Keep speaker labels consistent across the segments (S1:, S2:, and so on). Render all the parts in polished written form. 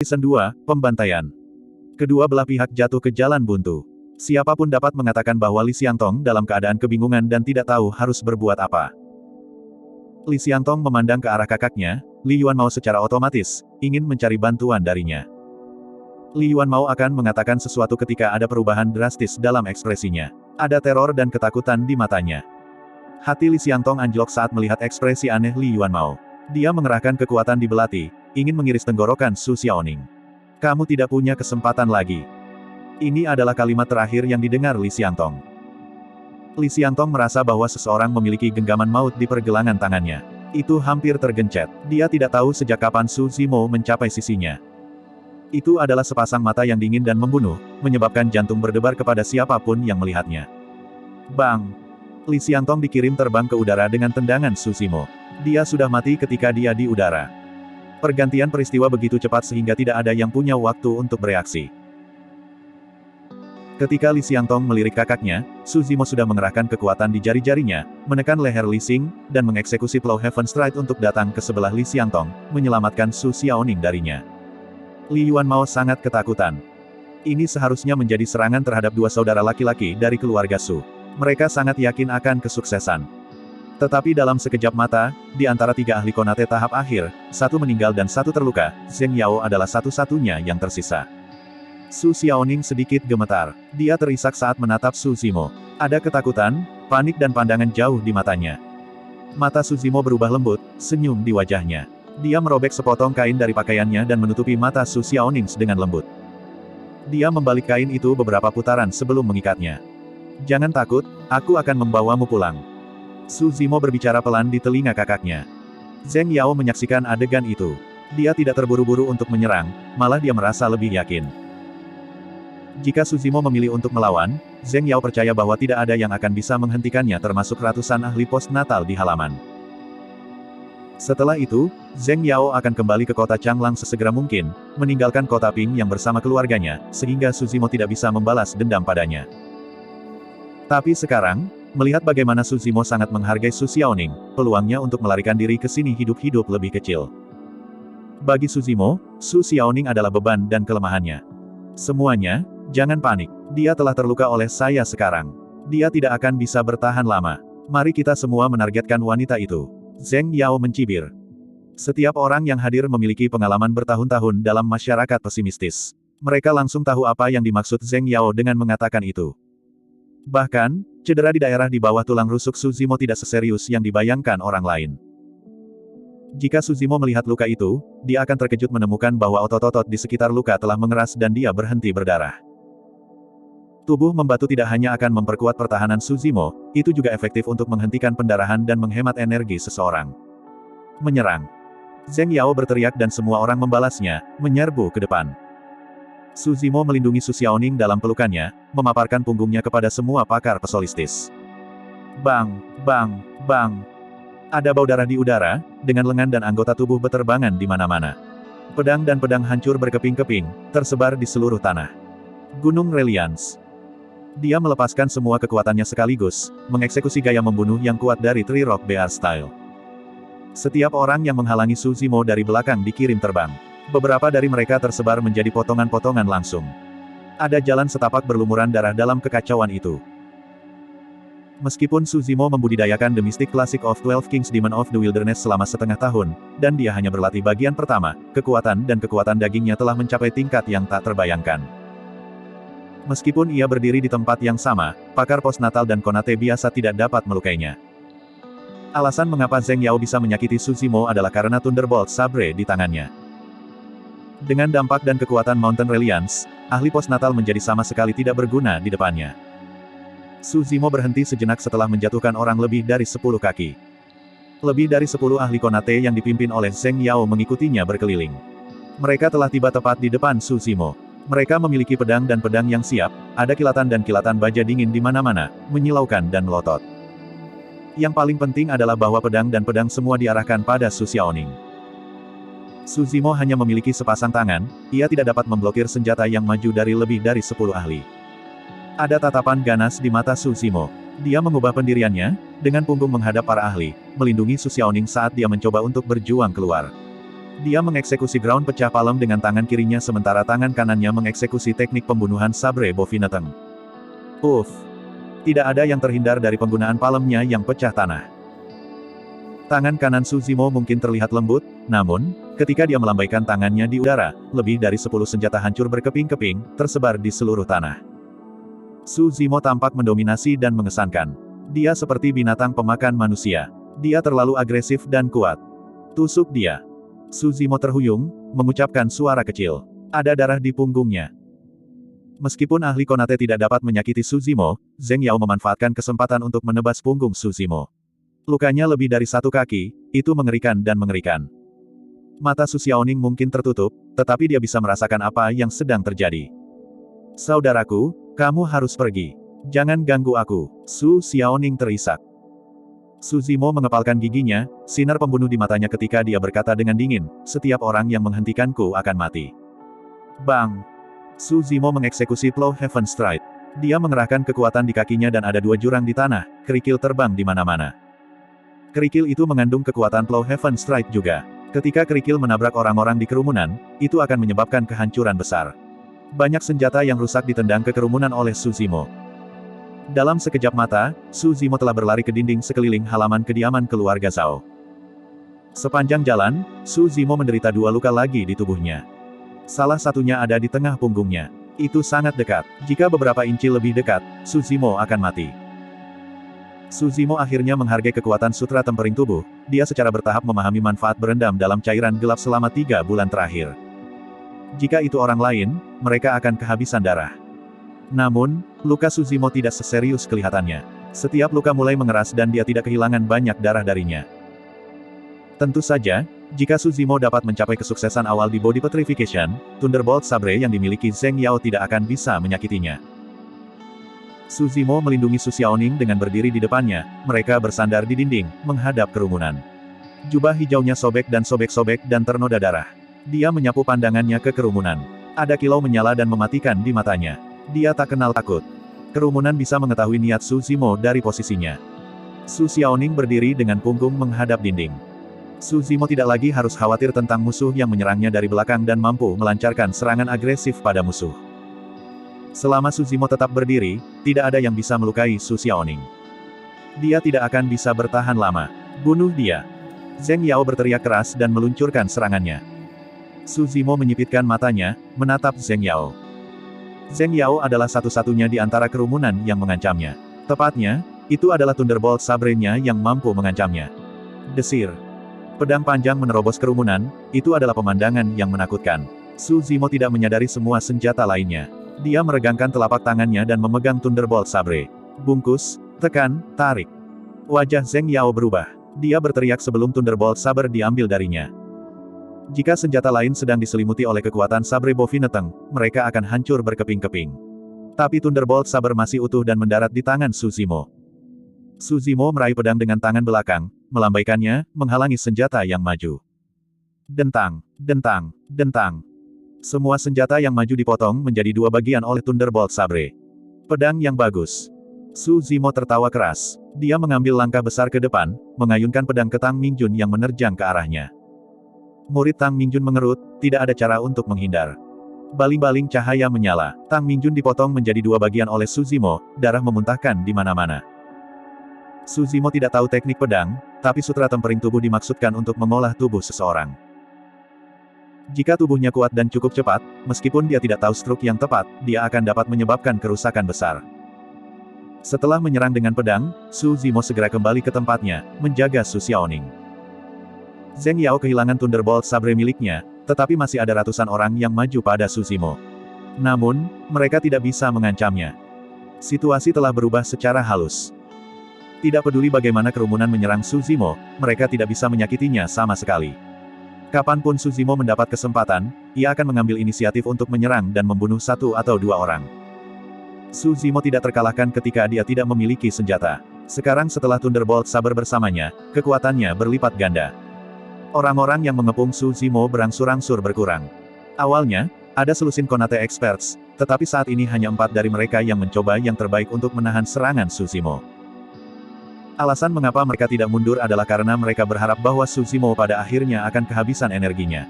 S1: Season 2, Pembantaian. Kedua belah pihak jatuh ke jalan buntu. Siapapun dapat mengatakan bahwa Li Xiangtong dalam keadaan kebingungan dan tidak tahu harus berbuat apa. Li Xiangtong memandang ke arah kakaknya, Li Yuanmao secara otomatis, ingin mencari bantuan darinya. Li Yuanmao akan mengatakan sesuatu ketika ada perubahan drastis dalam ekspresinya. Ada teror dan ketakutan di matanya. Hati Li Xiangtong anjlok saat melihat ekspresi aneh Li Yuanmao. Dia mengerahkan kekuatan di belati, ingin mengiris tenggorokan Su Xiaoning. Kamu tidak punya kesempatan lagi. Ini adalah kalimat terakhir yang didengar Li Xiangtong. Li Xiangtong merasa bahwa seseorang memiliki genggaman maut di pergelangan tangannya. Itu hampir tergencet. Dia tidak tahu sejak kapan Su Zimo mencapai sisinya. Itu adalah sepasang mata yang dingin dan membunuh, menyebabkan jantung berdebar kepada siapapun yang melihatnya. Bang! Li Xiangtong dikirim terbang ke udara dengan tendangan Su Zimo. Dia sudah mati ketika dia di udara. Pergantian peristiwa begitu cepat sehingga tidak ada yang punya waktu untuk bereaksi. Ketika Li Xiangtong melirik kakaknya, Su Zimo sudah mengerahkan kekuatan di jari-jarinya, menekan leher Li Xing, dan mengeksekusi Plow Heaven Stride untuk datang ke sebelah Li Xiangtong, menyelamatkan Su Xiaoning darinya. Li Yuanmao sangat ketakutan. Ini seharusnya menjadi serangan terhadap dua saudara laki-laki dari keluarga Su. Mereka sangat yakin akan kesuksesan. Tetapi dalam sekejap mata, di antara tiga ahli Konate tahap akhir, satu meninggal dan satu terluka, Zheng Yao adalah satu-satunya yang tersisa. Su Xiaoning sedikit gemetar. Dia terisak saat menatap Su Zimo. Ada ketakutan, panik dan pandangan jauh di matanya. Mata Su Zimo berubah lembut, senyum di wajahnya. Dia merobek sepotong kain dari pakaiannya dan menutupi mata Su Xiaoning dengan lembut. Dia membalik kain itu beberapa putaran sebelum mengikatnya. Jangan takut, aku akan membawamu pulang. Su Zimo berbicara pelan di telinga kakaknya. Zheng Yao menyaksikan adegan itu. Dia tidak terburu-buru untuk menyerang, malah dia merasa lebih yakin. Jika Su Zimo memilih untuk melawan, Zheng Yao percaya bahwa tidak ada yang akan bisa menghentikannya termasuk ratusan ahli postnatal di halaman. Setelah itu, Zheng Yao akan kembali ke kota Changlang sesegera mungkin, meninggalkan kota Ping yang bersama keluarganya, sehingga Su Zimo tidak bisa membalas dendam padanya. Tapi sekarang, melihat bagaimana Su Zimo sangat menghargai Su Xiaoning, peluangnya untuk melarikan diri ke sini hidup-hidup lebih kecil. Bagi Su Zimo, Su Xiaoning adalah beban dan kelemahannya. Semuanya, jangan panik. Dia telah terluka oleh saya sekarang. Dia tidak akan bisa bertahan lama. Mari kita semua menargetkan wanita itu. Zheng Yao mencibir. Setiap orang yang hadir memiliki pengalaman bertahun-tahun dalam masyarakat pesimistis. Mereka langsung tahu apa yang dimaksud Zheng Yao dengan mengatakan itu. Bahkan, cedera di daerah di bawah tulang rusuk Su Zimo tidak seserius yang dibayangkan orang lain. Jika Su Zimo melihat luka itu, dia akan terkejut menemukan bahwa otot-otot di sekitar luka telah mengeras dan dia berhenti berdarah. Tubuh membatu tidak hanya akan memperkuat pertahanan Su Zimo, itu juga efektif untuk menghentikan pendarahan dan menghemat energi seseorang. Menyerang. Zheng Yao berteriak dan semua orang membalasnya, menyerbu ke depan. Su Zimo melindungi Su Xiaoning dalam pelukannya, memaparkan punggungnya kepada semua pakar pesolistis. Bang, bang, bang. Ada bau darah di udara, dengan lengan dan anggota tubuh beterbangan di mana-mana. Pedang dan pedang hancur berkeping-keping, tersebar di seluruh tanah. Gunung Reliance. Dia melepaskan semua kekuatannya sekaligus, mengeksekusi gaya membunuh yang kuat dari Three Rock Bear Style. Setiap orang yang menghalangi Su Zimo dari belakang dikirim terbang. Beberapa dari mereka tersebar menjadi potongan-potongan langsung. Ada jalan setapak berlumuran darah dalam kekacauan itu. Meskipun Su Zimo membudidayakan The Mystic Classic of 12 Kings Demon of the Wilderness selama setengah tahun, dan dia hanya berlatih bagian pertama, kekuatan dan kekuatan dagingnya telah mencapai tingkat yang tak terbayangkan. Meskipun ia berdiri di tempat yang sama, pakar postnatal dan Konate biasa tidak dapat melukainya. Alasan mengapa Zheng Yao bisa menyakiti Su Zimo adalah karena Thunderbolt Sabre di tangannya. Dengan dampak dan kekuatan Mountain Reliance, ahli postnatal menjadi sama sekali tidak berguna di depannya. Su Zimo berhenti sejenak setelah menjatuhkan orang lebih dari 10 kaki. Lebih dari 10 ahli Konate yang dipimpin oleh Zheng Yao mengikutinya berkeliling. Mereka telah tiba tepat di depan Su Zimo. Mereka memiliki pedang dan pedang yang siap, ada kilatan dan kilatan baja dingin di mana-mana, menyilaukan dan melotot. Yang paling penting adalah bahwa pedang dan pedang semua diarahkan pada Su Xiaoning. Su Zimo hanya memiliki sepasang tangan, ia tidak dapat memblokir senjata yang maju dari lebih dari 10 ahli. Ada tatapan ganas di mata Su Zimo. Dia mengubah pendiriannya, dengan punggung menghadap para ahli, melindungi Su Xiaoning saat dia mencoba untuk berjuang keluar. Dia mengeksekusi ground pecah palem dengan tangan kirinya sementara tangan kanannya mengeksekusi teknik pembunuhan sabre Bofineteng. Uff! Tidak ada yang terhindar dari penggunaan palemnya yang pecah tanah. Tangan kanan Suzimo mungkin terlihat lembut, namun, ketika dia melambaikan tangannya di udara, lebih dari 10 senjata hancur berkeping-keping, tersebar di seluruh tanah. Suzimo tampak mendominasi dan mengesankan. Dia seperti binatang pemakan manusia. Dia terlalu agresif dan kuat. Tusuk dia. Suzimo terhuyung, mengucapkan suara kecil. Ada darah di punggungnya. Meskipun ahli Konate tidak dapat menyakiti Suzimo, Zheng Yao memanfaatkan kesempatan untuk menebas punggung Suzimo. Lukanya lebih dari 1 kaki, itu mengerikan dan mengerikan. Mata Su Xiaoning mungkin tertutup, tetapi dia bisa merasakan apa yang sedang terjadi. Saudaraku, kamu harus pergi. Jangan ganggu aku. Su Xiaoning terisak. Suzimo mengepalkan giginya, sinar pembunuh di matanya ketika dia berkata dengan dingin, setiap orang yang menghentikanku akan mati. Bang! Suzimo mengeksekusi Plow Heaven Stride. Dia mengerahkan kekuatan di kakinya dan ada 2 jurang di tanah, kerikil terbang di mana-mana. Kerikil itu mengandung kekuatan Plow Heaven Stride juga. Ketika kerikil menabrak orang-orang di kerumunan, itu akan menyebabkan kehancuran besar. Banyak senjata yang rusak ditendang ke kerumunan oleh Suzimo. Dalam sekejap mata, Suzimo telah berlari ke dinding sekeliling halaman kediaman keluarga Zhao. Sepanjang jalan, Suzimo menderita 2 luka lagi di tubuhnya. Salah satunya ada di tengah punggungnya. Itu sangat dekat. Jika beberapa inci lebih dekat, Suzimo akan mati. Suzimo akhirnya menghargai kekuatan sutra tempering tubuh, dia secara bertahap memahami manfaat berendam dalam cairan gelap selama 3 bulan terakhir. Jika itu orang lain, mereka akan kehabisan darah. Namun, luka Suzimo tidak seserius kelihatannya. Setiap luka mulai mengeras dan dia tidak kehilangan banyak darah darinya. Tentu saja, jika Suzimo dapat mencapai kesuksesan awal di Body Petrification, Thunderbolt Sabre yang dimiliki Zheng Yao tidak akan bisa menyakitinya. Suzimo melindungi Su Xiaoning dengan berdiri di depannya, mereka bersandar di dinding, menghadap kerumunan. Jubah hijaunya sobek dan ternoda darah. Dia menyapu pandangannya ke kerumunan. Ada kilau menyala dan mematikan di matanya. Dia tak kenal takut. Kerumunan bisa mengetahui niat Suzimo dari posisinya. Su Xiaoning berdiri dengan punggung menghadap dinding. Suzimo tidak lagi harus khawatir tentang musuh yang menyerangnya dari belakang dan mampu melancarkan serangan agresif pada musuh. Selama Suzimo tetap berdiri, tidak ada yang bisa melukai Su Xiaoning. Dia tidak akan bisa bertahan lama. Bunuh dia. Zheng Yao berteriak keras dan meluncurkan serangannya. Suzimo menyipitkan matanya, menatap Zheng Yao. Zheng Yao adalah satu-satunya di antara kerumunan yang mengancamnya. Tepatnya, itu adalah Thunderbolt Sabre-nya yang mampu mengancamnya. Desir. Pedang panjang menerobos kerumunan, itu adalah pemandangan yang menakutkan. Suzimo tidak menyadari semua senjata lainnya. Dia meregangkan telapak tangannya dan memegang Thunderbolt Sabre. Bungkus, tekan, tarik. Wajah Zheng Yao berubah. Dia berteriak sebelum Thunderbolt Sabre diambil darinya. Jika senjata lain sedang diselimuti oleh kekuatan Sabre Bofineteng, mereka akan hancur berkeping-keping. Tapi Thunderbolt Sabre masih utuh dan mendarat di tangan Suzimo. Suzimo meraih pedang dengan tangan belakang, melambaikannya, menghalangi senjata yang maju. Dentang, dentang, dentang. Semua senjata yang maju dipotong menjadi 2 bagian oleh Thunderbolt Sabre. Pedang yang bagus. Suzimo tertawa keras. Dia mengambil langkah besar ke depan, mengayunkan pedang ke Tang Mingjun yang menerjang ke arahnya. Murid Tang Mingjun mengerut, tidak ada cara untuk menghindar. Baling-baling cahaya menyala. Tang Mingjun dipotong menjadi 2 bagian oleh Suzimo, darah memuntahkan di mana-mana. Suzimo tidak tahu teknik pedang, tapi sutra tempering tubuh dimaksudkan untuk mengolah tubuh seseorang. Jika tubuhnya kuat dan cukup cepat, meskipun dia tidak tahu struk yang tepat, dia akan dapat menyebabkan kerusakan besar. Setelah menyerang dengan pedang, Suzimo segera kembali ke tempatnya, menjaga Su Xiaoning. Zheng Yao kehilangan Thunderbolt Sabre miliknya, tetapi masih ada ratusan orang yang maju pada Suzimo. Namun, mereka tidak bisa mengancamnya. Situasi telah berubah secara halus. Tidak peduli bagaimana kerumunan menyerang Suzimo, mereka tidak bisa menyakitinya sama sekali. Kapanpun Suzimo mendapat kesempatan, ia akan mengambil inisiatif untuk menyerang dan membunuh 1 atau 2 orang. Suzimo tidak terkalahkan ketika dia tidak memiliki senjata. Sekarang setelah Thunderbolt Sabre bersamanya, kekuatannya berlipat ganda. Orang-orang yang mengepung Suzimo berangsur-angsur berkurang. Awalnya, ada selusin Konate Experts, tetapi saat ini hanya 4 dari mereka yang mencoba yang terbaik untuk menahan serangan Suzimo. Alasan mengapa mereka tidak mundur adalah karena mereka berharap bahwa Su Zimo pada akhirnya akan kehabisan energinya.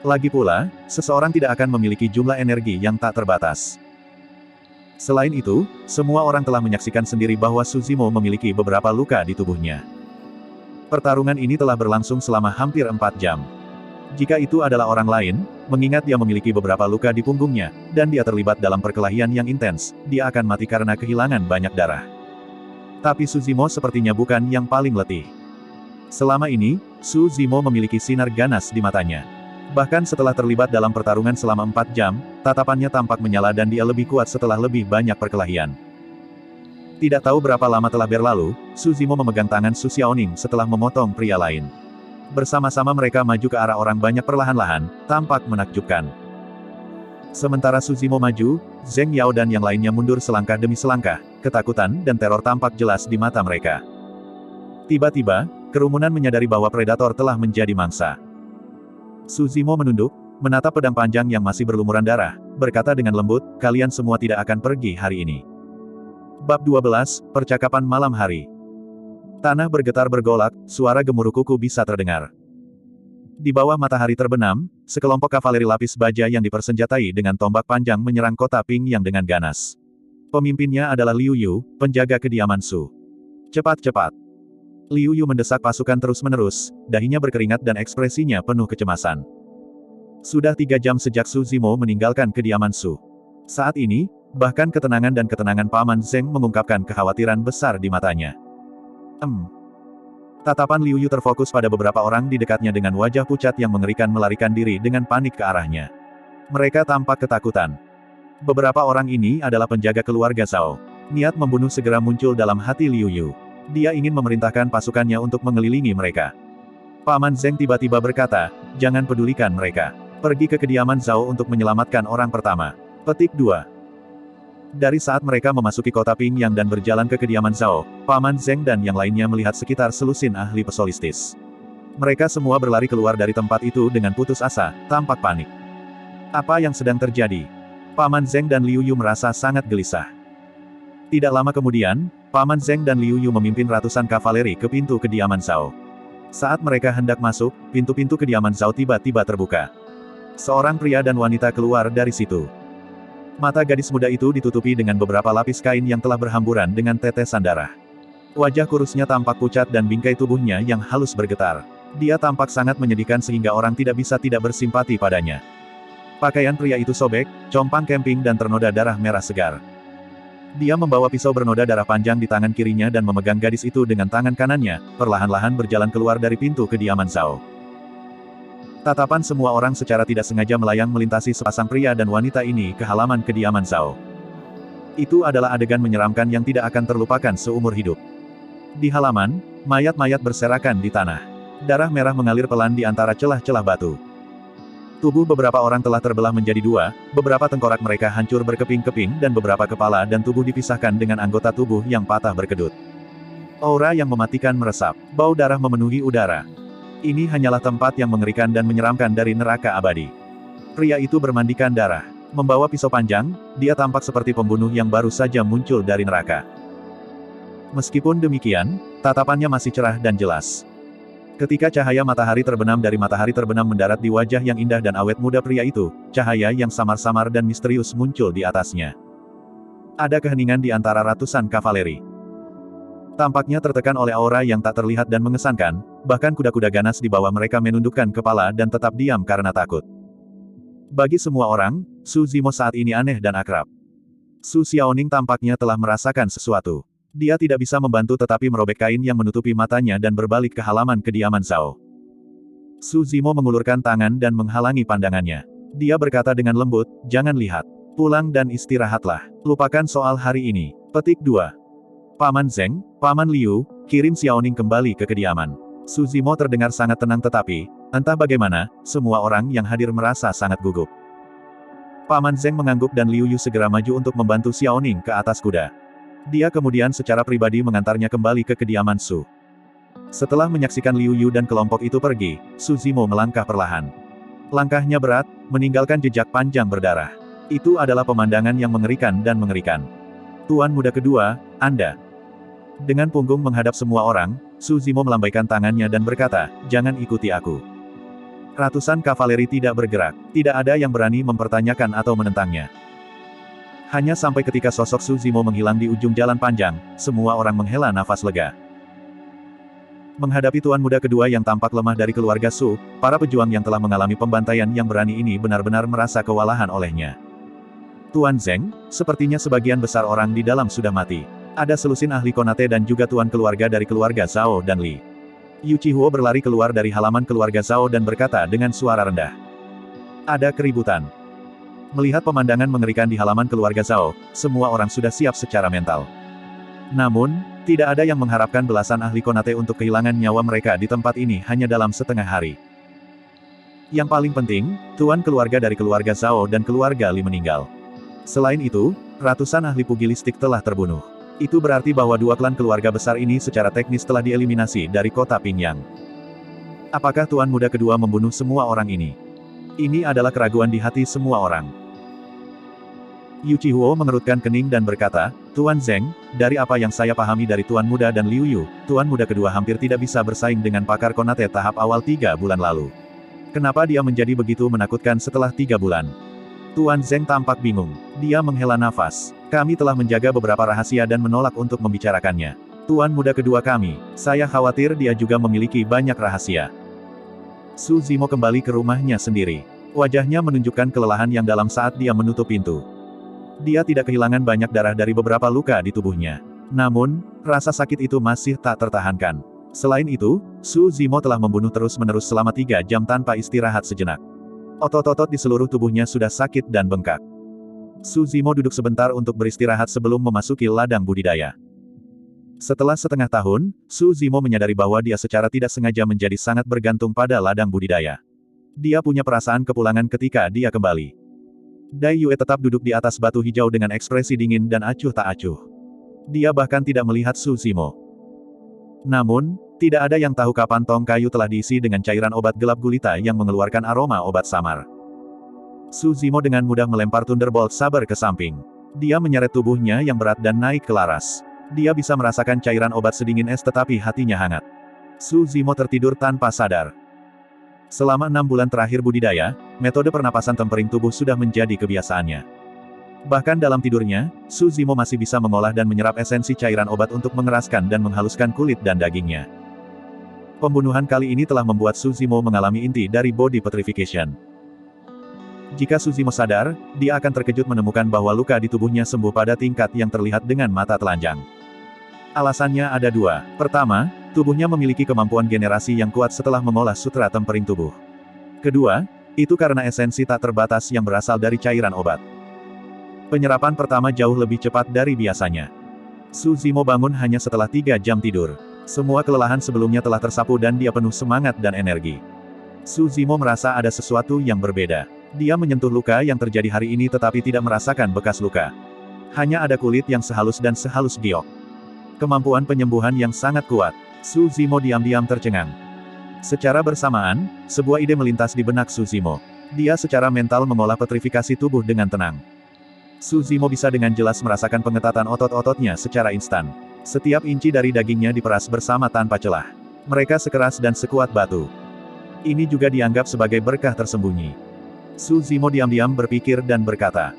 S1: Lagi pula, seseorang tidak akan memiliki jumlah energi yang tak terbatas. Selain itu, semua orang telah menyaksikan sendiri bahwa Su Zimo memiliki beberapa luka di tubuhnya. Pertarungan ini telah berlangsung selama hampir 4 jam. Jika itu adalah orang lain, mengingat dia memiliki beberapa luka di punggungnya, dan dia terlibat dalam perkelahian yang intens, dia akan mati karena kehilangan banyak darah. Tapi Su Zimo sepertinya bukan yang paling letih. Selama ini, Su Zimo memiliki sinar ganas di matanya. Bahkan setelah terlibat dalam pertarungan selama 4 jam, tatapannya tampak menyala dan dia lebih kuat setelah lebih banyak perkelahian. Tidak tahu berapa lama telah berlalu, Su Zimo memegang tangan Su Xiaoning setelah memotong pria lain. Bersama-sama mereka maju ke arah orang banyak perlahan-lahan, tampak menakjubkan. Sementara Su Zimo maju, Zheng Yao dan yang lainnya mundur selangkah demi selangkah, ketakutan dan teror tampak jelas di mata mereka. Tiba-tiba, kerumunan menyadari bahwa predator telah menjadi mangsa. Su Zimo menunduk, menatap pedang panjang yang masih berlumuran darah, berkata dengan lembut, kalian semua tidak akan pergi hari ini. Bab 12, Percakapan Malam Hari. Tanah bergetar bergolak, suara gemuruh kuku bisa terdengar. Di bawah matahari terbenam, sekelompok kavaleri lapis baja yang dipersenjatai dengan tombak panjang menyerang kota Ping yang dengan ganas. Pemimpinnya adalah Liu Yu, penjaga kediaman Su. Cepat-cepat. Liu Yu mendesak pasukan terus-menerus, dahinya berkeringat dan ekspresinya penuh kecemasan. Sudah 3 jam sejak Su Zimo meninggalkan kediaman Su. Saat ini, bahkan ketenangan dan ketenangan Paman Zheng mengungkapkan kekhawatiran besar di matanya. Tatapan Liu Yu terfokus pada beberapa orang di dekatnya dengan wajah pucat yang mengerikan melarikan diri dengan panik ke arahnya. Mereka tampak ketakutan. Beberapa orang ini adalah penjaga keluarga Zhao. Niat membunuh segera muncul dalam hati Liu Yu. Dia ingin memerintahkan pasukannya untuk mengelilingi mereka. Paman Zheng tiba-tiba berkata, jangan pedulikan mereka. Pergi ke kediaman Zhao untuk menyelamatkan orang pertama. Petik 2. Dari saat mereka memasuki kota Pingyang dan berjalan ke kediaman Zhao, Paman Zheng dan yang lainnya melihat sekitar selusin ahli pesolistis. Mereka semua berlari keluar dari tempat itu dengan putus asa, tampak panik. Apa yang sedang terjadi? Paman Zheng dan Liu Yu merasa sangat gelisah. Tidak lama kemudian, Paman Zheng dan Liu Yu memimpin ratusan kavaleri ke pintu kediaman Zhao. Saat mereka hendak masuk, pintu-pintu kediaman Zhao tiba-tiba terbuka. Seorang pria dan wanita keluar dari situ. Mata gadis muda itu ditutupi dengan beberapa lapis kain yang telah berhamburan dengan tetesan darah. Wajah kurusnya tampak pucat dan bingkai tubuhnya yang halus bergetar. Dia tampak sangat menyedihkan sehingga orang tidak bisa tidak bersimpati padanya. Pakaian pria itu sobek, compang camping dan ternoda darah merah segar. Dia membawa pisau bernoda darah panjang di tangan kirinya dan memegang gadis itu dengan tangan kanannya, perlahan-lahan berjalan keluar dari pintu kediaman Zhao. Tatapan semua orang secara tidak sengaja melayang melintasi sepasang pria dan wanita ini ke halaman kediaman Zhao. Itu adalah adegan menyeramkan yang tidak akan terlupakan seumur hidup. Di halaman, mayat-mayat berserakan di tanah. Darah merah mengalir pelan di antara celah-celah batu. Tubuh beberapa orang telah terbelah menjadi 2, beberapa tengkorak mereka hancur berkeping-keping dan beberapa kepala dan tubuh dipisahkan dengan anggota tubuh yang patah berkedut. Aura yang mematikan meresap, bau darah memenuhi udara. Ini hanyalah tempat yang mengerikan dan menyeramkan dari neraka abadi. Pria itu bermandikan darah. Membawa pisau panjang, dia tampak seperti pembunuh yang baru saja muncul dari neraka. Meskipun demikian, tatapannya masih cerah dan jelas. Ketika cahaya matahari terbenam dari matahari terbenam mendarat di wajah yang indah dan awet muda pria itu, cahaya yang samar-samar dan misterius muncul di atasnya. Ada keheningan di antara ratusan kavaleri. Tampaknya tertekan oleh aura yang tak terlihat dan mengesankan, bahkan kuda-kuda ganas di bawah mereka menundukkan kepala dan tetap diam karena takut. Bagi semua orang, Su Zimo saat ini aneh dan akrab. Su Xiaoning tampaknya telah merasakan sesuatu. Dia tidak bisa membantu tetapi merobek kain yang menutupi matanya dan berbalik ke halaman kediaman Zhao. Su Zimo mengulurkan tangan dan menghalangi pandangannya. Dia berkata dengan lembut, jangan lihat. Pulang dan istirahatlah. Lupakan soal hari ini. Petik 2. Paman Zheng, Paman Liu, kirim Xiaoning kembali ke kediaman. Su Zimo terdengar sangat tenang tetapi, entah bagaimana, semua orang yang hadir merasa sangat gugup. Paman Zheng mengangguk dan Liu Yu segera maju untuk membantu Xiaoning ke atas kuda. Dia kemudian secara pribadi mengantarnya kembali ke kediaman Su. Setelah menyaksikan Liu Yu dan kelompok itu pergi, Su Zimo melangkah perlahan. Langkahnya berat, meninggalkan jejak panjang berdarah. Itu adalah pemandangan yang mengerikan dan mengerikan. Tuan muda kedua, Anda. Dengan punggung menghadap semua orang, Su Zimo melambaikan tangannya dan berkata, "Jangan ikuti aku." Ratusan kavaleri tidak bergerak. Tidak ada yang berani mempertanyakan atau menentangnya. Hanya sampai ketika sosok Su Zimo menghilang di ujung jalan panjang, semua orang menghela nafas lega. Menghadapi tuan muda kedua yang tampak lemah dari keluarga Su, para pejuang yang telah mengalami pembantaian yang berani ini benar-benar merasa kewalahan olehnya. Tuan Zeng, sepertinya sebagian besar orang di dalam sudah mati. Ada selusin ahli Konate dan juga tuan keluarga dari keluarga Zhao dan Li. Yu Chihuo berlari keluar dari halaman keluarga Zhao dan berkata dengan suara rendah. Ada keributan. Melihat pemandangan mengerikan di halaman keluarga Zhao, semua orang sudah siap secara mental. Namun, tidak ada yang mengharapkan belasan ahli Konate untuk kehilangan nyawa mereka di tempat ini hanya dalam setengah hari. Yang paling penting, tuan keluarga dari keluarga Zhao dan keluarga Li meninggal. Selain itu, ratusan ahli pugilistik telah terbunuh. Itu berarti bahwa dua klan keluarga besar ini secara teknis telah dieliminasi dari kota Pingyang. Apakah tuan muda kedua membunuh semua orang ini? Ini adalah keraguan di hati semua orang. Yu Chihuo mengerutkan kening dan berkata, "Tuan Zeng, dari apa yang saya pahami dari tuan muda dan Liu Yu, tuan muda kedua hampir tidak bisa bersaing dengan pakar Konate tahap awal 3 bulan lalu. Kenapa dia menjadi begitu menakutkan setelah 3 bulan?" Tuan Zeng tampak bingung. Dia menghela nafas. "Kami telah menjaga beberapa rahasia dan menolak untuk membicarakannya. Tuan muda kedua kami, saya khawatir dia juga memiliki banyak rahasia." Su Zimo kembali ke rumahnya sendiri. Wajahnya menunjukkan kelelahan yang dalam saat dia menutup pintu. Dia tidak kehilangan banyak darah dari beberapa luka di tubuhnya. Namun, rasa sakit itu masih tak tertahankan. Selain itu, Su Zimo telah membunuh terus-menerus selama 3 jam tanpa istirahat sejenak. Otot-otot di seluruh tubuhnya sudah sakit dan bengkak. Su Zimo duduk sebentar untuk beristirahat sebelum memasuki ladang budidaya. Setelah setengah tahun, Su Zimo menyadari bahwa dia secara tidak sengaja menjadi sangat bergantung pada ladang budidaya. Dia punya perasaan kepulangan ketika dia kembali. Dai Yue tetap duduk di atas batu hijau dengan ekspresi dingin dan acuh tak acuh. Dia bahkan tidak melihat Su Zimo. Namun, tidak ada yang tahu kapan tong kayu telah diisi dengan cairan obat gelap gulita yang mengeluarkan aroma obat samar. Su Zimo dengan mudah melempar Thunderbolt Saber ke samping. Dia menyeret tubuhnya yang berat dan naik ke laras. Dia bisa merasakan cairan obat sedingin es tetapi hatinya hangat. Su Zimo tertidur tanpa sadar. Selama 6 bulan terakhir budidaya, metode pernapasan tempering tubuh sudah menjadi kebiasaannya. Bahkan dalam tidurnya, Su Zimo masih bisa mengolah dan menyerap esensi cairan obat untuk mengeraskan dan menghaluskan kulit dan dagingnya. Pembunuhan kali ini telah membuat Su Zimo mengalami inti dari body petrification. Jika Su Zimo sadar, dia akan terkejut menemukan bahwa luka di tubuhnya sembuh pada tingkat yang terlihat dengan mata telanjang. Alasannya ada 2. Pertama, tubuhnya memiliki kemampuan generasi yang kuat setelah mengolah sutra tempering tubuh. Kedua, itu karena esensi tak terbatas yang berasal dari cairan obat. Penyerapan pertama jauh lebih cepat dari biasanya. Su Zimo bangun hanya setelah 3 jam tidur. Semua kelelahan sebelumnya telah tersapu dan dia penuh semangat dan energi. Su Zimo merasa ada sesuatu yang berbeda. Dia menyentuh luka yang terjadi hari ini tetapi tidak merasakan bekas luka. Hanya ada kulit yang sehalus dan sehalus giok. Kemampuan penyembuhan yang sangat kuat. Su Zimo diam-diam tercengang. Secara bersamaan, sebuah ide melintas di benak Su Zimo. Dia secara mental mengolah petrifikasi tubuh dengan tenang. Su Zimo bisa dengan jelas merasakan pengetatan otot-ototnya secara instan. Setiap inci dari dagingnya diperas bersama tanpa celah. Mereka sekeras dan sekuat batu. Ini juga dianggap sebagai berkah tersembunyi. Su Zimo diam-diam berpikir dan berkata,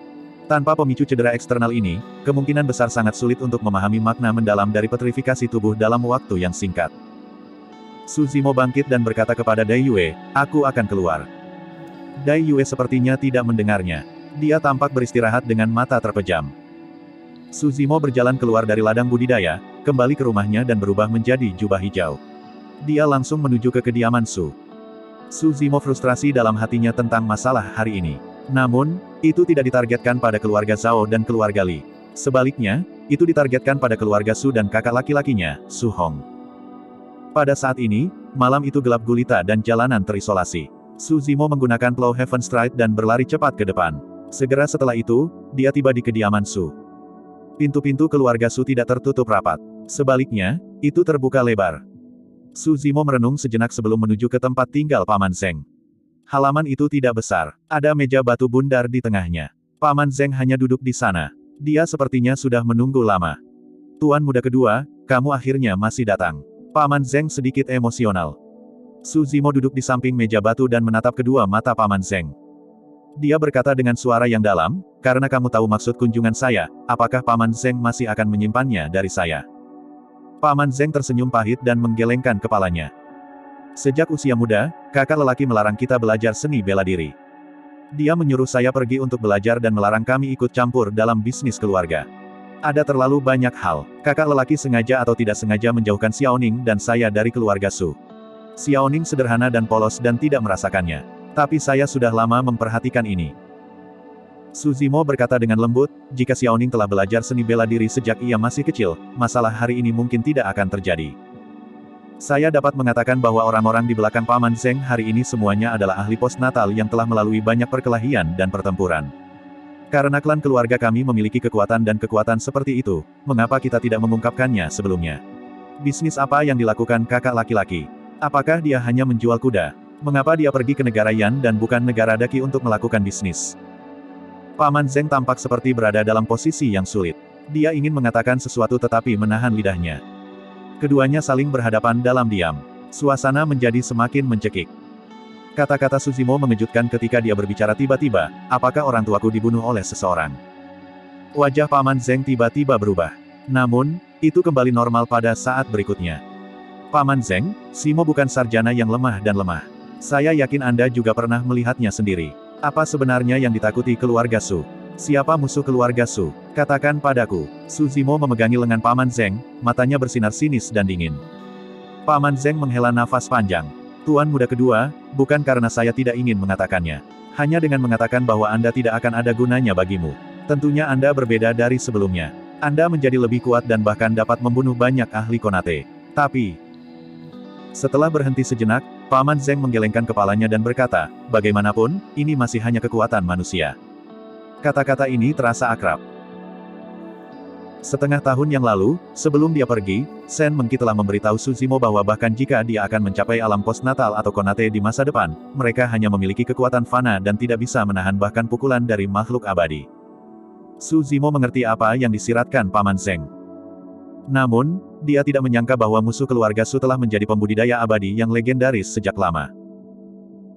S1: tanpa pemicu cedera eksternal ini, kemungkinan besar sangat sulit untuk memahami makna mendalam dari petrifikasi tubuh dalam waktu yang singkat. Su Zimo bangkit dan berkata kepada Dai Yue, "Aku akan keluar." Dai Yue sepertinya tidak mendengarnya. Dia tampak beristirahat dengan mata terpejam. Su Zimo berjalan keluar dari ladang budidaya, kembali ke rumahnya dan berubah menjadi jubah hijau. Dia langsung menuju ke kediaman Su. Su Zimo frustrasi dalam hatinya tentang masalah hari ini. Namun, itu tidak ditargetkan pada keluarga Zhao dan keluarga Li. Sebaliknya, itu ditargetkan pada keluarga Su dan kakak laki-lakinya, Su Hong. Pada saat ini, malam itu gelap gulita dan jalanan terisolasi. Su Zimo menggunakan Plow Heaven Stride dan berlari cepat ke depan. Segera setelah itu, dia tiba di kediaman Su. Pintu-pintu keluarga Su tidak tertutup rapat. Sebaliknya, itu terbuka lebar. Su Zimo merenung sejenak sebelum menuju ke tempat tinggal Paman Zeng. Halaman itu tidak besar. Ada meja batu bundar di tengahnya. Paman Zeng hanya duduk di sana. Dia sepertinya sudah menunggu lama. Tuan muda kedua, kamu akhirnya masih datang. Paman Zeng sedikit emosional. Su Zimo duduk di samping meja batu dan menatap kedua mata Paman Zeng. Dia berkata dengan suara yang dalam, karena kamu tahu maksud kunjungan saya, apakah Paman Zeng masih akan menyimpannya dari saya? Paman Zeng tersenyum pahit dan menggelengkan kepalanya. Sejak usia muda, kakak lelaki melarang kita belajar seni bela diri. Dia menyuruh saya pergi untuk belajar dan melarang kami ikut campur dalam bisnis keluarga. Ada terlalu banyak hal. Kakak lelaki sengaja atau tidak sengaja menjauhkan Xiaoning dan saya dari keluarga Su. Xiaoning sederhana dan polos dan tidak merasakannya. Tapi saya sudah lama memperhatikan ini. Su Zimo berkata dengan lembut, jika Xiaoning telah belajar seni bela diri sejak ia masih kecil, masalah hari ini mungkin tidak akan terjadi. Saya dapat mengatakan bahwa orang-orang di belakang Paman Zeng hari ini semuanya adalah ahli postnatal yang telah melalui banyak perkelahian dan pertempuran. Karena klan keluarga kami memiliki kekuatan dan kekuatan seperti itu, mengapa kita tidak mengungkapkannya sebelumnya? Bisnis apa yang dilakukan kakak laki-laki? Apakah dia hanya menjual kuda? Mengapa dia pergi ke negara Yan dan bukan negara Daqi untuk melakukan bisnis? Paman Zeng tampak seperti berada dalam posisi yang sulit. Dia ingin mengatakan sesuatu tetapi menahan lidahnya. Keduanya saling berhadapan dalam diam. Suasana menjadi semakin mencekik. Kata-kata Su Zimo mengejutkan ketika dia berbicara tiba-tiba, apakah orang tuaku dibunuh oleh seseorang? Wajah Paman Zeng tiba-tiba berubah. Namun, itu kembali normal pada saat berikutnya. Paman Zeng, Simo bukan sarjana yang lemah dan lemah. Saya yakin Anda juga pernah melihatnya sendiri. Apa sebenarnya yang ditakuti keluarga Su? Siapa musuh keluarga Su? Katakan padaku. Su Zimo memegangi lengan Paman Zeng, matanya bersinar sinis dan dingin. Paman Zeng menghela nafas panjang. Tuan muda kedua, bukan karena saya tidak ingin mengatakannya. Hanya dengan mengatakan bahwa Anda tidak akan ada gunanya bagimu. Tentunya Anda berbeda dari sebelumnya. Anda menjadi lebih kuat dan bahkan dapat membunuh banyak ahli Konate. Tapi, setelah berhenti sejenak, Paman Zeng menggelengkan kepalanya dan berkata, bagaimanapun, ini masih hanya kekuatan manusia. Kata-kata ini terasa akrab. Setengah tahun yang lalu, sebelum dia pergi, Shen Mengqi telah memberitahu Su Zimo bahwa bahkan jika dia akan mencapai alam postnatal atau Konate di masa depan, mereka hanya memiliki kekuatan fana dan tidak bisa menahan bahkan pukulan dari makhluk abadi. Su Zimo mengerti apa yang disiratkan Paman Zeng. Namun, dia tidak menyangka bahwa musuh keluarga Su telah menjadi pembudidaya abadi yang legendaris sejak lama.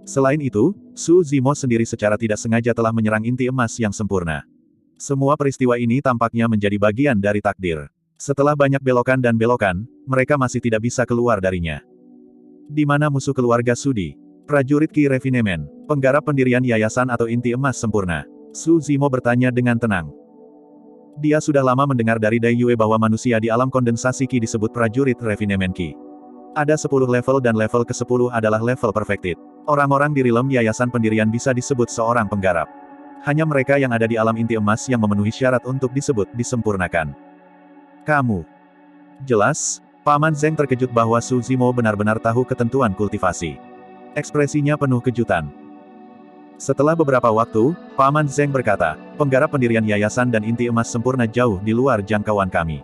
S1: Selain itu, Su Zimo sendiri secara tidak sengaja telah menyerang inti emas yang sempurna. Semua peristiwa ini tampaknya menjadi bagian dari takdir. Setelah banyak belokan dan belokan, mereka masih tidak bisa keluar darinya. Di mana musuh keluarga Sudi? Prajurit Ki Refinement, penggarap pendirian yayasan atau inti emas sempurna. Su Zimo bertanya dengan tenang. Dia sudah lama mendengar dari Dai Yue bahwa manusia di alam kondensasi Ki disebut prajurit Refinement Ki. Ada 10 level dan level ke-10 adalah level perfected. Orang-orang di realm yayasan pendirian bisa disebut seorang penggarap. Hanya mereka yang ada di alam inti emas yang memenuhi syarat untuk disebut disempurnakan. Kamu. Jelas, Paman Zeng terkejut bahwa Su Zimo benar-benar tahu ketentuan kultivasi. Ekspresinya penuh kejutan. Setelah beberapa waktu, Paman Zeng berkata, penggarap pendirian yayasan dan inti emas sempurna jauh di luar jangkauan kami.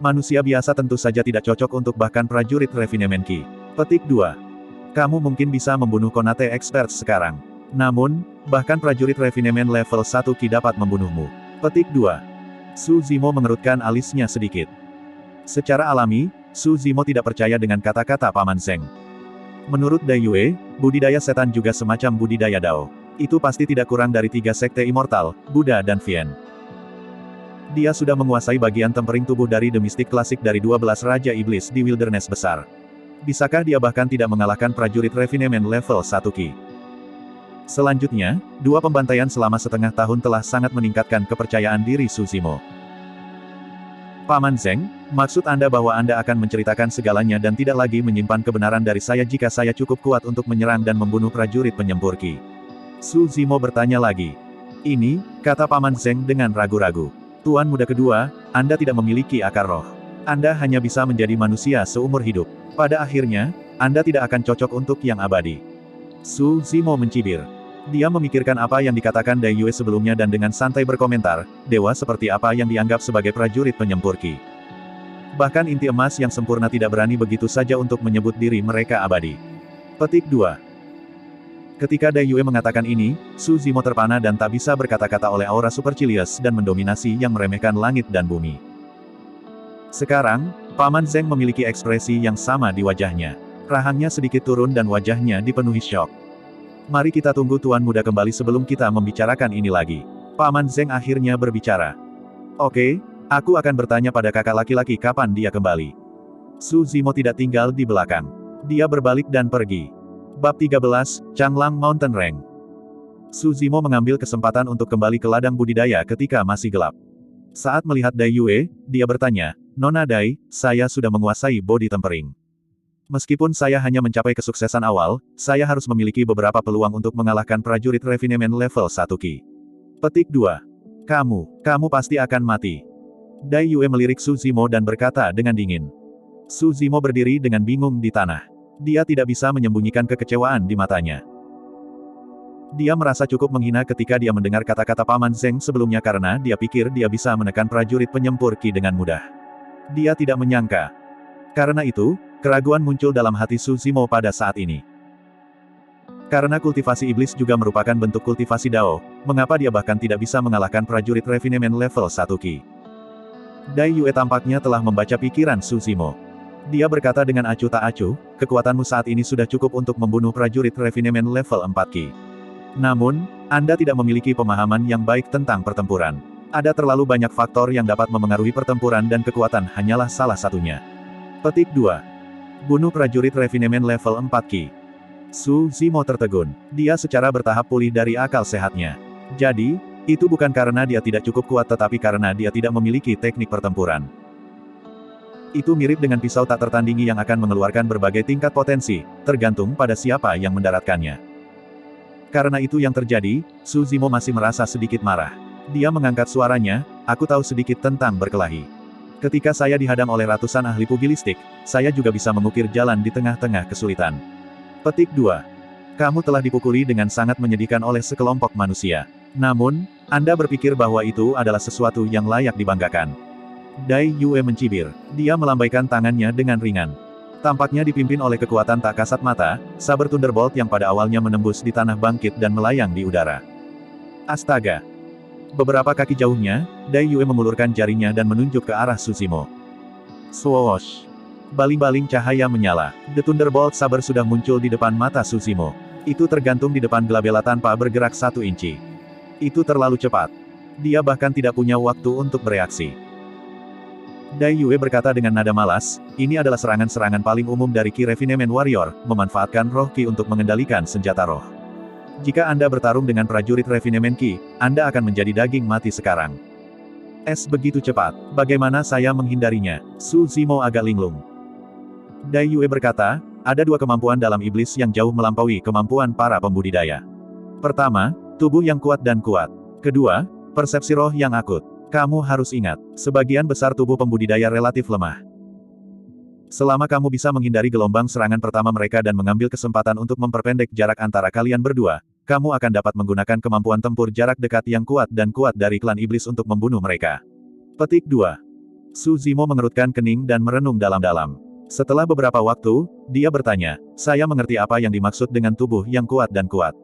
S1: Manusia biasa tentu saja tidak cocok untuk bahkan prajurit Refinement Ki. Petik 2. Kamu mungkin bisa membunuh Konate Expert sekarang. Namun, bahkan prajurit Refinement level 1 Ki dapat membunuhmu. Petik 2. Su Zimo mengerutkan alisnya sedikit. Secara alami, Su Zimo tidak percaya dengan kata-kata Paman Zeng. Menurut Dai Yue, budidaya setan juga semacam budidaya Dao. Itu pasti tidak kurang dari 3 sekte immortal, Buddha dan Vien. Dia sudah menguasai bagian tempering tubuh dari The Mystic Klasik dari 12 Raja Iblis di Wilderness Besar. Bisakah dia bahkan tidak mengalahkan prajurit Refinement level 1 Ki? Selanjutnya, 2 pembantaian selama setengah tahun telah sangat meningkatkan kepercayaan diri Su Zimo. Paman Zeng, maksud Anda bahwa Anda akan menceritakan segalanya dan tidak lagi menyimpan kebenaran dari saya jika saya cukup kuat untuk menyerang dan membunuh prajurit penyempur Ki? Su Zimo bertanya lagi. Ini, kata Paman Zeng dengan ragu-ragu. Tuan muda kedua, Anda tidak memiliki akar roh. Anda hanya bisa menjadi manusia seumur hidup. Pada akhirnya, Anda tidak akan cocok untuk yang abadi. Su Zimo mencibir. Dia memikirkan apa yang dikatakan Dai Yue sebelumnya dan dengan santai berkomentar, dewa seperti apa yang dianggap sebagai prajurit penyempur Ki. Bahkan inti emas yang sempurna tidak berani begitu saja untuk menyebut diri mereka abadi. Petik 2. Ketika Dai Yue mengatakan ini, Su Zimo terpana dan tak bisa berkata-kata oleh aura supercilious dan mendominasi yang meremehkan langit dan bumi. Sekarang, Paman Zeng memiliki ekspresi yang sama di wajahnya. Rahangnya sedikit turun dan wajahnya dipenuhi syok. Mari kita tunggu Tuan Muda kembali sebelum kita membicarakan ini lagi. Paman Zeng akhirnya berbicara. Oke, aku akan bertanya pada kakak laki-laki kapan dia kembali. Su Zimo tidak tinggal di belakang. Dia berbalik dan pergi. Bab 13, Changlang Mountain Range. Su Zimo mengambil kesempatan untuk kembali ke ladang budidaya ketika masih gelap. Saat melihat Dai Yue, dia bertanya, Nona Dai, saya sudah menguasai body tempering. Meskipun saya hanya mencapai kesuksesan awal, saya harus memiliki beberapa peluang untuk mengalahkan prajurit refinement level 1 Ki. Petik 2. Kamu pasti akan mati. Dai Yue melirik Su Zimo dan berkata dengan dingin. Su Zimo berdiri dengan bingung di tanah. Dia tidak bisa menyembunyikan kekecewaan di matanya. Dia merasa cukup menghina ketika dia mendengar kata-kata Paman Zeng sebelumnya karena dia pikir dia bisa menekan prajurit penyempur Ki dengan mudah. Dia tidak menyangka. Karena itu, keraguan muncul dalam hati Su Zimo pada saat ini. Karena kultivasi iblis juga merupakan bentuk kultivasi Dao, mengapa dia bahkan tidak bisa mengalahkan prajurit refinement level 1 Ki? Dai Yue tampaknya telah membaca pikiran Su Zimo. Dia berkata dengan acuh tak acuh, kekuatanmu saat ini sudah cukup untuk membunuh prajurit refinement level 4 Ki. Namun, Anda tidak memiliki pemahaman yang baik tentang pertempuran. Ada terlalu banyak faktor yang dapat memengaruhi pertempuran dan kekuatan hanyalah salah satunya. Petik 2. Bunuh prajurit refinement level 4 Ki. Su Zimo tertegun. Dia secara bertahap pulih dari akal sehatnya. Jadi, itu bukan karena dia tidak cukup kuat tetapi karena dia tidak memiliki teknik pertempuran. Itu mirip dengan pisau tak tertandingi yang akan mengeluarkan berbagai tingkat potensi, tergantung pada siapa yang mendaratkannya. Karena itu yang terjadi, Su Zimo masih merasa sedikit marah. Dia mengangkat suaranya, aku tahu sedikit tentang berkelahi. Ketika saya dihadang oleh ratusan ahli pugilistik, saya juga bisa mengukir jalan di tengah-tengah kesulitan. Petik 2. Kamu telah dipukuli dengan sangat menyedihkan oleh sekelompok manusia. Namun, Anda berpikir bahwa itu adalah sesuatu yang layak dibanggakan. Dai Yue mencibir. Dia melambaikan tangannya dengan ringan. Tampaknya dipimpin oleh kekuatan tak kasat mata, saber Thunderbolt yang pada awalnya menembus di tanah bangkit dan melayang di udara. Astaga! Beberapa kaki jauhnya, Dai Yue mengulurkan jarinya dan menunjuk ke arah Su Zimo. Swoosh! Baling-baling cahaya menyala. The Thunderbolt saber sudah muncul di depan mata Su Zimo. Itu tergantung di depan Glabella tanpa bergerak 1 inci. Itu terlalu cepat. Dia bahkan tidak punya waktu untuk bereaksi. Dai Yue berkata dengan nada malas, ini adalah serangan-serangan paling umum dari Ki Refinement Warrior, memanfaatkan roh Ki untuk mengendalikan senjata roh. Jika Anda bertarung dengan prajurit Refinement Ki, Anda akan menjadi daging mati sekarang. Begitu cepat, bagaimana saya menghindarinya? Su Zimo agak linglung. Dai Yue berkata, ada 2 kemampuan dalam iblis yang jauh melampaui kemampuan para pembudidaya. Pertama, tubuh yang kuat dan kuat. Kedua, persepsi roh yang akut. Kamu harus ingat, sebagian besar tubuh pembudidaya relatif lemah. Selama kamu bisa menghindari gelombang serangan pertama mereka dan mengambil kesempatan untuk memperpendek jarak antara kalian berdua, kamu akan dapat menggunakan kemampuan tempur jarak dekat yang kuat dan kuat dari klan iblis untuk membunuh mereka. Petik 2. Su Zimo mengerutkan kening dan merenung dalam-dalam. Setelah beberapa waktu, dia bertanya, saya mengerti apa yang dimaksud dengan tubuh yang kuat dan kuat.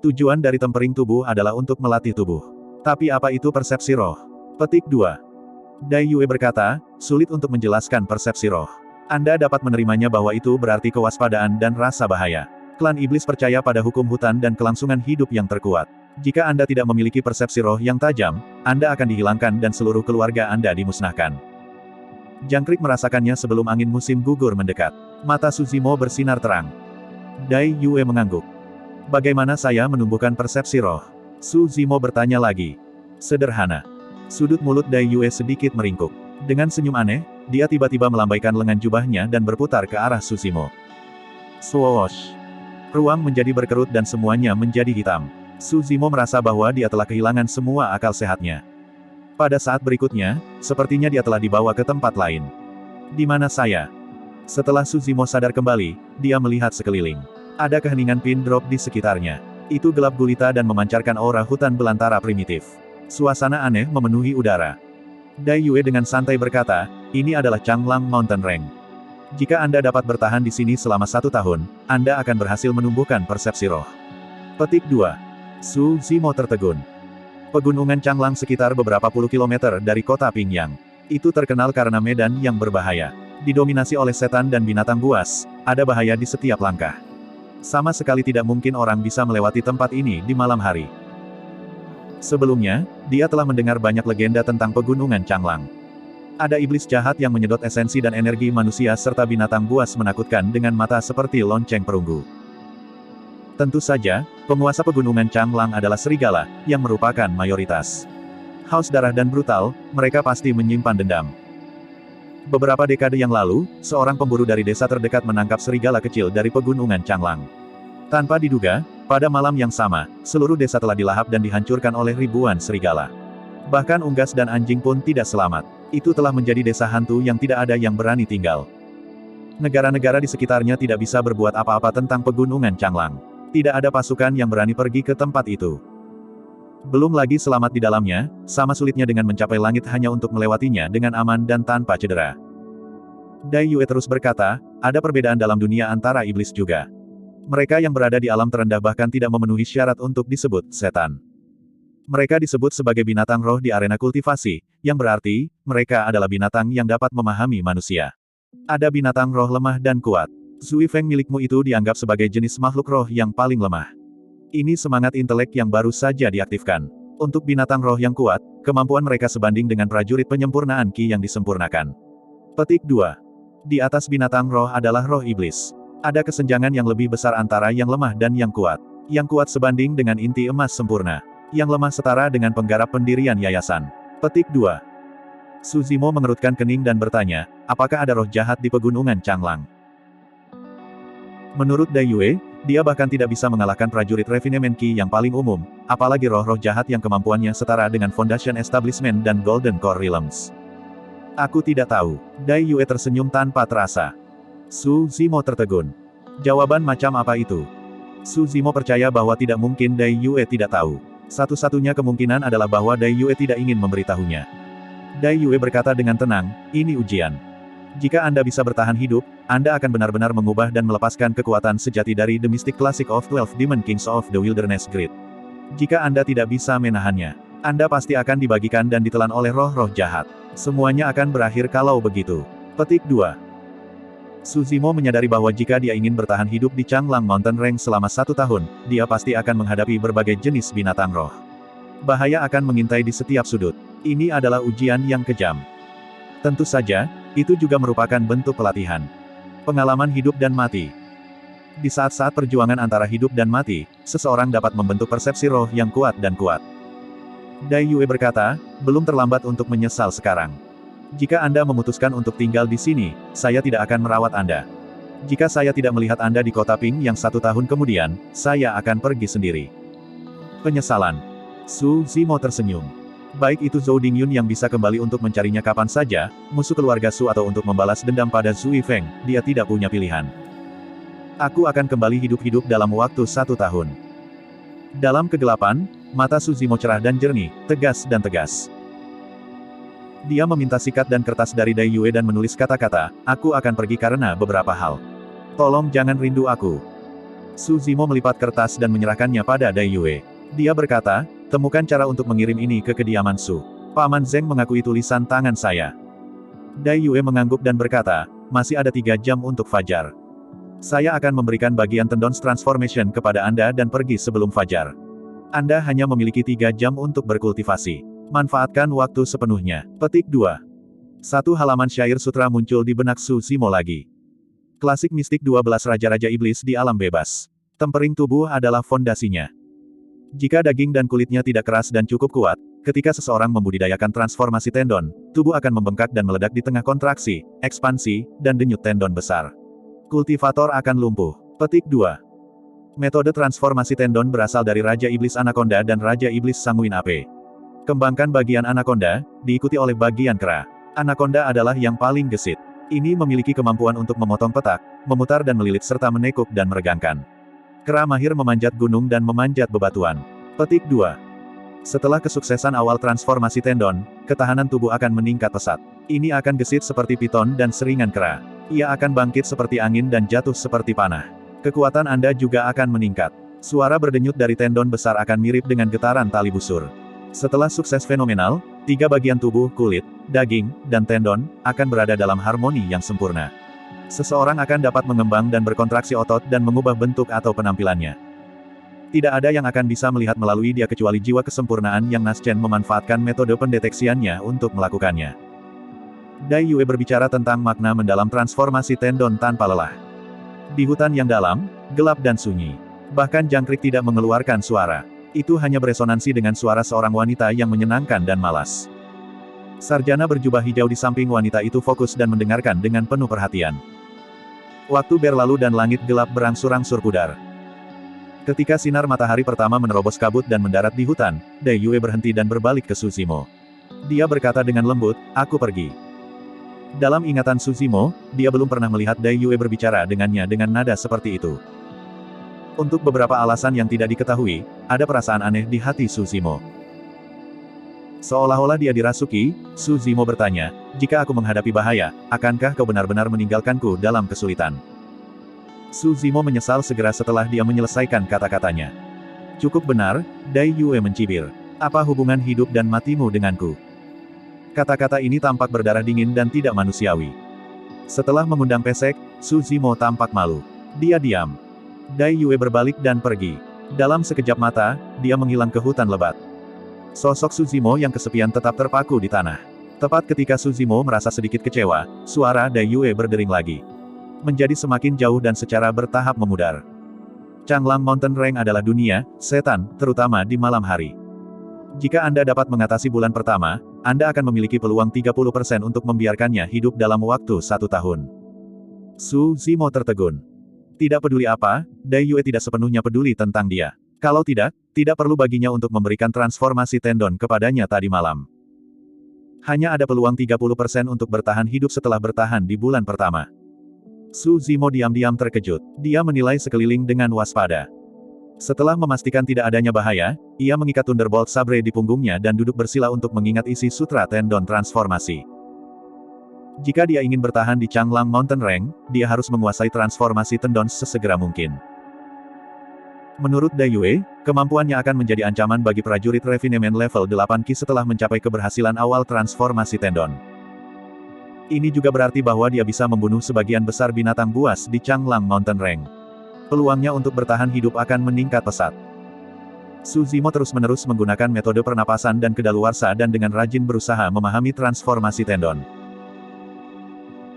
S1: Tujuan dari tempering tubuh adalah untuk melatih tubuh. Tapi apa itu persepsi roh? Petik 2. Dai Yue berkata, sulit untuk menjelaskan persepsi roh. Anda dapat menerimanya bahwa itu berarti kewaspadaan dan rasa bahaya. Klan iblis percaya pada hukum hutan dan kelangsungan hidup yang terkuat. Jika Anda tidak memiliki persepsi roh yang tajam, Anda akan dihilangkan dan seluruh keluarga Anda dimusnahkan. Jangkrik merasakannya sebelum angin musim gugur mendekat. Mata Su Zimo bersinar terang. Dai Yue mengangguk. Bagaimana saya menumbuhkan persepsi roh? Su Zimo bertanya lagi. Sederhana. Sudut mulut Dai Yue sedikit meringkuk. Dengan senyum aneh, dia tiba-tiba melambaikan lengan jubahnya dan berputar ke arah Su Zimo. Swoosh! Ruang menjadi berkerut dan semuanya menjadi hitam. Su Zimo merasa bahwa dia telah kehilangan semua akal sehatnya. Pada saat berikutnya, sepertinya dia telah dibawa ke tempat lain. Di mana saya? Setelah Su Zimo sadar kembali, dia melihat sekeliling. Ada keheningan pin drop di sekitarnya. Itu gelap gulita dan memancarkan aura hutan belantara primitif. Suasana aneh memenuhi udara. Dai Yue dengan santai berkata, ini adalah Changlang Mountain Range. Jika Anda dapat bertahan di sini selama 1 tahun, Anda akan berhasil menumbuhkan persepsi roh. Petik 2. Su Zimo tertegun. Pegunungan Changlang sekitar beberapa puluh kilometer dari kota Pingyang. Itu terkenal karena medan yang berbahaya. Didominasi oleh setan dan binatang buas, ada bahaya di setiap langkah. Sama sekali tidak mungkin orang bisa melewati tempat ini di malam hari. Sebelumnya, dia telah mendengar banyak legenda tentang pegunungan Changlang. Ada iblis jahat yang menyedot esensi dan energi manusia serta binatang buas menakutkan dengan mata seperti lonceng perunggu. Tentu saja, penguasa pegunungan Changlang adalah serigala, yang merupakan mayoritas. Haus darah dan brutal, mereka pasti menyimpan dendam. Beberapa dekade yang lalu, seorang pemburu dari desa terdekat menangkap serigala kecil dari pegunungan Changlang. Tanpa diduga, pada malam yang sama, seluruh desa telah dilahap dan dihancurkan oleh ribuan serigala. Bahkan unggas dan anjing pun tidak selamat. Itu telah menjadi desa hantu yang tidak ada yang berani tinggal. Negara-negara di sekitarnya tidak bisa berbuat apa-apa tentang pegunungan Changlang. Tidak ada pasukan yang berani pergi ke tempat itu. Belum lagi selamat di dalamnya, sama sulitnya dengan mencapai langit hanya untuk melewatinya dengan aman dan tanpa cedera. Dai Yue terus berkata, ada perbedaan dalam dunia antara iblis juga. Mereka yang berada di alam terendah bahkan tidak memenuhi syarat untuk disebut setan. Mereka disebut sebagai binatang roh di arena kultivasi, yang berarti, mereka adalah binatang yang dapat memahami manusia. Ada binatang roh lemah dan kuat. Zui Feng milikmu itu dianggap sebagai jenis makhluk roh yang paling lemah. Ini semangat intelek yang baru saja diaktifkan. Untuk binatang roh yang kuat, kemampuan mereka sebanding dengan prajurit penyempurnaan Qi yang disempurnakan. Petik 2. Di atas binatang roh adalah roh iblis. Ada kesenjangan yang lebih besar antara yang lemah dan yang kuat. Yang kuat sebanding dengan inti emas sempurna. Yang lemah setara dengan penggarap pendirian yayasan. Petik 2. Su Zimo mengerutkan kening dan bertanya, apakah ada roh jahat di pegunungan Changlang? Menurut Dai Yue, dia bahkan tidak bisa mengalahkan prajurit refinement Qi yang paling umum, apalagi roh-roh jahat yang kemampuannya setara dengan Foundation Establishment dan Golden Core Realms. Aku tidak tahu. Dai Yue tersenyum tanpa terasa. Su Zimo tertegun. Jawaban macam apa itu? Su Zimo percaya bahwa tidak mungkin Dai Yue tidak tahu. Satu-satunya kemungkinan adalah bahwa Dai Yue tidak ingin memberitahunya. Dai Yue berkata dengan tenang, ini ujian. Jika Anda bisa bertahan hidup, Anda akan benar-benar mengubah dan melepaskan kekuatan sejati dari The Mystic Classic of 12 Demon Kings of the Wilderness Grid. Jika Anda tidak bisa menahannya, Anda pasti akan dibagikan dan ditelan oleh roh-roh jahat. Semuanya akan berakhir kalau begitu. Petik 2. Su Zimo menyadari bahwa jika dia ingin bertahan hidup di Changlang Mountain Range selama 1 tahun, dia pasti akan menghadapi berbagai jenis binatang roh. Bahaya akan mengintai di setiap sudut. Ini adalah ujian yang kejam. Tentu saja, itu juga merupakan bentuk pelatihan. Pengalaman hidup dan mati. Di saat-saat perjuangan antara hidup dan mati, seseorang dapat membentuk persepsi roh yang kuat dan kuat. Dai Yue berkata, belum terlambat untuk menyesal sekarang. Jika Anda memutuskan untuk tinggal di sini, saya tidak akan merawat Anda. Jika saya tidak melihat Anda di kota Ping yang 1 tahun kemudian, saya akan pergi sendiri. Penyesalan. Su Zimo tersenyum. Baik itu Zhou Dingyun yang bisa kembali untuk mencarinya kapan saja, musuh keluarga Su atau untuk membalas dendam pada Zui Feng, dia tidak punya pilihan. Aku akan kembali hidup-hidup dalam waktu 1 tahun. Dalam kegelapan, mata Su Zimo cerah dan jernih, tegas dan tegas. Dia meminta sikat dan kertas dari Dai Yue dan menulis kata-kata, aku akan pergi karena beberapa hal. Tolong jangan rindu aku. Su Zimo melipat kertas dan menyerahkannya pada Dai Yue. Dia berkata, temukan cara untuk mengirim ini ke kediaman Su. Paman Zeng mengakui tulisan tangan saya. Dai Yue mengangguk dan berkata, masih ada 3 jam untuk fajar. Saya akan memberikan bagian tendons transformation kepada Anda dan pergi sebelum fajar. Anda hanya memiliki 3 jam untuk berkultivasi. Manfaatkan waktu sepenuhnya. Petik 2. 1 halaman syair sutra muncul di benak Su Zimo lagi. Klasik mistik 12 Raja-Raja Iblis di alam bebas. Tempering tubuh adalah fondasinya. Jika daging dan kulitnya tidak keras dan cukup kuat, ketika seseorang membudidayakan transformasi tendon, tubuh akan membengkak dan meledak di tengah kontraksi, ekspansi, dan denyut tendon besar. Kultivator akan lumpuh. Petik 2. Metode transformasi tendon berasal dari Raja Iblis Anaconda dan Raja Iblis Sanguin Ape. Kembangkan bagian Anaconda, diikuti oleh bagian kera. Anaconda adalah yang paling gesit. Ini memiliki kemampuan untuk memotong petak, memutar dan melilit serta menekuk dan meregangkan. Kera mahir memanjat gunung dan memanjat bebatuan. Petik 2. Setelah kesuksesan awal transformasi tendon, ketahanan tubuh akan meningkat pesat. Ini akan gesit seperti piton dan seringan kera. Ia akan bangkit seperti angin dan jatuh seperti panah. Kekuatan Anda juga akan meningkat. Suara berdenyut dari tendon besar akan mirip dengan getaran tali busur. Setelah sukses fenomenal, Tiga bagian tubuh, kulit, daging, dan tendon, akan berada dalam harmoni yang sempurna. Seseorang akan dapat mengembang dan berkontraksi otot dan mengubah bentuk atau penampilannya. Tidak ada yang akan bisa melihat melalui dia kecuali jiwa kesempurnaan yang Naschen memanfaatkan metode pendeteksiannya untuk melakukannya. Dai Yue berbicara tentang makna mendalam transformasi tendon tanpa lelah. Di hutan yang dalam, gelap dan sunyi. Bahkan jangkrik tidak mengeluarkan suara. Itu hanya beresonansi dengan suara seorang wanita yang menyenangkan dan malas. Sarjana berjubah hijau di samping wanita itu fokus dan mendengarkan dengan penuh perhatian. Waktu berlalu dan langit gelap berangsur-angsur pudar. Ketika sinar matahari pertama menerobos kabut dan mendarat di hutan, Dai Yue berhenti dan berbalik ke Suzimo. Dia berkata dengan lembut, "Aku pergi." Dalam ingatan Suzimo, dia belum pernah melihat Dai Yue berbicara dengannya dengan nada seperti itu. Untuk beberapa alasan yang tidak diketahui, ada perasaan aneh di hati Suzimo. Seolah-olah dia dirasuki, Suzimo bertanya, "Jika aku menghadapi bahaya, akankah kau benar-benar meninggalkanku dalam kesulitan?" Suzimo menyesal segera setelah dia menyelesaikan kata-katanya. "Cukup benar," Dai Yue mencibir. "Apa hubungan hidup dan matimu denganku?" Kata-kata ini tampak berdarah dingin dan tidak manusiawi. Setelah mengundang pesek, Suzimo tampak malu. Dia diam. Dai Yue berbalik dan pergi. Dalam sekejap mata, dia menghilang ke hutan lebat. Sosok Suzimo yang kesepian tetap terpaku di tanah. Tepat ketika Suzimo merasa sedikit kecewa, suara Dai Yue berdering lagi. Menjadi semakin jauh dan secara bertahap memudar. Changlang Mountain Range adalah dunia, setan, terutama di malam hari. Jika Anda dapat mengatasi bulan pertama, Anda akan memiliki peluang 30% untuk membiarkannya hidup dalam waktu 1 tahun. Suzimo tertegun. Tidak peduli apa, Dai Yue tidak sepenuhnya peduli tentang dia. Kalau tidak, tidak perlu baginya untuk memberikan transformasi tendon kepadanya tadi malam. Hanya ada peluang 30% untuk bertahan hidup setelah bertahan di bulan pertama. Suzimo diam-diam terkejut. Dia menilai sekeliling dengan waspada. Setelah memastikan tidak adanya bahaya, ia mengikat Thunderbolt Sabre di punggungnya dan duduk bersila untuk mengingat isi sutra tendon transformasi. Jika dia ingin bertahan di Changlang Mountain Range, dia harus menguasai transformasi tendon sesegera mungkin. Menurut Dai Yue, kemampuannya akan menjadi ancaman bagi prajurit refinement level 8 Ki setelah mencapai keberhasilan awal transformasi tendon. Ini juga berarti bahwa dia bisa membunuh sebagian besar binatang buas di Changlang Mountain Range. Peluangnya untuk bertahan hidup akan meningkat pesat. Suzimo terus-menerus menggunakan metode pernapasan dan kedaluarsa dan dengan rajin berusaha memahami transformasi tendon.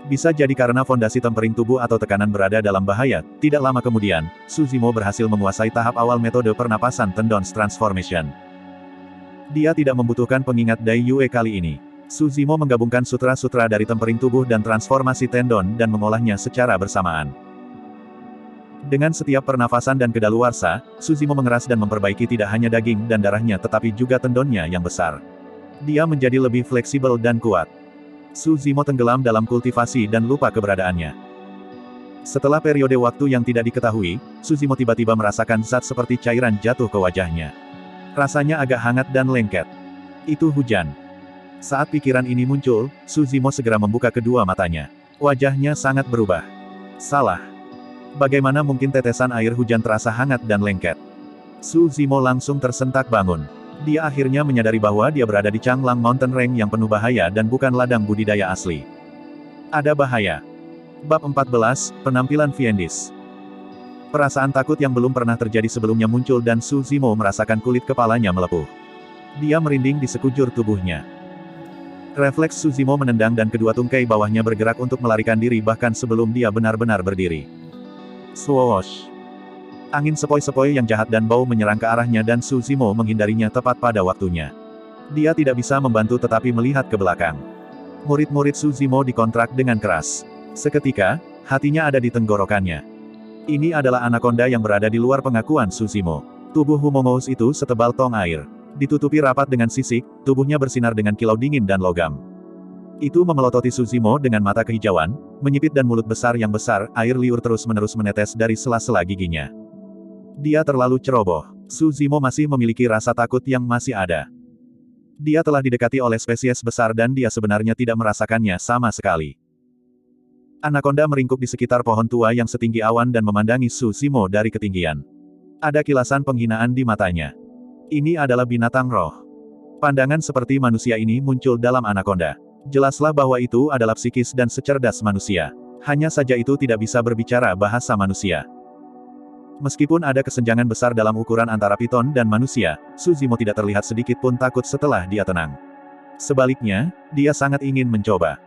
S1: Bisa jadi karena fondasi tempering tubuh atau tekanan berada dalam bahaya, tidak lama kemudian, Suzimo berhasil menguasai tahap awal metode pernapasan tendons transformation. Dia tidak membutuhkan pengingat Dai Yue kali ini. Suzimo menggabungkan sutra-sutra dari tempering tubuh dan transformasi tendon dan mengolahnya secara bersamaan. Dengan setiap pernafasan dan kedaluarsa, Suzimo mengeras dan memperbaiki tidak hanya daging dan darahnya tetapi juga tendonnya yang besar. Dia menjadi lebih fleksibel dan kuat. Suzimo tenggelam dalam kultivasi dan lupa keberadaannya. Setelah periode waktu yang tidak diketahui, Suzimo tiba-tiba merasakan zat seperti cairan jatuh ke wajahnya. Rasanya agak hangat dan lengket. Itu hujan. Saat pikiran ini muncul, Suzimo segera membuka kedua matanya. Wajahnya sangat berubah. Salah. Bagaimana mungkin tetesan air hujan terasa hangat dan lengket? Suzimo langsung tersentak bangun. Dia akhirnya menyadari bahwa dia berada di Changlang Mountain Range yang penuh bahaya dan bukan ladang budidaya asli. Ada bahaya. Bab 14, Penampilan Fiendis. Perasaan takut yang belum pernah terjadi sebelumnya muncul dan Suzimo merasakan kulit kepalanya melepuh. Dia merinding di sekujur tubuhnya. Refleks Suzimo menendang dan kedua tungkai bawahnya bergerak untuk melarikan diri bahkan sebelum dia benar-benar berdiri. Swoosh! Angin sepoi-sepoi yang jahat dan bau menyerang ke arahnya dan Suzimo menghindarinya tepat pada waktunya. Dia tidak bisa membantu tetapi melihat ke belakang. Murid-murid Suzimo dikontrak dengan keras. Seketika, hatinya ada di tenggorokannya. Ini adalah anaconda yang berada di luar pengakuan Suzimo. Tubuh Humongous itu setebal tong air. Ditutupi rapat dengan sisik, tubuhnya bersinar dengan kilau dingin dan logam. Itu memelototi Suzimo dengan mata kehijauan, menyipit dan mulut besar yang besar, air liur terus-menerus menetes dari sela-sela giginya. Dia terlalu ceroboh. Suzimo masih memiliki rasa takut yang masih ada. Dia telah didekati oleh spesies besar dan dia sebenarnya tidak merasakannya sama sekali. Anaconda meringkuk di sekitar pohon tua yang setinggi awan dan memandangi Suzimo dari ketinggian. Ada kilasan penghinaan di matanya. Ini adalah binatang roh. Pandangan seperti manusia ini muncul dalam Anaconda. Jelaslah bahwa itu adalah psikis dan secerdas manusia. Hanya saja itu tidak bisa berbicara bahasa manusia. Meskipun ada kesenjangan besar dalam ukuran antara piton dan manusia, Suzimo tidak terlihat sedikit pun takut setelah dia tenang. Sebaliknya, dia sangat ingin mencoba.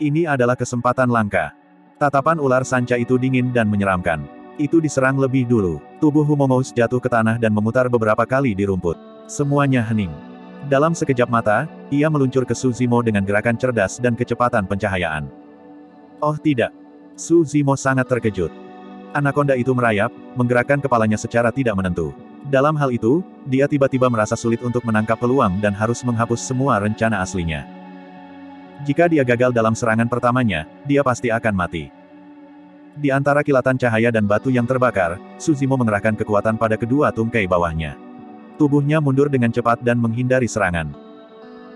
S1: Ini adalah kesempatan langka. Tatapan ular sanca itu dingin dan menyeramkan. Itu diserang lebih dulu. Tubuh Humongous jatuh ke tanah dan memutar beberapa kali di rumput. Semuanya hening. Dalam sekejap mata, ia meluncur ke Suzimo dengan gerakan cerdas dan kecepatan pencahayaan. Oh tidak! Suzimo sangat terkejut. Anaconda itu merayap, menggerakkan kepalanya secara tidak menentu. Dalam hal itu, dia tiba-tiba merasa sulit untuk menangkap peluang dan harus menghapus semua rencana aslinya. Jika dia gagal dalam serangan pertamanya, dia pasti akan mati. Di antara kilatan cahaya dan batu yang terbakar, Suzimo mengerahkan kekuatan pada kedua tungkai bawahnya. Tubuhnya mundur dengan cepat dan menghindari serangan.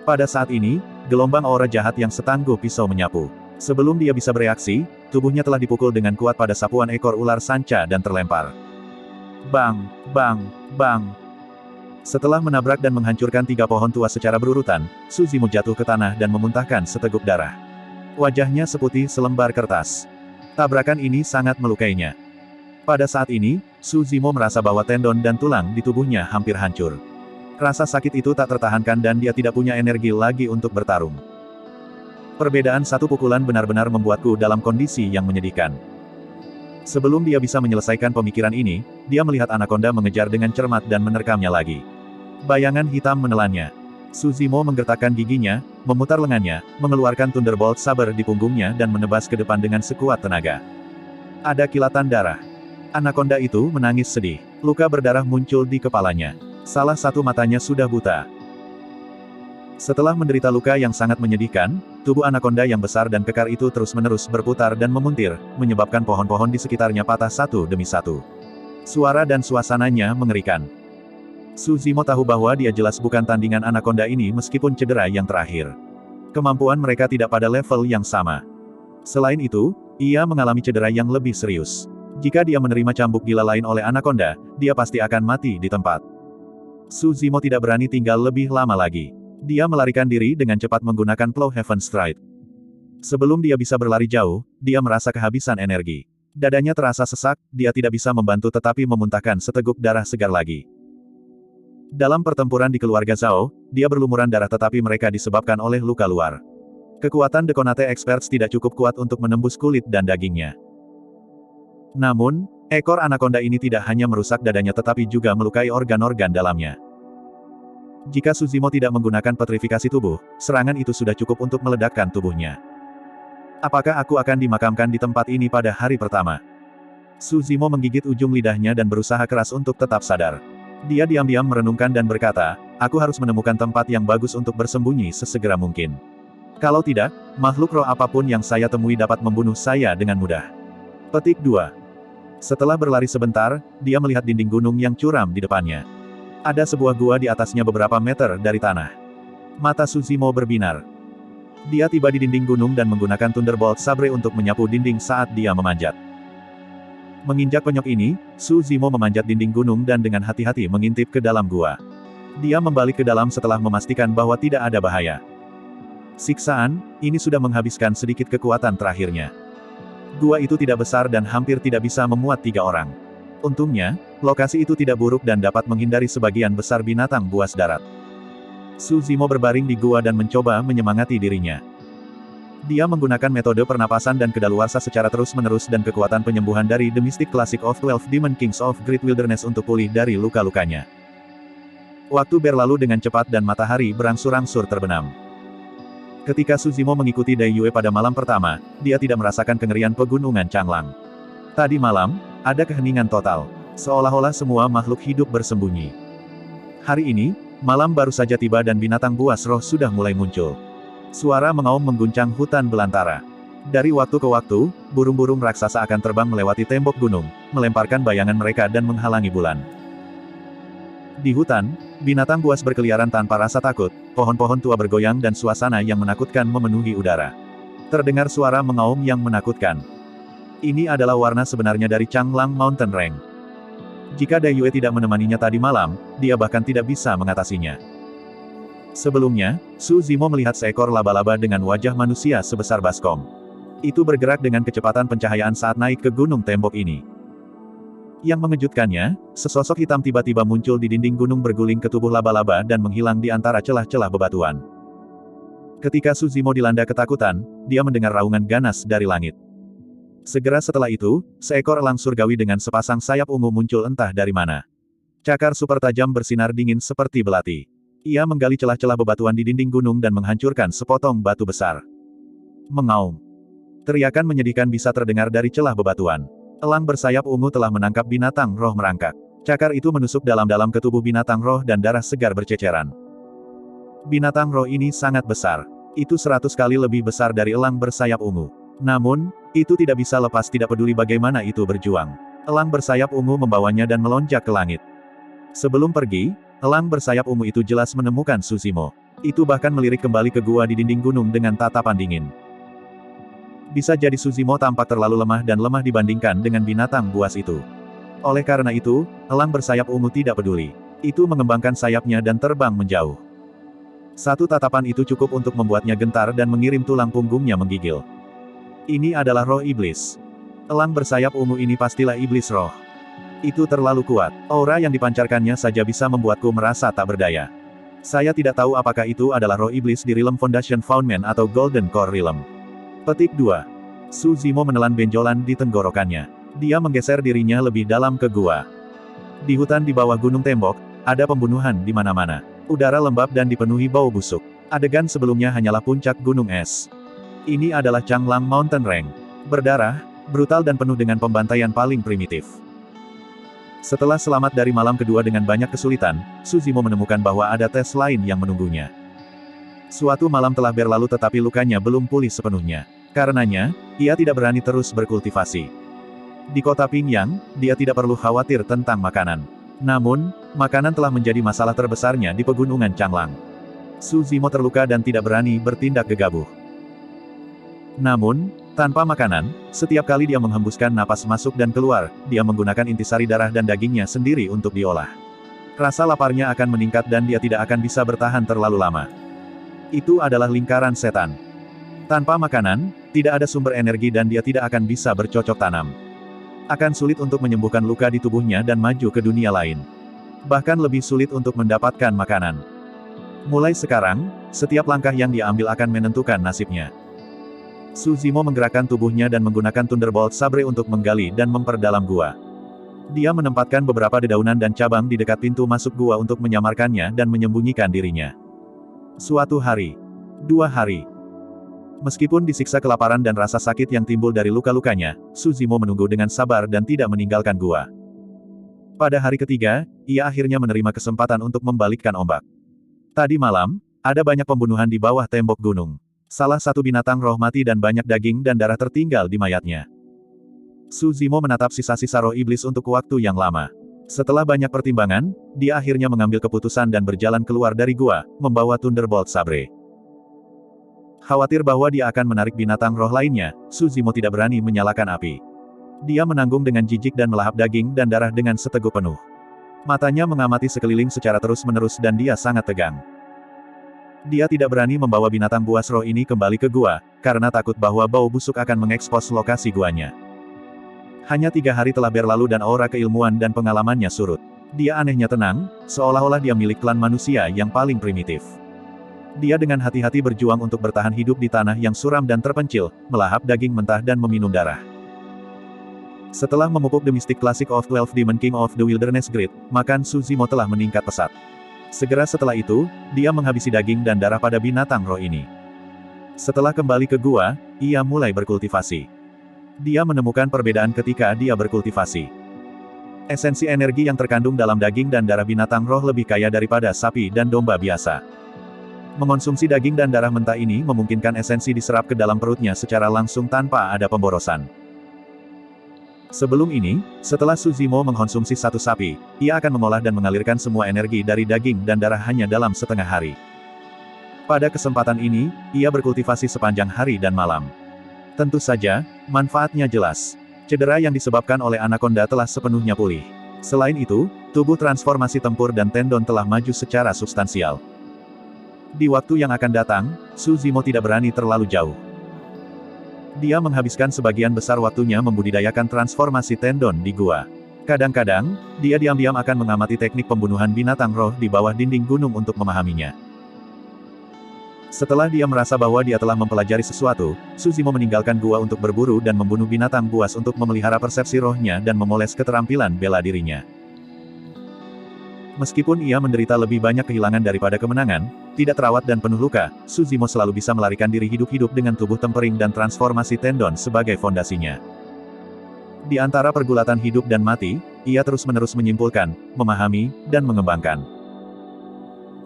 S1: Pada saat ini, gelombang aura jahat yang setangguh pisau menyapu. Sebelum dia bisa bereaksi, tubuhnya telah dipukul dengan kuat pada sapuan ekor ular sanca dan terlempar. Bang! Bang! Bang! Setelah menabrak dan menghancurkan 3 pohon tua secara berurutan, Suzimo jatuh ke tanah dan memuntahkan seteguk darah. Wajahnya seputih selembar kertas. Tabrakan ini sangat melukainya. Pada saat ini, Suzimo merasa bahwa tendon dan tulang di tubuhnya hampir hancur. Rasa sakit itu tak tertahankan dan dia tidak punya energi lagi untuk bertarung. Perbedaan satu pukulan benar-benar membuatku dalam kondisi yang menyedihkan. Sebelum dia bisa menyelesaikan pemikiran ini, dia melihat Anaconda mengejar dengan cermat dan menerkamnya lagi. Bayangan hitam menelannya. Suzimo menggertakkan giginya, memutar lengannya, mengeluarkan Thunderbolt Saber di punggungnya dan menebas ke depan dengan sekuat tenaga. Ada kilatan darah. Anaconda itu menangis sedih. Luka berdarah muncul di kepalanya. Salah satu matanya sudah buta. Setelah menderita luka yang sangat menyedihkan, tubuh Anaconda yang besar dan kekar itu terus-menerus berputar dan memuntir, menyebabkan pohon-pohon di sekitarnya patah satu demi satu. Suara dan suasananya mengerikan. Suzimo tahu bahwa dia jelas bukan tandingan Anaconda ini meskipun cedera yang terakhir. Kemampuan mereka tidak pada level yang sama. Selain itu, ia mengalami cedera yang lebih serius. Jika dia menerima cambuk gila lain oleh Anaconda, dia pasti akan mati di tempat. Suzimo tidak berani tinggal lebih lama lagi. Dia melarikan diri dengan cepat menggunakan Plow Heaven Stride. Sebelum dia bisa berlari jauh, dia merasa kehabisan energi. Dadanya terasa sesak, dia tidak bisa membantu tetapi memuntahkan seteguk darah segar lagi. Dalam pertempuran di keluarga Zhao, dia berlumuran darah tetapi mereka disebabkan oleh luka luar. Kekuatan Dekonate Experts tidak cukup kuat untuk menembus kulit dan dagingnya. Namun, ekor Anaconda ini tidak hanya merusak dadanya tetapi juga melukai organ-organ dalamnya. Jika Suzimo tidak menggunakan petrifikasi tubuh, serangan itu sudah cukup untuk meledakkan tubuhnya. Apakah aku akan dimakamkan di tempat ini pada hari pertama? Suzimo menggigit ujung lidahnya dan berusaha keras untuk tetap sadar. Dia diam-diam merenungkan dan berkata, aku harus menemukan tempat yang bagus untuk bersembunyi sesegera mungkin. Kalau tidak, makhluk roh apapun yang saya temui dapat membunuh saya dengan mudah. Petik 2. Setelah berlari sebentar, dia melihat dinding gunung yang curam di depannya. Ada sebuah gua di atasnya beberapa meter dari tanah. Mata Suzimo berbinar. Dia tiba di dinding gunung dan menggunakan Thunderbolt Sabre untuk menyapu dinding saat dia memanjat. Menginjak penyok ini, Suzimo memanjat dinding gunung dan dengan hati-hati mengintip ke dalam gua. Dia membalik ke dalam setelah memastikan bahwa tidak ada bahaya. Siksaan, ini sudah menghabiskan sedikit kekuatan terakhirnya. Gua itu tidak besar dan hampir tidak bisa memuat 3 orang. Untungnya, lokasi itu tidak buruk dan dapat menghindari sebagian besar binatang buas darat. Suzimo berbaring di gua dan mencoba menyemangati dirinya. Dia menggunakan metode pernapasan dan kedaluarsa secara terus-menerus dan kekuatan penyembuhan dari The Mystic Classic of 12 Demon Kings of Great Wilderness untuk pulih dari luka-lukanya. Waktu berlalu dengan cepat dan matahari berangsur-angsur terbenam. Ketika Suzimo mengikuti Dai Yue pada malam pertama, dia tidak merasakan kengerian pegunungan Changlang. Tadi malam, ada keheningan total. Seolah-olah semua makhluk hidup bersembunyi. Hari ini, malam baru saja tiba dan binatang buas roh sudah mulai muncul. Suara mengaum mengguncang hutan belantara. Dari waktu ke waktu, burung-burung raksasa akan terbang melewati tembok gunung, melemparkan bayangan mereka dan menghalangi bulan. Di hutan, binatang buas berkeliaran tanpa rasa takut, pohon-pohon tua bergoyang dan suasana yang menakutkan memenuhi udara. Terdengar suara mengaum yang menakutkan. Ini adalah warna sebenarnya dari Changlang Mountain Range. Jika Dai Yue tidak menemaninya tadi malam, dia bahkan tidak bisa mengatasinya. Sebelumnya, Su Zimo melihat seekor laba-laba dengan wajah manusia sebesar baskom. Itu bergerak dengan kecepatan pencahayaan saat naik ke gunung tembok ini. Yang mengejutkannya, sesosok hitam tiba-tiba muncul di dinding gunung berguling ke tubuh laba-laba dan menghilang di antara celah-celah bebatuan. Ketika Su Zimo dilanda ketakutan, dia mendengar raungan ganas dari langit. Segera setelah itu, seekor elang surgawi dengan sepasang sayap ungu muncul entah dari mana. Cakar super tajam bersinar dingin seperti belati. Ia menggali celah-celah bebatuan di dinding gunung dan menghancurkan sepotong batu besar. Mengaum. Teriakan menyedihkan bisa terdengar dari celah bebatuan. Elang bersayap ungu telah menangkap binatang roh merangkak. Cakar itu menusuk dalam-dalam ke tubuh binatang roh dan darah segar berceceran. Binatang roh ini sangat besar. Itu 100 kali lebih besar dari elang bersayap ungu. Namun, itu tidak bisa lepas tidak peduli bagaimana itu berjuang. Elang bersayap ungu membawanya dan melonjak ke langit. Sebelum pergi, elang bersayap ungu itu jelas menemukan Su Zimo. Itu bahkan melirik kembali ke gua di dinding gunung dengan tatapan dingin. Bisa jadi Su Zimo tampak terlalu lemah dan lemah dibandingkan dengan binatang buas itu. Oleh karena itu, elang bersayap ungu tidak peduli. Itu mengembangkan sayapnya dan terbang menjauh. Satu tatapan itu cukup untuk membuatnya gentar dan mengirim tulang punggungnya menggigil. Ini adalah roh iblis. Elang bersayap ungu ini pastilah iblis roh. Itu terlalu kuat. Aura yang dipancarkannya saja bisa membuatku merasa tak berdaya. Saya tidak tahu apakah itu adalah roh iblis di Realm Foundation Foundman atau Golden Core Realm. Petik 2. Su Zimo menelan benjolan di tenggorokannya. Dia menggeser dirinya lebih dalam ke gua. Di hutan di bawah gunung tembok, ada pembunuhan di mana-mana. Udara lembab dan dipenuhi bau busuk. Adegan sebelumnya hanyalah puncak gunung es. Ini adalah Changlang Mountain Range. Berdarah, brutal dan penuh dengan pembantaian paling primitif. Setelah selamat dari malam kedua dengan banyak kesulitan, Su Zimo menemukan bahwa ada tes lain yang menunggunya. Suatu malam telah berlalu tetapi lukanya belum pulih sepenuhnya. Karenanya, ia tidak berani terus berkultivasi. Di kota Pingyang, dia tidak perlu khawatir tentang makanan. Namun, makanan telah menjadi masalah terbesarnya di pegunungan Changlang. Su Zimo terluka dan tidak berani bertindak gegabah. Namun, tanpa makanan, setiap kali dia menghembuskan napas masuk dan keluar, dia menggunakan intisari darah dan dagingnya sendiri untuk diolah. Rasa laparnya akan meningkat dan dia tidak akan bisa bertahan terlalu lama. Itu adalah lingkaran setan. Tanpa makanan, tidak ada sumber energi dan dia tidak akan bisa bercocok tanam. Akan sulit untuk menyembuhkan luka di tubuhnya dan maju ke dunia lain. Bahkan lebih sulit untuk mendapatkan makanan. Mulai sekarang, setiap langkah yang dia ambil akan menentukan nasibnya. Su Zimo menggerakkan tubuhnya dan menggunakan Thunderbolt Sabre untuk menggali dan memperdalam gua. Dia menempatkan beberapa dedaunan dan cabang di dekat pintu masuk gua untuk menyamarkannya dan menyembunyikan dirinya. Suatu hari. 2 hari. Meskipun disiksa kelaparan dan rasa sakit yang timbul dari luka-lukanya, Su Zimo menunggu dengan sabar dan tidak meninggalkan gua. Pada hari ketiga, ia akhirnya menerima kesempatan untuk membalikkan ombak. Tadi malam, ada banyak pembunuhan di bawah tembok gunung. Salah satu binatang roh mati dan banyak daging dan darah tertinggal di mayatnya. Su Zimo menatap sisa-sisa roh iblis untuk waktu yang lama. Setelah banyak pertimbangan, dia akhirnya mengambil keputusan dan berjalan keluar dari gua, membawa Thunderbolt Sabre. Khawatir bahwa dia akan menarik binatang roh lainnya, Su Zimo tidak berani menyalakan api. Dia menanggung dengan jijik dan melahap daging dan darah dengan seteguk penuh. Matanya mengamati sekeliling secara terus-menerus dan dia sangat tegang. Dia tidak berani membawa binatang buas roh ini kembali ke gua, karena takut bahwa bau busuk akan mengekspos lokasi guanya. Hanya 3 hari telah berlalu dan aura keilmuan dan pengalamannya surut. Dia anehnya tenang, seolah-olah dia milik klan manusia yang paling primitif. Dia dengan hati-hati berjuang untuk bertahan hidup di tanah yang suram dan terpencil, melahap daging mentah dan meminum darah. Setelah memupuk The Mystic Classic of 12 Demon King of the Wilderness Grid, makan Su Zimo telah meningkat pesat. Segera setelah itu, dia menghabisi daging dan darah pada binatang roh ini. Setelah kembali ke gua, ia mulai berkultivasi. Dia menemukan perbedaan ketika dia berkultivasi. Esensi energi yang terkandung dalam daging dan darah binatang roh lebih kaya daripada sapi dan domba biasa. Mengonsumsi daging dan darah mentah ini memungkinkan esensi diserap ke dalam perutnya secara langsung tanpa ada pemborosan. Sebelum ini, setelah Su Zimo mengkonsumsi satu sapi, ia akan mengolah dan mengalirkan semua energi dari daging dan darah hanya dalam setengah hari. Pada kesempatan ini, ia berkultivasi sepanjang hari dan malam. Tentu saja, manfaatnya jelas. Cedera yang disebabkan oleh anaconda telah sepenuhnya pulih. Selain itu, tubuh transformasi tempur dan tendon telah maju secara substansial. Di waktu yang akan datang, Su Zimo tidak berani terlalu jauh. Dia menghabiskan sebagian besar waktunya membudidayakan transformasi tendon di gua. Kadang-kadang, dia diam-diam akan mengamati teknik pembunuhan binatang roh di bawah dinding gunung untuk memahaminya. Setelah dia merasa bahwa dia telah mempelajari sesuatu, Su Zimo meninggalkan gua untuk berburu dan membunuh binatang buas untuk memelihara persepsi rohnya dan memoles keterampilan bela dirinya. Meskipun ia menderita lebih banyak kehilangan daripada kemenangan, tidak terawat dan penuh luka, Su Zimo selalu bisa melarikan diri hidup-hidup dengan tubuh tempering dan transformasi tendon sebagai fondasinya. Di antara pergulatan hidup dan mati, ia terus-menerus menyimpulkan, memahami, dan mengembangkan.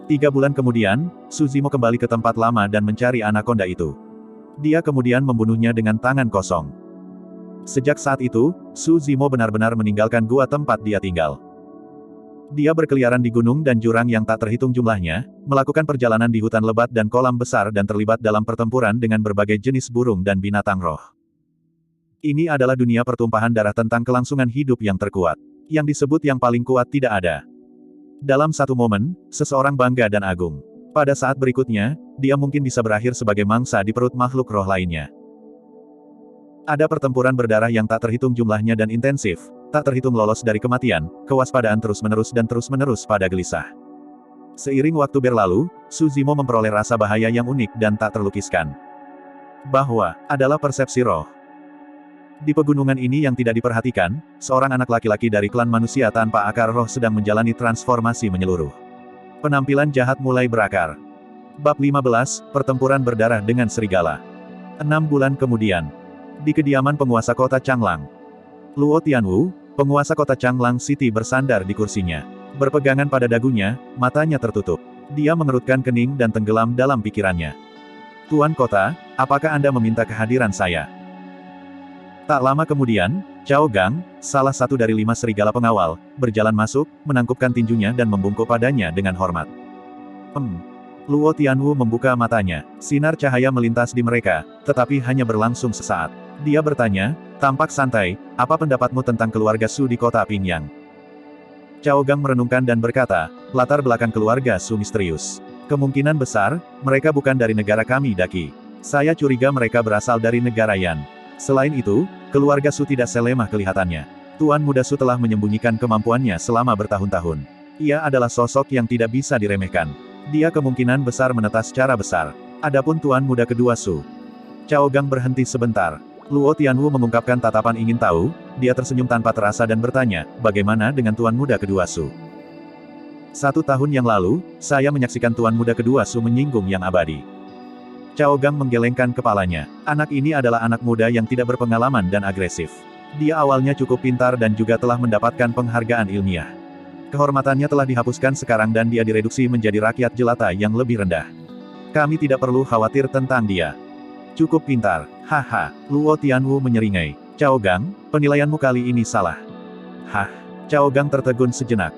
S1: 3 bulan kemudian, Su Zimo kembali ke tempat lama dan mencari anaconda itu. Dia kemudian membunuhnya dengan tangan kosong. Sejak saat itu, Su Zimo benar-benar meninggalkan gua tempat dia tinggal. Dia berkeliaran di gunung dan jurang yang tak terhitung jumlahnya, melakukan perjalanan di hutan lebat dan kolam besar dan terlibat dalam pertempuran dengan berbagai jenis burung dan binatang roh. Ini adalah dunia pertumpahan darah tentang kelangsungan hidup yang terkuat. Yang disebut yang paling kuat tidak ada. Dalam satu momen, seseorang bangga dan agung. Pada saat berikutnya, dia mungkin bisa berakhir sebagai mangsa di perut makhluk roh lainnya. Ada pertempuran berdarah yang tak terhitung jumlahnya dan intensif, tak terhitung lolos dari kematian, kewaspadaan terus-menerus pada gelisah. Seiring waktu berlalu, Su Zimo memperoleh rasa bahaya yang unik dan tak terlukiskan. Bahwa, adalah persepsi roh. Di pegunungan ini yang tidak diperhatikan, seorang anak laki-laki dari klan manusia tanpa akar roh sedang menjalani transformasi menyeluruh. Penampilan jahat mulai berakar. Bab 15, Pertempuran Berdarah dengan Serigala. 6 bulan kemudian. Di kediaman penguasa kota Changlang. Luo Tianwu, penguasa kota Changlang City bersandar di kursinya. Berpegangan pada dagunya, matanya tertutup. Dia mengerutkan kening dan tenggelam dalam pikirannya. Tuan kota, apakah Anda meminta kehadiran saya? Tak lama kemudian, Cao Gang, salah satu dari 5 serigala pengawal, berjalan masuk, menangkupkan tinjunya dan membungkuk padanya dengan hormat. Luo Tianwu membuka matanya. Sinar cahaya melintas di mereka, tetapi hanya berlangsung sesaat. Dia bertanya, tampak santai, apa pendapatmu tentang keluarga Su di kota Pingyang? Cao Gang merenungkan dan berkata, latar belakang keluarga Su misterius. Kemungkinan besar, mereka bukan dari negara kami Daki. Saya curiga mereka berasal dari negara Yan. Selain itu, keluarga Su tidak selemah kelihatannya. Tuan Muda Su telah menyembunyikan kemampuannya selama bertahun-tahun. Ia adalah sosok yang tidak bisa diremehkan. Dia kemungkinan besar menetas secara besar. Adapun Tuan Muda kedua Su. Cao Gang berhenti sebentar. Luo Tianwu mengungkapkan tatapan ingin tahu, dia tersenyum tanpa terasa dan bertanya, bagaimana dengan Tuan Muda kedua Su? 1 tahun yang lalu, saya menyaksikan Tuan Muda kedua Su menyinggung yang abadi. Cao Gang menggelengkan kepalanya. Anak ini adalah anak muda yang tidak berpengalaman dan agresif. Dia awalnya cukup pintar dan juga telah mendapatkan penghargaan ilmiah. Kehormatannya telah dihapuskan sekarang dan dia direduksi menjadi rakyat jelata yang lebih rendah. Kami tidak perlu khawatir tentang dia. Cukup pintar. Haha, Luo Tianwu menyeringai. Cao Gang, penilaianmu kali ini salah. Hah? Cao Gang tertegun sejenak.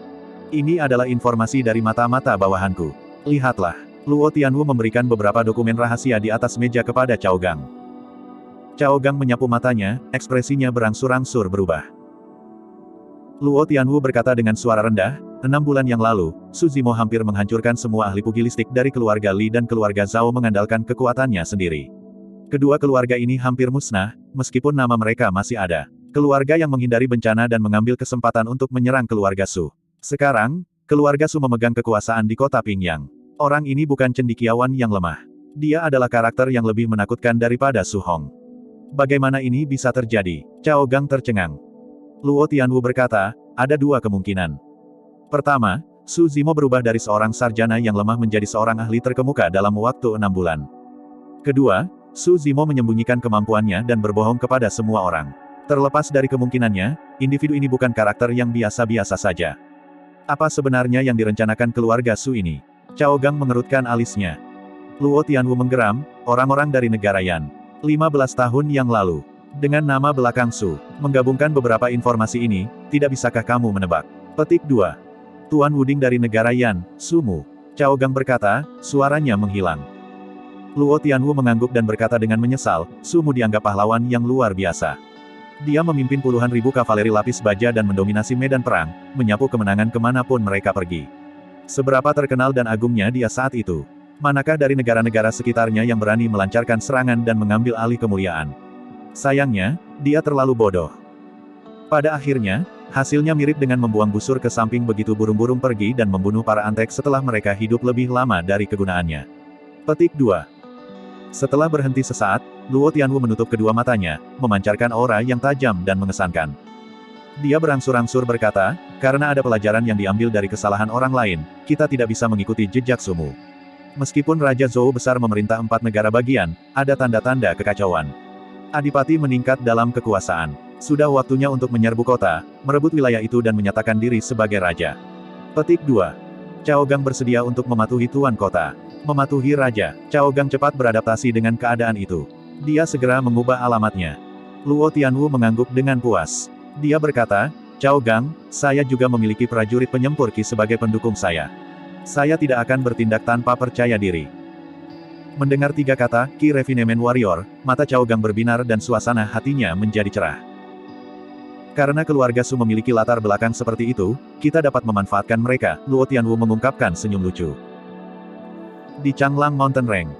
S1: Ini adalah informasi dari mata-mata bawahanku. Lihatlah. Luo Tianwu memberikan beberapa dokumen rahasia di atas meja kepada Cao Gang. Cao Gang menyapu matanya, ekspresinya berangsur-angsur berubah. Luo Tianwu berkata dengan suara rendah, 6 bulan yang lalu, Su Zimo hampir menghancurkan semua ahli pugilistik dari keluarga Li dan keluarga Zhao mengandalkan kekuatannya sendiri. Kedua keluarga ini hampir musnah, meskipun nama mereka masih ada. Keluarga yang menghindari bencana dan mengambil kesempatan untuk menyerang keluarga Su. Sekarang, keluarga Su memegang kekuasaan di kota Pingyang. Orang ini bukan cendekiawan yang lemah. Dia adalah karakter yang lebih menakutkan daripada Su Hong. Bagaimana ini bisa terjadi? Cao Gang tercengang. Luo Tianwu berkata, ada 2 kemungkinan. Pertama, Su Zimo berubah dari seorang sarjana yang lemah menjadi seorang ahli terkemuka dalam waktu 6 bulan. Kedua, Su Zimo menyembunyikan kemampuannya dan berbohong kepada semua orang. Terlepas dari kemungkinannya, individu ini bukan karakter yang biasa-biasa saja. Apa sebenarnya yang direncanakan keluarga Su ini? Cao Gang mengerutkan alisnya. Luo Tianwu menggeram, orang-orang dari negara Yan. 15 tahun yang lalu. Dengan nama belakang Su. Menggabungkan beberapa informasi ini, tidak bisakah kamu menebak? Petik 2. Tuan Wuding dari negara Yan, Sumu. Cao Gang berkata, suaranya menghilang. Luo Tianwu mengangguk dan berkata dengan menyesal, Sumu dianggap pahlawan yang luar biasa. Dia memimpin puluhan ribu kavaleri lapis baja dan mendominasi medan perang, menyapu kemenangan kemanapun mereka pergi. Seberapa terkenal dan agungnya dia saat itu? Manakah dari negara-negara sekitarnya yang berani melancarkan serangan dan mengambil alih kemuliaan? Sayangnya, dia terlalu bodoh. Pada akhirnya, hasilnya mirip dengan membuang busur ke samping begitu burung-burung pergi dan membunuh para antek setelah mereka hidup lebih lama dari kegunaannya. Petik 2. Setelah berhenti sesaat, Luo Tianwu menutup kedua matanya, memancarkan aura yang tajam dan mengesankan. Dia berangsur-angsur berkata, karena ada pelajaran yang diambil dari kesalahan orang lain, kita tidak bisa mengikuti jejak Sumu. Meskipun Raja Zhou besar memerintah 4 negara bagian, ada tanda-tanda kekacauan. Adipati meningkat dalam kekuasaan. Sudah waktunya untuk menyerbu kota, merebut wilayah itu dan menyatakan diri sebagai raja. Petik 2. Cao Gang bersedia untuk mematuhi tuan kota. Mematuhi raja. Cao Gang cepat beradaptasi dengan keadaan itu. Dia segera mengubah alamatnya. Luo Tianwu mengangguk dengan puas. Dia berkata, Cao Gang, saya juga memiliki prajurit penyempur Qi sebagai pendukung saya. Saya tidak akan bertindak tanpa percaya diri. Mendengar 3 kata, Qi Refinement Warrior, mata Cao Gang berbinar dan suasana hatinya menjadi cerah. Karena keluarga Su memiliki latar belakang seperti itu, kita dapat memanfaatkan mereka, Luo Tianwu mengungkapkan senyum lucu. Di Changlang Mountain Range.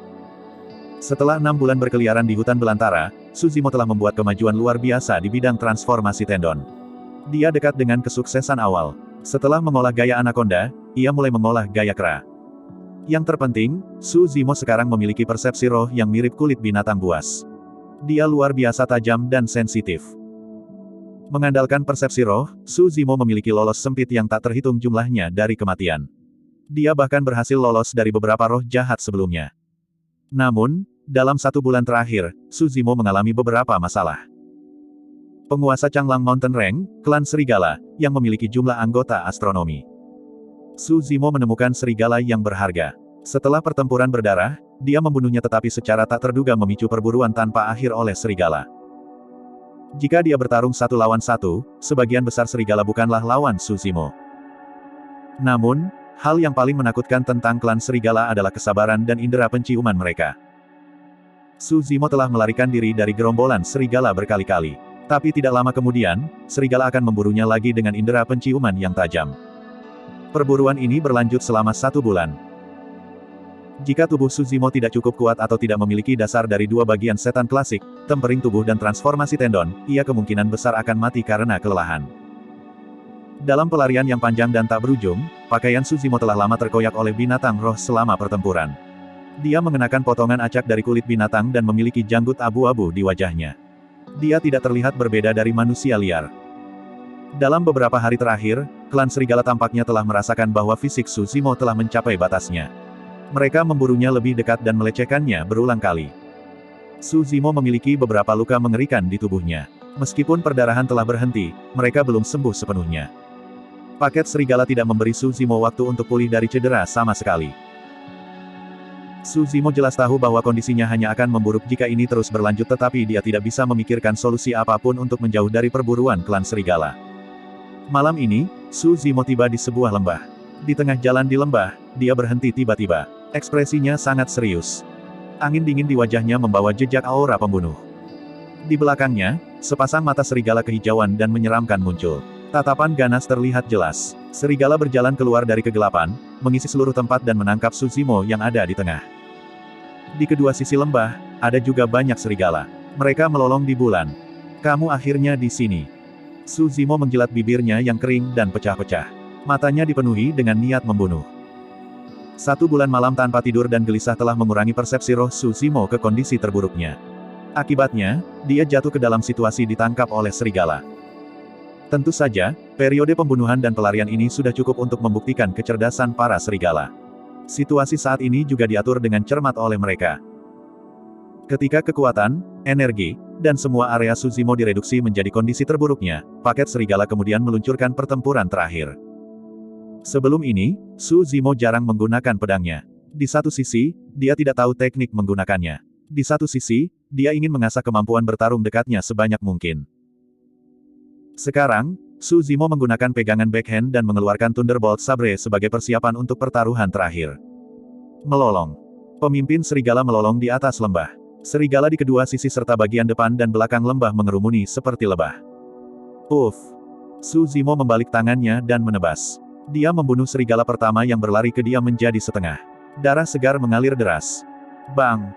S1: Setelah 6 bulan berkeliaran di hutan belantara, Su Zimo telah membuat kemajuan luar biasa di bidang transformasi tendon. Dia dekat dengan kesuksesan awal. Setelah mengolah gaya anaconda, ia mulai mengolah gaya kera. Yang terpenting, Su Zimo sekarang memiliki persepsi roh yang mirip kulit binatang buas. Dia luar biasa tajam dan sensitif. Mengandalkan persepsi roh, Su Zimo memiliki lolos sempit yang tak terhitung jumlahnya dari kematian. Dia bahkan berhasil lolos dari beberapa roh jahat sebelumnya. Namun, dalam 1 bulan terakhir, Su Zimo mengalami beberapa masalah. Penguasa Changlang Mountain Range, klan serigala, yang memiliki jumlah anggota astronomi. Su Zimo menemukan serigala yang berharga. Setelah pertempuran berdarah, dia membunuhnya tetapi secara tak terduga memicu perburuan tanpa akhir oleh serigala. Jika dia bertarung 1 lawan 1, sebagian besar serigala bukanlah lawan Su Zimo. Namun, hal yang paling menakutkan tentang klan serigala adalah kesabaran dan indera penciuman mereka. Su Zimo telah melarikan diri dari gerombolan serigala berkali-kali. Tapi tidak lama kemudian, serigala akan memburunya lagi dengan indera penciuman yang tajam. Perburuan ini berlanjut selama 1 bulan. Jika tubuh Su Zimo tidak cukup kuat atau tidak memiliki dasar dari 2 bagian setan klasik, tempering tubuh dan transformasi tendon, ia kemungkinan besar akan mati karena kelelahan. Dalam pelarian yang panjang dan tak berujung, pakaian Su Zimo telah lama terkoyak oleh binatang roh selama pertempuran. Dia mengenakan potongan acak dari kulit binatang dan memiliki janggut abu-abu di wajahnya. Dia tidak terlihat berbeda dari manusia liar. Dalam beberapa hari terakhir, klan serigala tampaknya telah merasakan bahwa fisik Su Zimo telah mencapai batasnya. Mereka memburunya lebih dekat dan melecehkannya berulang kali. Su Zimo memiliki beberapa luka mengerikan di tubuhnya. Meskipun perdarahan telah berhenti, mereka belum sembuh sepenuhnya. Paket serigala tidak memberi Su Zimo waktu untuk pulih dari cedera sama sekali. Su Zimo jelas tahu bahwa kondisinya hanya akan memburuk jika ini terus berlanjut tetapi dia tidak bisa memikirkan solusi apapun untuk menjauh dari perburuan klan serigala. Malam ini, Su Zimo tiba di sebuah lembah. Di tengah jalan di lembah, dia berhenti tiba-tiba. Ekspresinya sangat serius. Angin dingin di wajahnya membawa jejak aura pembunuh. Di belakangnya, sepasang mata serigala kehijauan dan menyeramkan muncul. Tatapan ganas terlihat jelas. Serigala berjalan keluar dari kegelapan, mengisi seluruh tempat dan menangkap Su Zimo yang ada di tengah. Di kedua sisi lembah, ada juga banyak serigala. Mereka melolong di bulan. Kamu akhirnya di sini. Su Zimo menjilat bibirnya yang kering dan pecah-pecah. Matanya dipenuhi dengan niat membunuh. 1 bulan malam tanpa tidur dan gelisah telah mengurangi persepsi roh Su Zimo ke kondisi terburuknya. Akibatnya, dia jatuh ke dalam situasi ditangkap oleh serigala. Tentu saja, periode pembunuhan dan pelarian ini sudah cukup untuk membuktikan kecerdasan para serigala. Situasi saat ini juga diatur dengan cermat oleh mereka. Ketika kekuatan, energi, dan semua area Su Zimo direduksi menjadi kondisi terburuknya, paket serigala kemudian meluncurkan pertempuran terakhir. Sebelum ini, Su Zimo jarang menggunakan pedangnya. Di satu sisi, dia tidak tahu teknik menggunakannya. Di satu sisi, dia ingin mengasah kemampuan bertarung dekatnya sebanyak mungkin. Sekarang, Su Zimo menggunakan pegangan backhand dan mengeluarkan Thunderbolt Sabre sebagai persiapan untuk pertaruhan terakhir. Melolong. Pemimpin serigala melolong di atas lembah. Serigala di kedua sisi serta bagian depan dan belakang lembah mengerumuni seperti lebah. Uff. Su Zimo membalik tangannya dan menebas. Dia membunuh serigala pertama yang berlari ke dia menjadi setengah. Darah segar mengalir deras. Bang!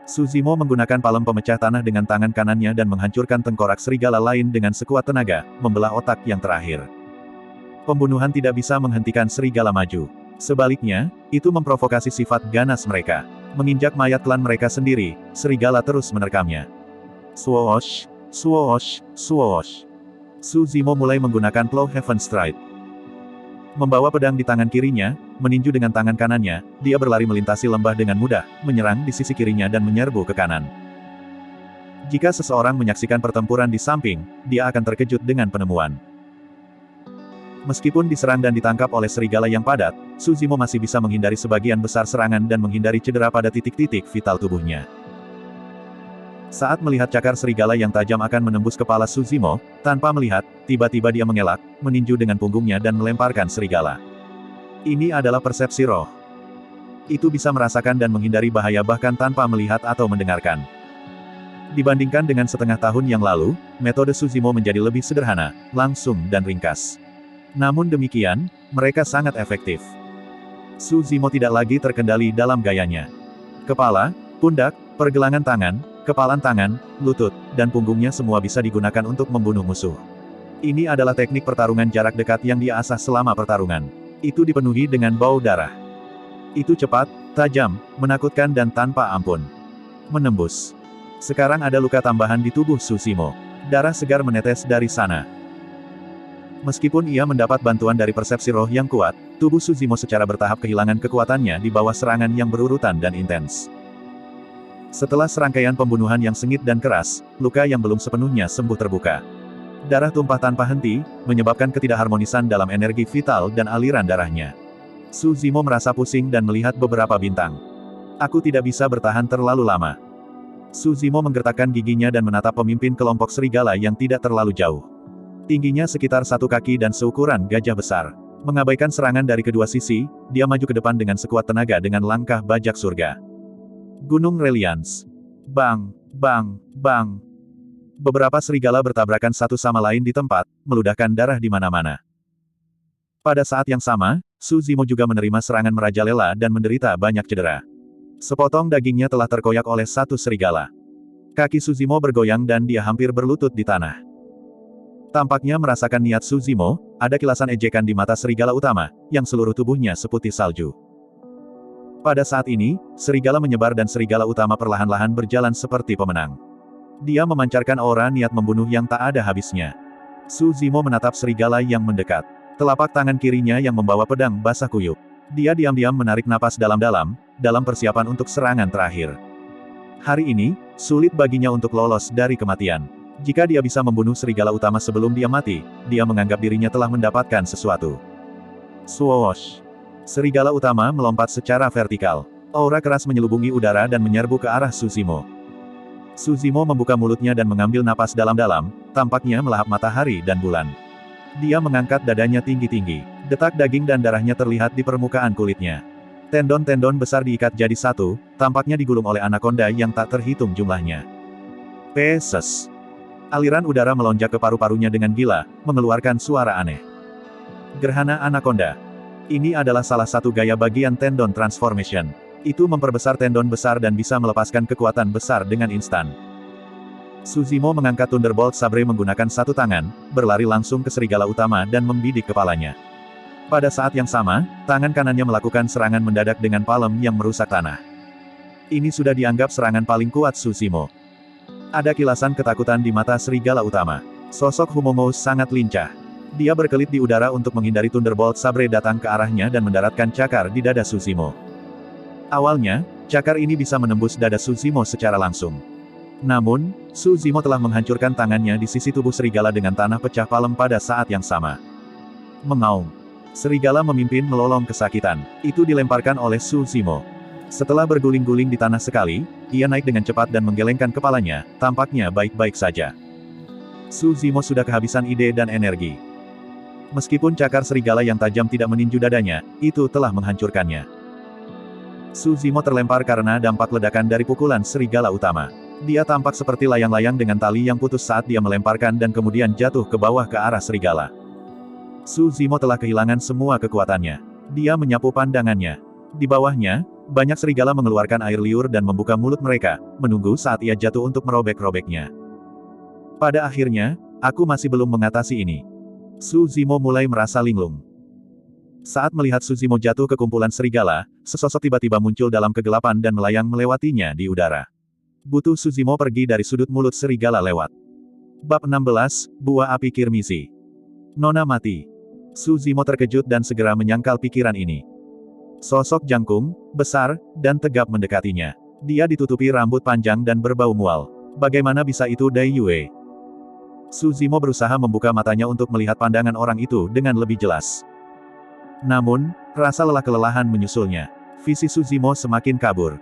S1: Suzimo menggunakan palem pemecah tanah dengan tangan kanannya dan menghancurkan tengkorak serigala lain dengan sekuat tenaga, membelah otak yang terakhir. Pembunuhan tidak bisa menghentikan serigala maju. Sebaliknya, itu memprovokasi sifat ganas mereka. Menginjak mayat klan mereka sendiri, serigala terus menerkamnya. Swoosh, swoosh, swoosh. Suzimo mulai menggunakan Plow Heaven Stride. Membawa pedang di tangan kirinya, meninju dengan tangan kanannya, dia berlari melintasi lembah dengan mudah, menyerang di sisi kirinya dan menyerbu ke kanan. Jika seseorang menyaksikan pertempuran di samping, dia akan terkejut dengan penemuan. Meskipun diserang dan ditangkap oleh serigala yang padat, Suzimo masih bisa menghindari sebagian besar serangan dan menghindari cedera pada titik-titik vital tubuhnya. Saat melihat cakar serigala yang tajam akan menembus kepala Suzimo, tanpa melihat, tiba-tiba dia mengelak, meninju dengan punggungnya dan melemparkan serigala. Ini adalah persepsi roh. Itu bisa merasakan dan menghindari bahaya bahkan tanpa melihat atau mendengarkan. Dibandingkan dengan setengah tahun yang lalu, metode Suzimo menjadi lebih sederhana, langsung dan ringkas. Namun demikian, mereka sangat efektif. Suzimo tidak lagi terkendali dalam gayanya. Kepala, pundak, pergelangan tangan, kepalan tangan, lutut, dan punggungnya semua bisa digunakan untuk membunuh musuh. Ini adalah teknik pertarungan jarak dekat yang dia asah selama pertarungan. Itu dipenuhi dengan bau darah. Itu cepat, tajam, menakutkan dan tanpa ampun. Menembus. Sekarang ada luka tambahan di tubuh Suzimo. Darah segar menetes dari sana. Meskipun ia mendapat bantuan dari persepsi roh yang kuat, tubuh Suzimo secara bertahap kehilangan kekuatannya di bawah serangan yang berurutan dan intens. Setelah serangkaian pembunuhan yang sengit dan keras, luka yang belum sepenuhnya sembuh terbuka. Darah tumpah tanpa henti, menyebabkan ketidakharmonisan dalam energi vital dan aliran darahnya. Suzimo merasa pusing dan melihat beberapa bintang. Aku tidak bisa bertahan terlalu lama. Suzimo menggertakkan giginya dan menatap pemimpin kelompok serigala yang tidak terlalu jauh. Tingginya sekitar 1 kaki dan seukuran gajah besar. Mengabaikan serangan dari kedua sisi, dia maju ke depan dengan sekuat tenaga dengan langkah bajak surga. Gunung Reliance. Bang, bang, bang. Beberapa serigala bertabrakan satu sama lain di tempat, meludahkan darah di mana-mana. Pada saat yang sama, Suzimo juga menerima serangan merajalela dan menderita banyak cedera. Sepotong dagingnya telah terkoyak oleh satu serigala. Kaki Suzimo bergoyang dan dia hampir berlutut di tanah. Tampaknya merasakan niat Suzimo, ada kilasan ejekan di mata serigala utama, yang seluruh tubuhnya seputih salju. Pada saat ini, serigala menyebar dan serigala utama perlahan-lahan berjalan seperti pemenang. Dia memancarkan aura niat membunuh yang tak ada habisnya. Suzimo menatap serigala yang mendekat. Telapak tangan kirinya yang membawa pedang basah kuyup. Dia diam-diam menarik napas dalam-dalam, dalam persiapan untuk serangan terakhir. Hari ini, sulit baginya untuk lolos dari kematian. Jika dia bisa membunuh serigala utama sebelum dia mati, dia menganggap dirinya telah mendapatkan sesuatu. Swoosh! Serigala utama melompat secara vertikal. Aura keras menyelubungi udara dan menyerbu ke arah Suzimo. Suzimo membuka mulutnya dan mengambil napas dalam-dalam, tampaknya melahap matahari dan bulan. Dia mengangkat dadanya tinggi-tinggi. Detak daging dan darahnya terlihat di permukaan kulitnya. Tendon-tendon besar diikat jadi satu, tampaknya digulung oleh anaconda yang tak terhitung jumlahnya. Peses. Aliran udara melonjak ke paru-parunya dengan gila, mengeluarkan suara aneh. Gerhana anaconda. Ini adalah salah satu gaya bagian tendon transformation. Itu memperbesar tendon besar dan bisa melepaskan kekuatan besar dengan instan. Suzimo mengangkat Thunderbolt Sabre menggunakan satu tangan, berlari langsung ke serigala utama dan membidik kepalanya. Pada saat yang sama, tangan kanannya melakukan serangan mendadak dengan palem yang merusak tanah. Ini sudah dianggap serangan paling kuat Suzimo. Ada kilasan ketakutan di mata serigala utama. Sosok Humongous sangat lincah. Dia berkelit di udara untuk menghindari Thunderbolt Sabre datang ke arahnya dan mendaratkan cakar di dada Suzimo. Awalnya, cakar ini bisa menembus dada Suzimo secara langsung. Namun, Suzimo telah menghancurkan tangannya di sisi tubuh serigala dengan tanah pecah palem pada saat yang sama. Mengaum. Serigala memimpin melolong kesakitan. Itu dilemparkan oleh Suzimo. Setelah berguling-guling di tanah sekali, ia naik dengan cepat dan menggelengkan kepalanya, tampaknya baik-baik saja. Suzimo sudah kehabisan ide dan energi. Meskipun cakar serigala yang tajam tidak meninju dadanya, itu telah menghancurkannya. Suzimo terlempar karena dampak ledakan dari pukulan serigala utama. Dia tampak seperti layang-layang dengan tali yang putus saat dia melemparkan dan kemudian jatuh ke bawah ke arah serigala. Suzimo telah kehilangan semua kekuatannya. Dia menyapu pandangannya. Di bawahnya, banyak serigala mengeluarkan air liur dan membuka mulut mereka, menunggu saat ia jatuh untuk merobek-robeknya. Pada akhirnya, aku masih belum mengatasi ini. Su Zimo mulai merasa linglung. Saat melihat Su Zimo jatuh ke kumpulan serigala, sesosok tiba-tiba muncul dalam kegelapan dan melayang melewatinya di udara. Butuh Su Zimo pergi dari sudut mulut serigala lewat. Bab 16, Buah Api Kirmizi. Nona mati. Su Zimo terkejut dan segera menyangkal pikiran ini. Sosok jangkung, besar, dan tegap mendekatinya. Dia ditutupi rambut panjang dan berbau mual. Bagaimana bisa itu Dai Yue? Su Zimo berusaha membuka matanya untuk melihat pandangan orang itu dengan lebih jelas. Namun, rasa lelah kelelahan menyusulnya. Visi Su Zimo semakin kabur.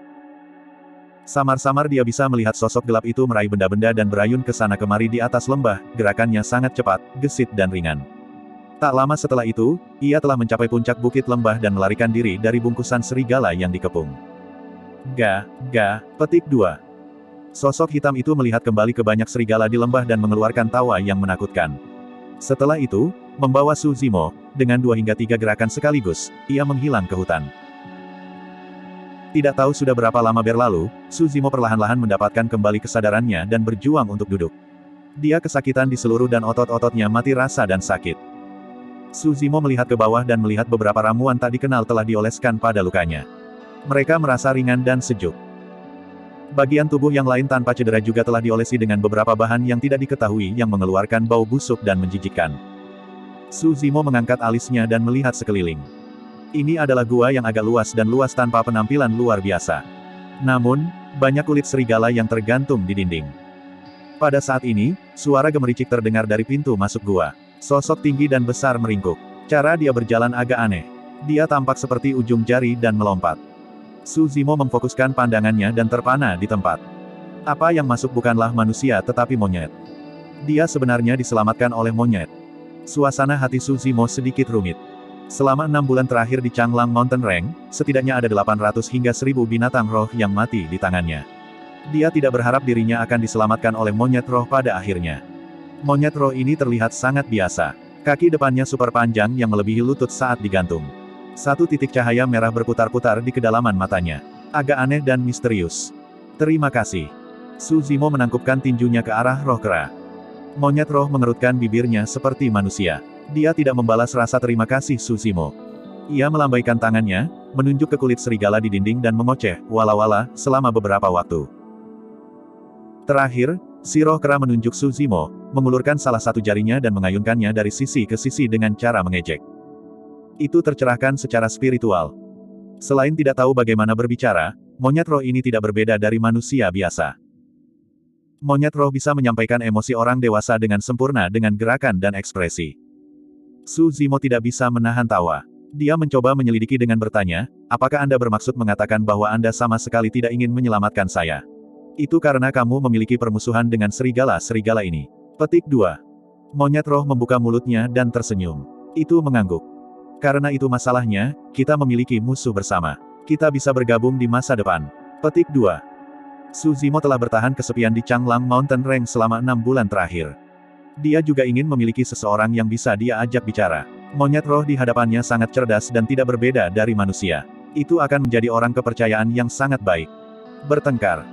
S1: Samar-samar dia bisa melihat sosok gelap itu meraih benda-benda dan berayun ke sana kemari di atas lembah, gerakannya sangat cepat, gesit dan ringan. Tak lama setelah itu, ia telah mencapai puncak bukit lembah dan melarikan diri dari bungkusan serigala yang dikepung. Petik 2. Sosok hitam itu melihat kembali ke banyak serigala di lembah dan mengeluarkan tawa yang menakutkan. Setelah itu, membawa Su Zimo, dengan 2 hingga 3 gerakan sekaligus, ia menghilang ke hutan. Tidak tahu sudah berapa lama berlalu, Su Zimo perlahan-lahan mendapatkan kembali kesadarannya dan berjuang untuk duduk. Dia kesakitan di seluruh dan otot-ototnya mati rasa dan sakit. Su Zimo melihat ke bawah dan melihat beberapa ramuan tak dikenal telah dioleskan pada lukanya. Mereka merasa ringan dan sejuk. Bagian tubuh yang lain tanpa cedera juga telah diolesi dengan beberapa bahan yang tidak diketahui yang mengeluarkan bau busuk dan menjijikkan. Su Zimo mengangkat alisnya dan melihat sekeliling. Ini adalah gua yang agak luas dan luas tanpa penampilan luar biasa. Namun, banyak kulit serigala yang tergantung di dinding. Pada saat ini, suara gemericik terdengar dari pintu masuk gua. Sosok tinggi dan besar meringkuk. Cara dia berjalan agak aneh. Dia tampak seperti ujung jari dan melompat. Su Zimo memfokuskan pandangannya dan terpana di tempat. Apa yang masuk bukanlah manusia tetapi monyet. Dia sebenarnya diselamatkan oleh monyet. Suasana hati Su Zimo sedikit rumit. Selama 6 bulan terakhir di Changlang Mountain Range, setidaknya ada 800 hingga 1000 binatang roh yang mati di tangannya. Dia tidak berharap dirinya akan diselamatkan oleh monyet roh pada akhirnya. Monyet roh ini terlihat sangat biasa. Kaki depannya super panjang yang melebihi lutut saat digantung. Satu titik cahaya merah berputar-putar di kedalaman matanya. Agak aneh dan misterius. Terima kasih. Su Zimo menangkupkan tinjunya ke arah roh kera. Monyet roh mengerutkan bibirnya seperti manusia. Dia tidak membalas rasa terima kasih Su Zimo. Ia melambaikan tangannya, menunjuk ke kulit serigala di dinding dan mengoceh, wala-wala, selama beberapa waktu. Terakhir, si roh kera menunjuk Su Zimo, mengulurkan salah satu jarinya dan mengayunkannya dari sisi ke sisi dengan cara mengejek. Itu tercerahkan secara spiritual. Selain tidak tahu bagaimana berbicara, monyet roh ini tidak berbeda dari manusia biasa. Monyet roh bisa menyampaikan emosi orang dewasa dengan sempurna dengan gerakan dan ekspresi. Su Zimo tidak bisa menahan tawa. Dia mencoba menyelidiki dengan bertanya, apakah Anda bermaksud mengatakan bahwa Anda sama sekali tidak ingin menyelamatkan saya? Itu karena kamu memiliki permusuhan dengan serigala-serigala ini. Petik 2. Monyet roh membuka mulutnya dan tersenyum. Itu mengangguk. Karena itu masalahnya, kita memiliki musuh bersama. Kita bisa bergabung di masa depan. Petik 2. Su Zimo telah bertahan kesepian di Changlang Mountain Range selama 6 bulan terakhir. Dia juga ingin memiliki seseorang yang bisa dia ajak bicara. Monyet roh di hadapannya sangat cerdas dan tidak berbeda dari manusia. Itu akan menjadi orang kepercayaan yang sangat baik. Bertengkar.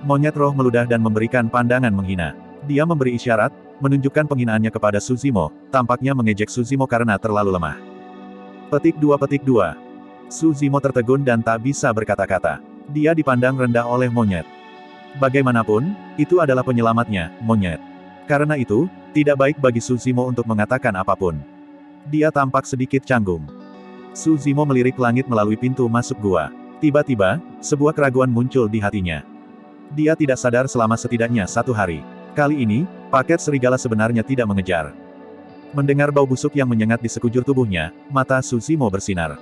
S1: Monyet roh meludah dan memberikan pandangan menghina. Dia memberi isyarat, menunjukkan penghinaannya kepada Su Zimo, tampaknya mengejek Su Zimo karena terlalu lemah. Petik 2. Su Zimo tertegun dan tak bisa berkata-kata. Dia dipandang rendah oleh monyet. Bagaimanapun, itu adalah penyelamatnya, monyet. Karena itu, tidak baik bagi Su Zimo untuk mengatakan apapun. Dia tampak sedikit canggung. Su Zimo melirik langit melalui pintu masuk gua. Tiba-tiba, sebuah keraguan muncul di hatinya. Dia tidak sadar selama setidaknya 1 hari. Kali ini, paket serigala sebenarnya tidak mengejar. Mendengar bau busuk yang menyengat di sekujur tubuhnya, mata Su Zimo bersinar.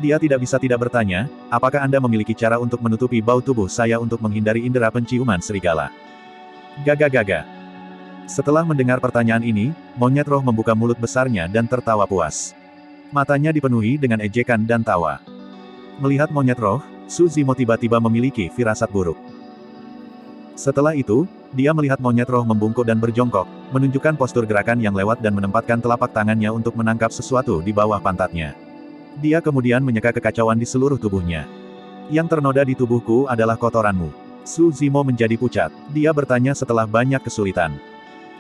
S1: Dia tidak bisa tidak bertanya, apakah Anda memiliki cara untuk menutupi bau tubuh saya untuk menghindari indera penciuman serigala? Gaga. Setelah mendengar pertanyaan ini, monyet roh membuka mulut besarnya dan tertawa puas. Matanya dipenuhi dengan ejekan dan tawa. Melihat monyet roh, Su Zimo tiba-tiba memiliki firasat buruk. Setelah itu, dia melihat monyet roh membungkuk dan berjongkok, menunjukkan postur gerakan yang lewat dan menempatkan telapak tangannya untuk menangkap sesuatu di bawah pantatnya. Dia kemudian menyeka kekacauan di seluruh tubuhnya. Yang ternoda di tubuhku adalah kotoranmu. Su Zimo menjadi pucat. Dia bertanya setelah banyak kesulitan.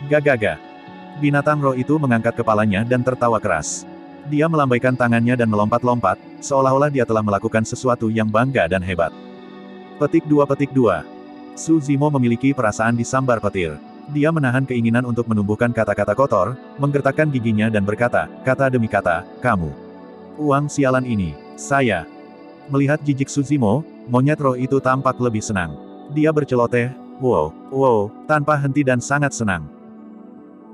S1: Gagaga. Binatang roh itu mengangkat kepalanya dan tertawa keras. Dia melambaikan tangannya dan melompat-lompat, seolah-olah dia telah melakukan sesuatu yang bangga dan hebat. Petik 2. Su Zimo memiliki perasaan disambar petir. Dia menahan keinginan untuk menumbuhkan kata-kata kotor, menggertakkan giginya dan berkata, kata demi kata, kamu. Uang sialan ini, saya. Melihat jijik Su Zimo, monyet roh itu tampak lebih senang. Dia berceloteh, wow, tanpa henti dan sangat senang.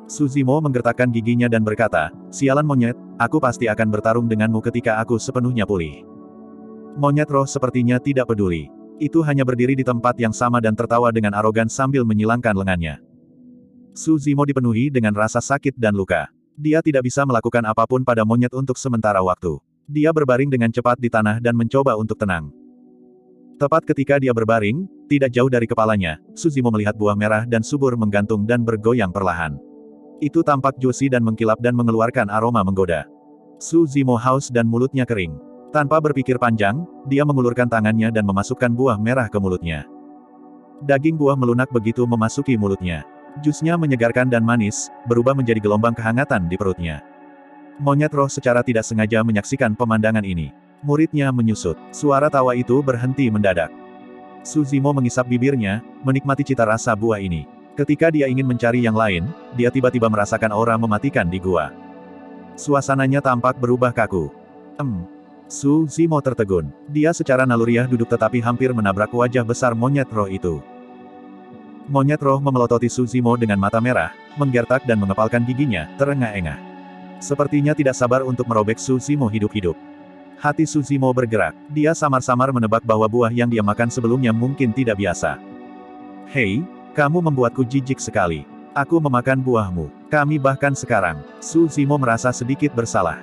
S1: Su Zimo menggertakkan giginya dan berkata, sialan monyet, aku pasti akan bertarung denganmu ketika aku sepenuhnya pulih. Monyet roh sepertinya tidak peduli. Itu hanya berdiri di tempat yang sama dan tertawa dengan arogan sambil menyilangkan lengannya. Su Zimo dipenuhi dengan rasa sakit dan luka. Dia tidak bisa melakukan apapun pada monyet untuk sementara waktu. Dia berbaring dengan cepat di tanah dan mencoba untuk tenang. Tepat ketika dia berbaring, tidak jauh dari kepalanya, Su Zimo melihat buah merah dan subur menggantung dan bergoyang perlahan. Itu tampak juicy dan mengkilap dan mengeluarkan aroma menggoda. Su Zimo haus dan mulutnya kering. Tanpa berpikir panjang, dia mengulurkan tangannya dan memasukkan buah merah ke mulutnya. Daging buah melunak begitu memasuki mulutnya. Jusnya menyegarkan dan manis, berubah menjadi gelombang kehangatan di perutnya. Monyet roh secara tidak sengaja menyaksikan pemandangan ini. Muridnya menyusut. Suara tawa itu berhenti mendadak. Su Zimo mengisap bibirnya, menikmati cita rasa buah ini. Ketika dia ingin mencari yang lain, dia tiba-tiba merasakan aura mematikan di gua. Suasananya tampak berubah kaku. Su Zimo tertegun. Dia secara naluriah duduk tetapi hampir menabrak wajah besar monyet roh itu. Monyet roh memelototi Su Zimo dengan mata merah, menggertak dan mengepalkan giginya, terengah-engah. Sepertinya tidak sabar untuk merobek Su Zimo hidup-hidup. Hati Su Zimo bergerak. Dia samar-samar menebak bahwa buah yang dia makan sebelumnya mungkin tidak biasa. Hei, kamu membuatku jijik sekali. Aku memakan buahmu. Kami bahkan sekarang. Su Zimo merasa sedikit bersalah.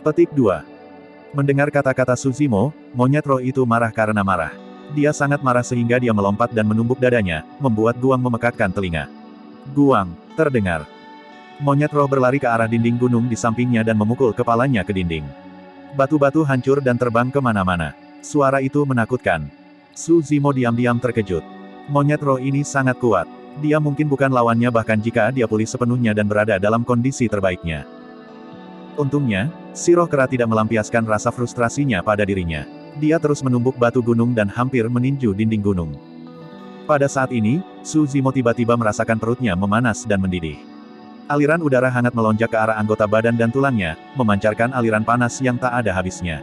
S1: Petik 2. Mendengar kata-kata Su Zimo, monyet roh itu marah karena marah. Dia sangat marah sehingga dia melompat dan menumbuk dadanya, membuat Guang memekakkan telinga. Guang, terdengar. Monyet roh berlari ke arah dinding gunung di sampingnya dan memukul kepalanya ke dinding. Batu-batu hancur dan terbang kemana-mana. Suara itu menakutkan. Su Zimo diam-diam terkejut. Monyet roh ini sangat kuat. Dia mungkin bukan lawannya bahkan jika dia pulih sepenuhnya dan berada dalam kondisi terbaiknya. Untungnya, si roh kera tidak melampiaskan rasa frustrasinya pada dirinya. Dia terus menumbuk batu gunung dan hampir meninju dinding gunung. Pada saat ini, Su Zimo tiba-tiba merasakan perutnya memanas dan mendidih. Aliran udara hangat melonjak ke arah anggota badan dan tulangnya, memancarkan aliran panas yang tak ada habisnya.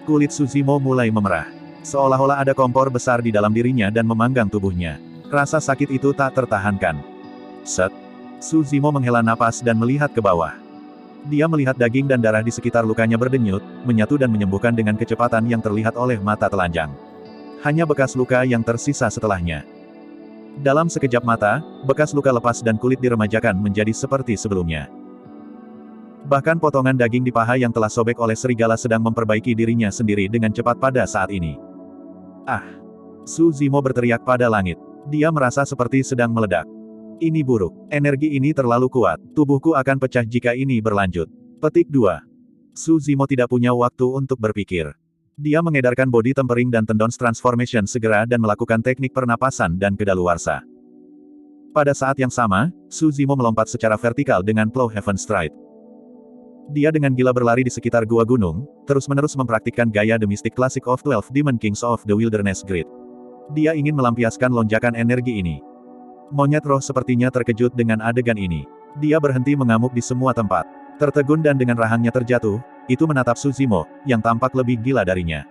S1: Kulit Su Zimo mulai memerah. Seolah-olah ada kompor besar di dalam dirinya dan memanggang tubuhnya. Rasa sakit itu tak tertahankan. Set. Su Zimo menghela napas dan melihat ke bawah. Dia melihat daging dan darah di sekitar lukanya berdenyut, menyatu dan menyembuhkan dengan kecepatan yang terlihat oleh mata telanjang. Hanya bekas luka yang tersisa setelahnya. Dalam sekejap mata, bekas luka lepas dan kulit diremajakan menjadi seperti sebelumnya. Bahkan potongan daging di paha yang telah sobek oleh serigala sedang memperbaiki dirinya sendiri dengan cepat pada saat ini. Su Zimo berteriak pada langit. Dia merasa seperti sedang meledak. Ini buruk. Energi ini terlalu kuat. Tubuhku akan pecah jika ini berlanjut. Petik 2. Su Zimo tidak punya waktu untuk berpikir. Dia mengedarkan body tempering dan tendons transformation segera dan melakukan teknik pernapasan dan kedaluarsa. Pada saat yang sama, Su Zimo melompat secara vertikal dengan Plow Heaven Stride. Dia dengan gila berlari di sekitar gua gunung, terus-menerus mempraktikkan gaya The Mystic Classic of 12 Demon Kings of the Wilderness Grid. Dia ingin melampiaskan lonjakan energi ini. Monyet roh sepertinya terkejut dengan adegan ini. Dia berhenti mengamuk di semua tempat. Tertegun dan dengan rahangnya terjatuh, itu menatap Su Zimo, yang tampak lebih gila darinya.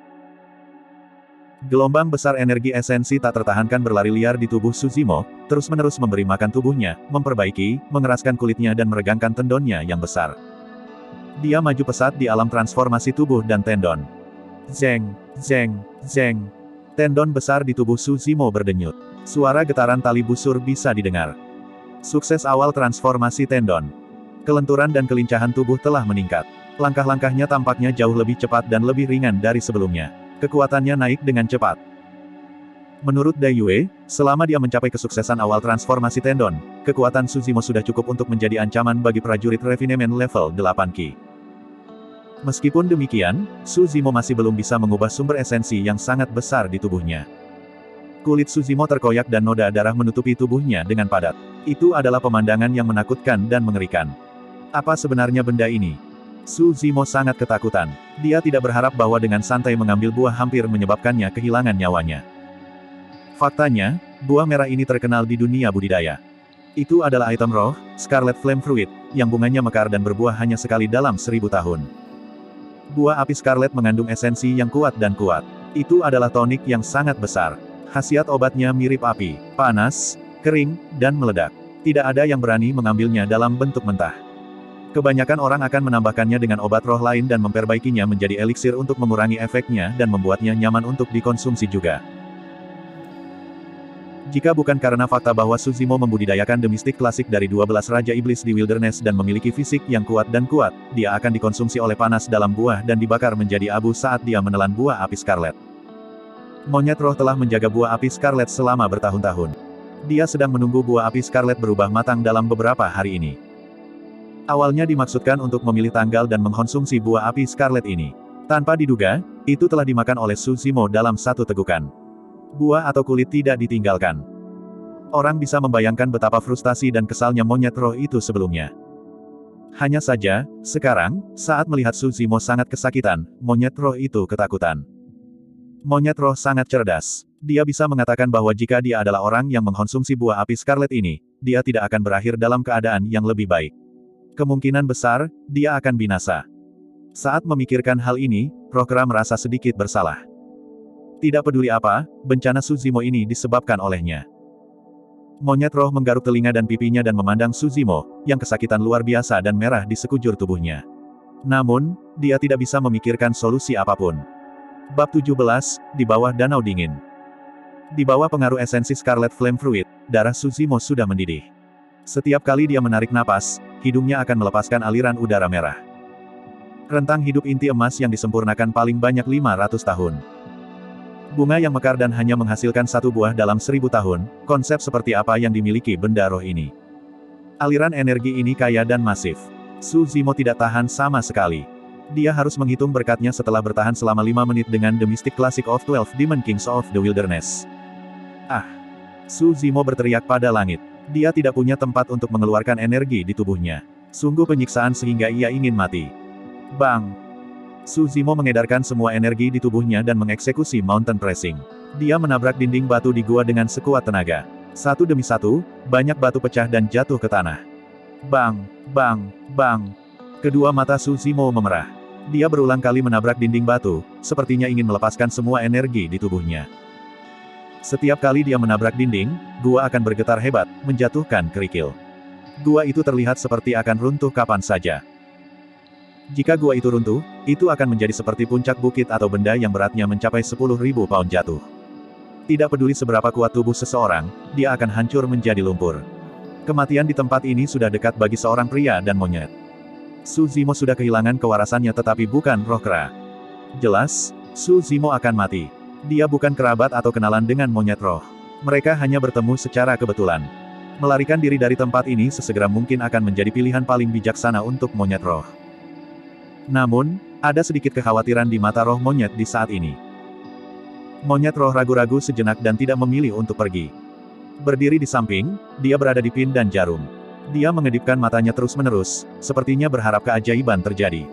S1: Gelombang besar energi esensi tak tertahankan berlari liar di tubuh Su Zimo, terus-menerus memberi makan tubuhnya, memperbaiki, mengeraskan kulitnya dan meregangkan tendonnya yang besar. Dia maju pesat di alam transformasi tubuh dan tendon. Zeng, zeng, zeng. Tendon besar di tubuh Su Zimo berdenyut. Suara getaran tali busur bisa didengar. Sukses awal transformasi tendon. Kelenturan dan kelincahan tubuh telah meningkat. Langkah-langkahnya tampaknya jauh lebih cepat dan lebih ringan dari sebelumnya. Kekuatannya naik dengan cepat. Menurut Dai Yue, selama dia mencapai kesuksesan awal transformasi tendon, kekuatan Su Zimo sudah cukup untuk menjadi ancaman bagi prajurit refinement level 8 Ki. Meskipun demikian, Suzimo masih belum bisa mengubah sumber esensi yang sangat besar di tubuhnya. Kulit Suzimo terkoyak dan noda darah menutupi tubuhnya dengan padat. Itu adalah pemandangan yang menakutkan dan mengerikan. Apa sebenarnya benda ini? Suzimo sangat ketakutan. Dia tidak berharap bahwa dengan santai mengambil buah hampir menyebabkannya kehilangan nyawanya. Faktanya, buah merah ini terkenal di dunia budidaya. Itu adalah item roh, Scarlet Flame Fruit, yang bunganya mekar dan berbuah hanya sekali dalam 1000 tahun. Buah api Scarlet mengandung esensi yang kuat dan kuat. Itu adalah tonik yang sangat besar. Khasiat obatnya mirip api, panas, kering, dan meledak. Tidak ada yang berani mengambilnya dalam bentuk mentah. Kebanyakan orang akan menambahkannya dengan obat roh lain dan memperbaikinya menjadi eliksir untuk mengurangi efeknya dan membuatnya nyaman untuk dikonsumsi juga. Jika bukan karena fakta bahwa Suzimo membudidayakan The Mystic Classic dari 12 Raja Iblis di Wilderness dan memiliki fisik yang kuat, dia akan dikonsumsi oleh panas dalam buah dan dibakar menjadi abu saat dia menelan buah api Scarlet. Monyet roh telah menjaga buah api Scarlet selama bertahun-tahun. Dia sedang menunggu buah api Scarlet berubah matang dalam beberapa hari ini. Awalnya dimaksudkan untuk memilih tanggal dan mengkonsumsi buah api Scarlet ini. Tanpa diduga, itu telah dimakan oleh Suzimo dalam satu tegukan. Buah atau kulit tidak ditinggalkan. Orang bisa membayangkan betapa frustasi dan kesalnya monyet roh itu sebelumnya. Hanya saja, sekarang, saat melihat Suzimo sangat kesakitan, monyet roh itu ketakutan. Monyet roh sangat cerdas. Dia bisa mengatakan bahwa jika dia adalah orang yang mengkonsumsi buah api Scarlet ini, dia tidak akan berakhir dalam keadaan yang lebih baik. Kemungkinan besar, dia akan binasa. Saat memikirkan hal ini, roh kera merasa sedikit bersalah. Tidak peduli apa, bencana Suzimo ini disebabkan olehnya. Monyet roh menggaruk telinga dan pipinya dan memandang Suzimo, yang kesakitan luar biasa dan merah di sekujur tubuhnya. Namun, dia tidak bisa memikirkan solusi apapun. Bab 17, di bawah danau dingin. Di bawah pengaruh esensi Scarlet Flame Fruit, darah Suzimo sudah mendidih. Setiap kali dia menarik napas, hidungnya akan melepaskan aliran udara merah. Rentang hidup inti emas yang disempurnakan paling banyak 500 tahun. Bunga yang mekar dan hanya menghasilkan satu buah dalam 1000 tahun, konsep seperti apa yang dimiliki benda roh ini. Aliran energi ini kaya dan masif. Suzimo tidak tahan sama sekali. Dia harus menghitung berkatnya setelah bertahan selama 5 menit dengan The Mystic Classic of 12 Demon Kings of the Wilderness. Ah! Suzimo berteriak pada langit. Dia tidak punya tempat untuk mengeluarkan energi di tubuhnya. Sungguh penyiksaan sehingga ia ingin mati. Bang! Suzimo mengedarkan semua energi di tubuhnya dan mengeksekusi mountain pressing. Dia menabrak dinding batu di gua dengan sekuat tenaga. Satu demi satu, banyak batu pecah dan jatuh ke tanah. Bang! Bang! Bang! Kedua mata Suzimo memerah. Dia berulang kali menabrak dinding batu, sepertinya ingin melepaskan semua energi di tubuhnya. Setiap kali dia menabrak dinding, gua akan bergetar hebat, menjatuhkan kerikil. Gua itu terlihat seperti akan runtuh kapan saja. Jika gua itu runtuh, itu akan menjadi seperti puncak bukit atau benda yang beratnya mencapai 10.000 pound jatuh. Tidak peduli seberapa kuat tubuh seseorang, dia akan hancur menjadi lumpur. Kematian di tempat ini sudah dekat bagi seorang pria dan monyet. Suzimo sudah kehilangan kewarasannya tetapi bukan roh kera. Jelas, Suzimo akan mati. Dia bukan kerabat atau kenalan dengan monyet roh. Mereka hanya bertemu secara kebetulan. Melarikan diri dari tempat ini sesegera mungkin akan menjadi pilihan paling bijaksana untuk monyet roh. Namun, ada sedikit kekhawatiran di mata roh monyet di saat ini. Monyet roh ragu-ragu sejenak dan tidak memilih untuk pergi. Berdiri di samping, dia berada di pin dan jarum. Dia mengedipkan matanya terus-menerus, sepertinya berharap keajaiban terjadi.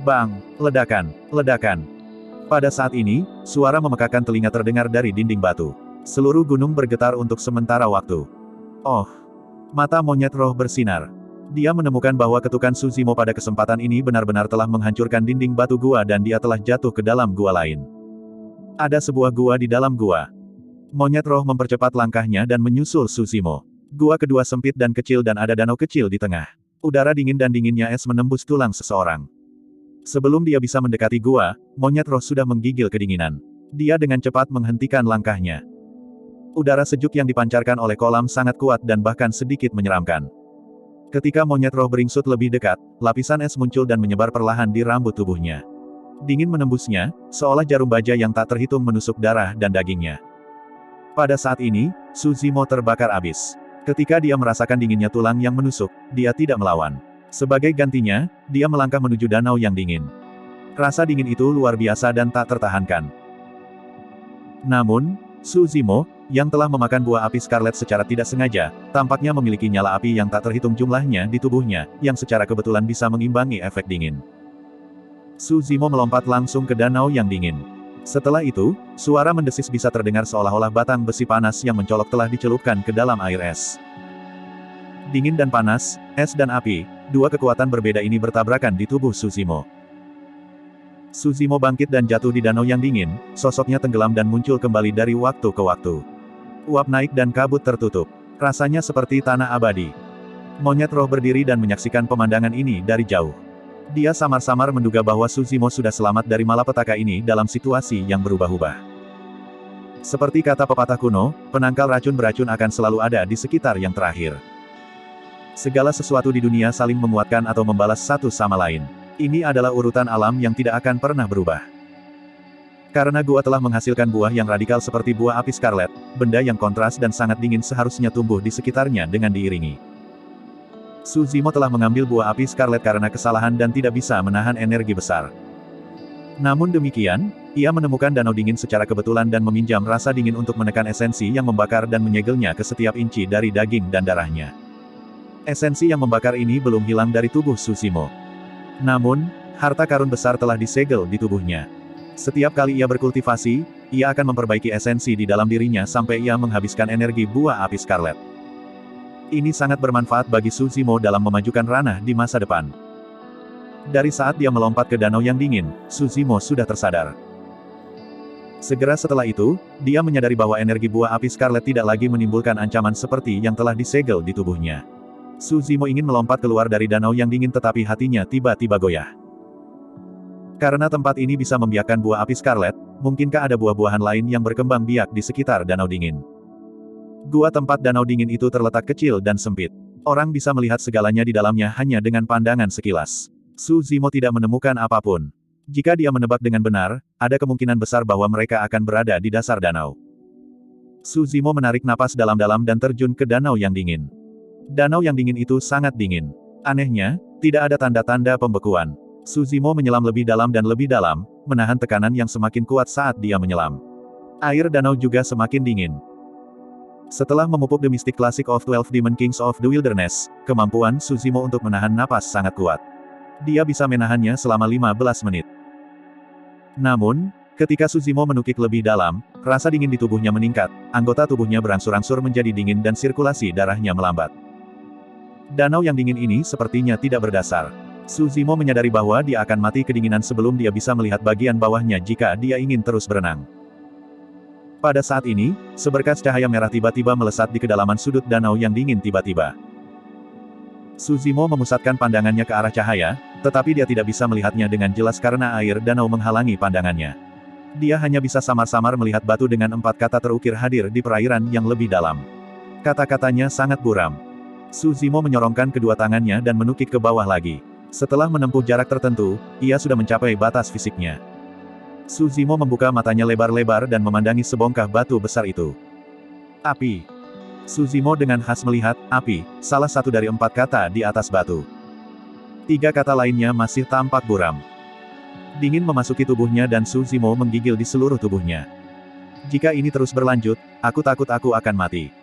S1: Bang! Ledakan! Ledakan! Pada saat ini, suara memekakan telinga terdengar dari dinding batu. Seluruh gunung bergetar untuk sementara waktu. Oh! Mata monyet roh bersinar. Dia menemukan bahwa ketukan Suzimo pada kesempatan ini benar-benar telah menghancurkan dinding batu gua dan dia telah jatuh ke dalam gua lain. Ada sebuah gua di dalam gua. Monyet roh mempercepat langkahnya dan menyusul Suzimo. Gua kedua sempit dan kecil dan ada danau kecil di tengah. Udara dingin dan dinginnya es menembus tulang seseorang. Sebelum dia bisa mendekati gua, monyet roh sudah menggigil kedinginan. Dia dengan cepat menghentikan langkahnya. Udara sejuk yang dipancarkan oleh kolam sangat kuat dan bahkan sedikit menyeramkan. Ketika monyet roh beringsut lebih dekat, lapisan es muncul dan menyebar perlahan di rambut tubuhnya. Dingin menembusnya, seolah jarum baja yang tak terhitung menusuk darah dan dagingnya. Pada saat ini, Suzimo terbakar abis. Ketika dia merasakan dinginnya tulang yang menusuk, dia tidak melawan. Sebagai gantinya, dia melangkah menuju danau yang dingin. Rasa dingin itu luar biasa dan tak tertahankan. Namun, Su Zimo, yang telah memakan buah api Scarlet secara tidak sengaja, tampaknya memiliki nyala api yang tak terhitung jumlahnya di tubuhnya, yang secara kebetulan bisa mengimbangi efek dingin. Su Zimo melompat langsung ke danau yang dingin. Setelah itu, suara mendesis bisa terdengar seolah-olah batang besi panas yang mencolok telah dicelupkan ke dalam air es. Dingin dan panas, es dan api, dua kekuatan berbeda ini bertabrakan di tubuh Su Zimo. Su Zimo bangkit dan jatuh di danau yang dingin, sosoknya tenggelam dan muncul kembali dari waktu ke waktu. Uap naik dan kabut tertutup. Rasanya seperti tanah abadi. Monyet roh berdiri dan menyaksikan pemandangan ini dari jauh. Dia samar-samar menduga bahwa Su Zimo sudah selamat dari malapetaka ini dalam situasi yang berubah-ubah. Seperti kata pepatah kuno, penangkal racun beracun akan selalu ada di sekitar yang terakhir. Segala sesuatu di dunia saling menguatkan atau membalas satu sama lain. Ini adalah urutan alam yang tidak akan pernah berubah. Karena gua telah menghasilkan buah yang radikal seperti buah api Scarlet, benda yang kontras dan sangat dingin seharusnya tumbuh di sekitarnya dengan diiringi. Su Zimo telah mengambil buah api Scarlet karena kesalahan dan tidak bisa menahan energi besar. Namun demikian, ia menemukan danau dingin secara kebetulan dan meminjam rasa dingin untuk menekan esensi yang membakar dan menyegelnya ke setiap inci dari daging dan darahnya. Esensi yang membakar ini belum hilang dari tubuh Su Zimo. Namun, harta karun besar telah disegel di tubuhnya. Setiap kali ia berkultivasi, ia akan memperbaiki esensi di dalam dirinya sampai ia menghabiskan energi buah api Scarlet. Ini sangat bermanfaat bagi Su Zimo dalam memajukan ranah di masa depan. Dari saat dia melompat ke danau yang dingin, Su Zimo sudah tersadar. Segera setelah itu, dia menyadari bahwa energi buah api Scarlet tidak lagi menimbulkan ancaman seperti yang telah disegel di tubuhnya. Su Zimo ingin melompat keluar dari danau yang dingin tetapi hatinya tiba-tiba goyah. Karena tempat ini bisa membiakkan buah api Scarlet, mungkinkah ada buah-buahan lain yang berkembang biak di sekitar danau dingin? Gua tempat danau dingin itu terletak kecil dan sempit. Orang bisa melihat segalanya di dalamnya hanya dengan pandangan sekilas. Su Zimo tidak menemukan apapun. Jika dia menebak dengan benar, ada kemungkinan besar bahwa mereka akan berada di dasar danau. Su Zimo menarik napas dalam-dalam dan terjun ke danau yang dingin. Danau yang dingin itu sangat dingin. Anehnya, tidak ada tanda-tanda pembekuan. Su Zimo menyelam lebih dalam dan lebih dalam, menahan tekanan yang semakin kuat saat dia menyelam. Air danau juga semakin dingin. Setelah memupuk The Mystic Classic of 12 Demon Kings of the Wilderness, kemampuan Su Zimo untuk menahan napas sangat kuat. Dia bisa menahannya selama 15 menit. Namun, ketika Su Zimo menukik lebih dalam, rasa dingin di tubuhnya meningkat, anggota tubuhnya berangsur-angsur menjadi dingin dan sirkulasi darahnya melambat. Danau yang dingin ini sepertinya tidak berdasar. Su Zimo menyadari bahwa dia akan mati kedinginan sebelum dia bisa melihat bagian bawahnya jika dia ingin terus berenang. Pada saat ini, seberkas cahaya merah tiba-tiba melesat di kedalaman sudut danau yang dingin tiba-tiba. Su Zimo memusatkan pandangannya ke arah cahaya, tetapi dia tidak bisa melihatnya dengan jelas karena air danau menghalangi pandangannya. Dia hanya bisa samar-samar melihat batu dengan 4 kata terukir hadir di perairan yang lebih dalam. Kata-katanya sangat buram. Su Zimo menyorongkan kedua tangannya dan menukik ke bawah lagi. Setelah menempuh jarak tertentu, ia sudah mencapai batas fisiknya. Su Zimo membuka matanya lebar-lebar dan memandangi sebongkah batu besar itu. Api. Su Zimo dengan khas melihat, api, salah satu dari 4 kata di atas batu. 3 kata lainnya masih tampak buram. Dingin memasuki tubuhnya dan Su Zimo menggigil di seluruh tubuhnya. Jika ini terus berlanjut, aku takut aku akan mati.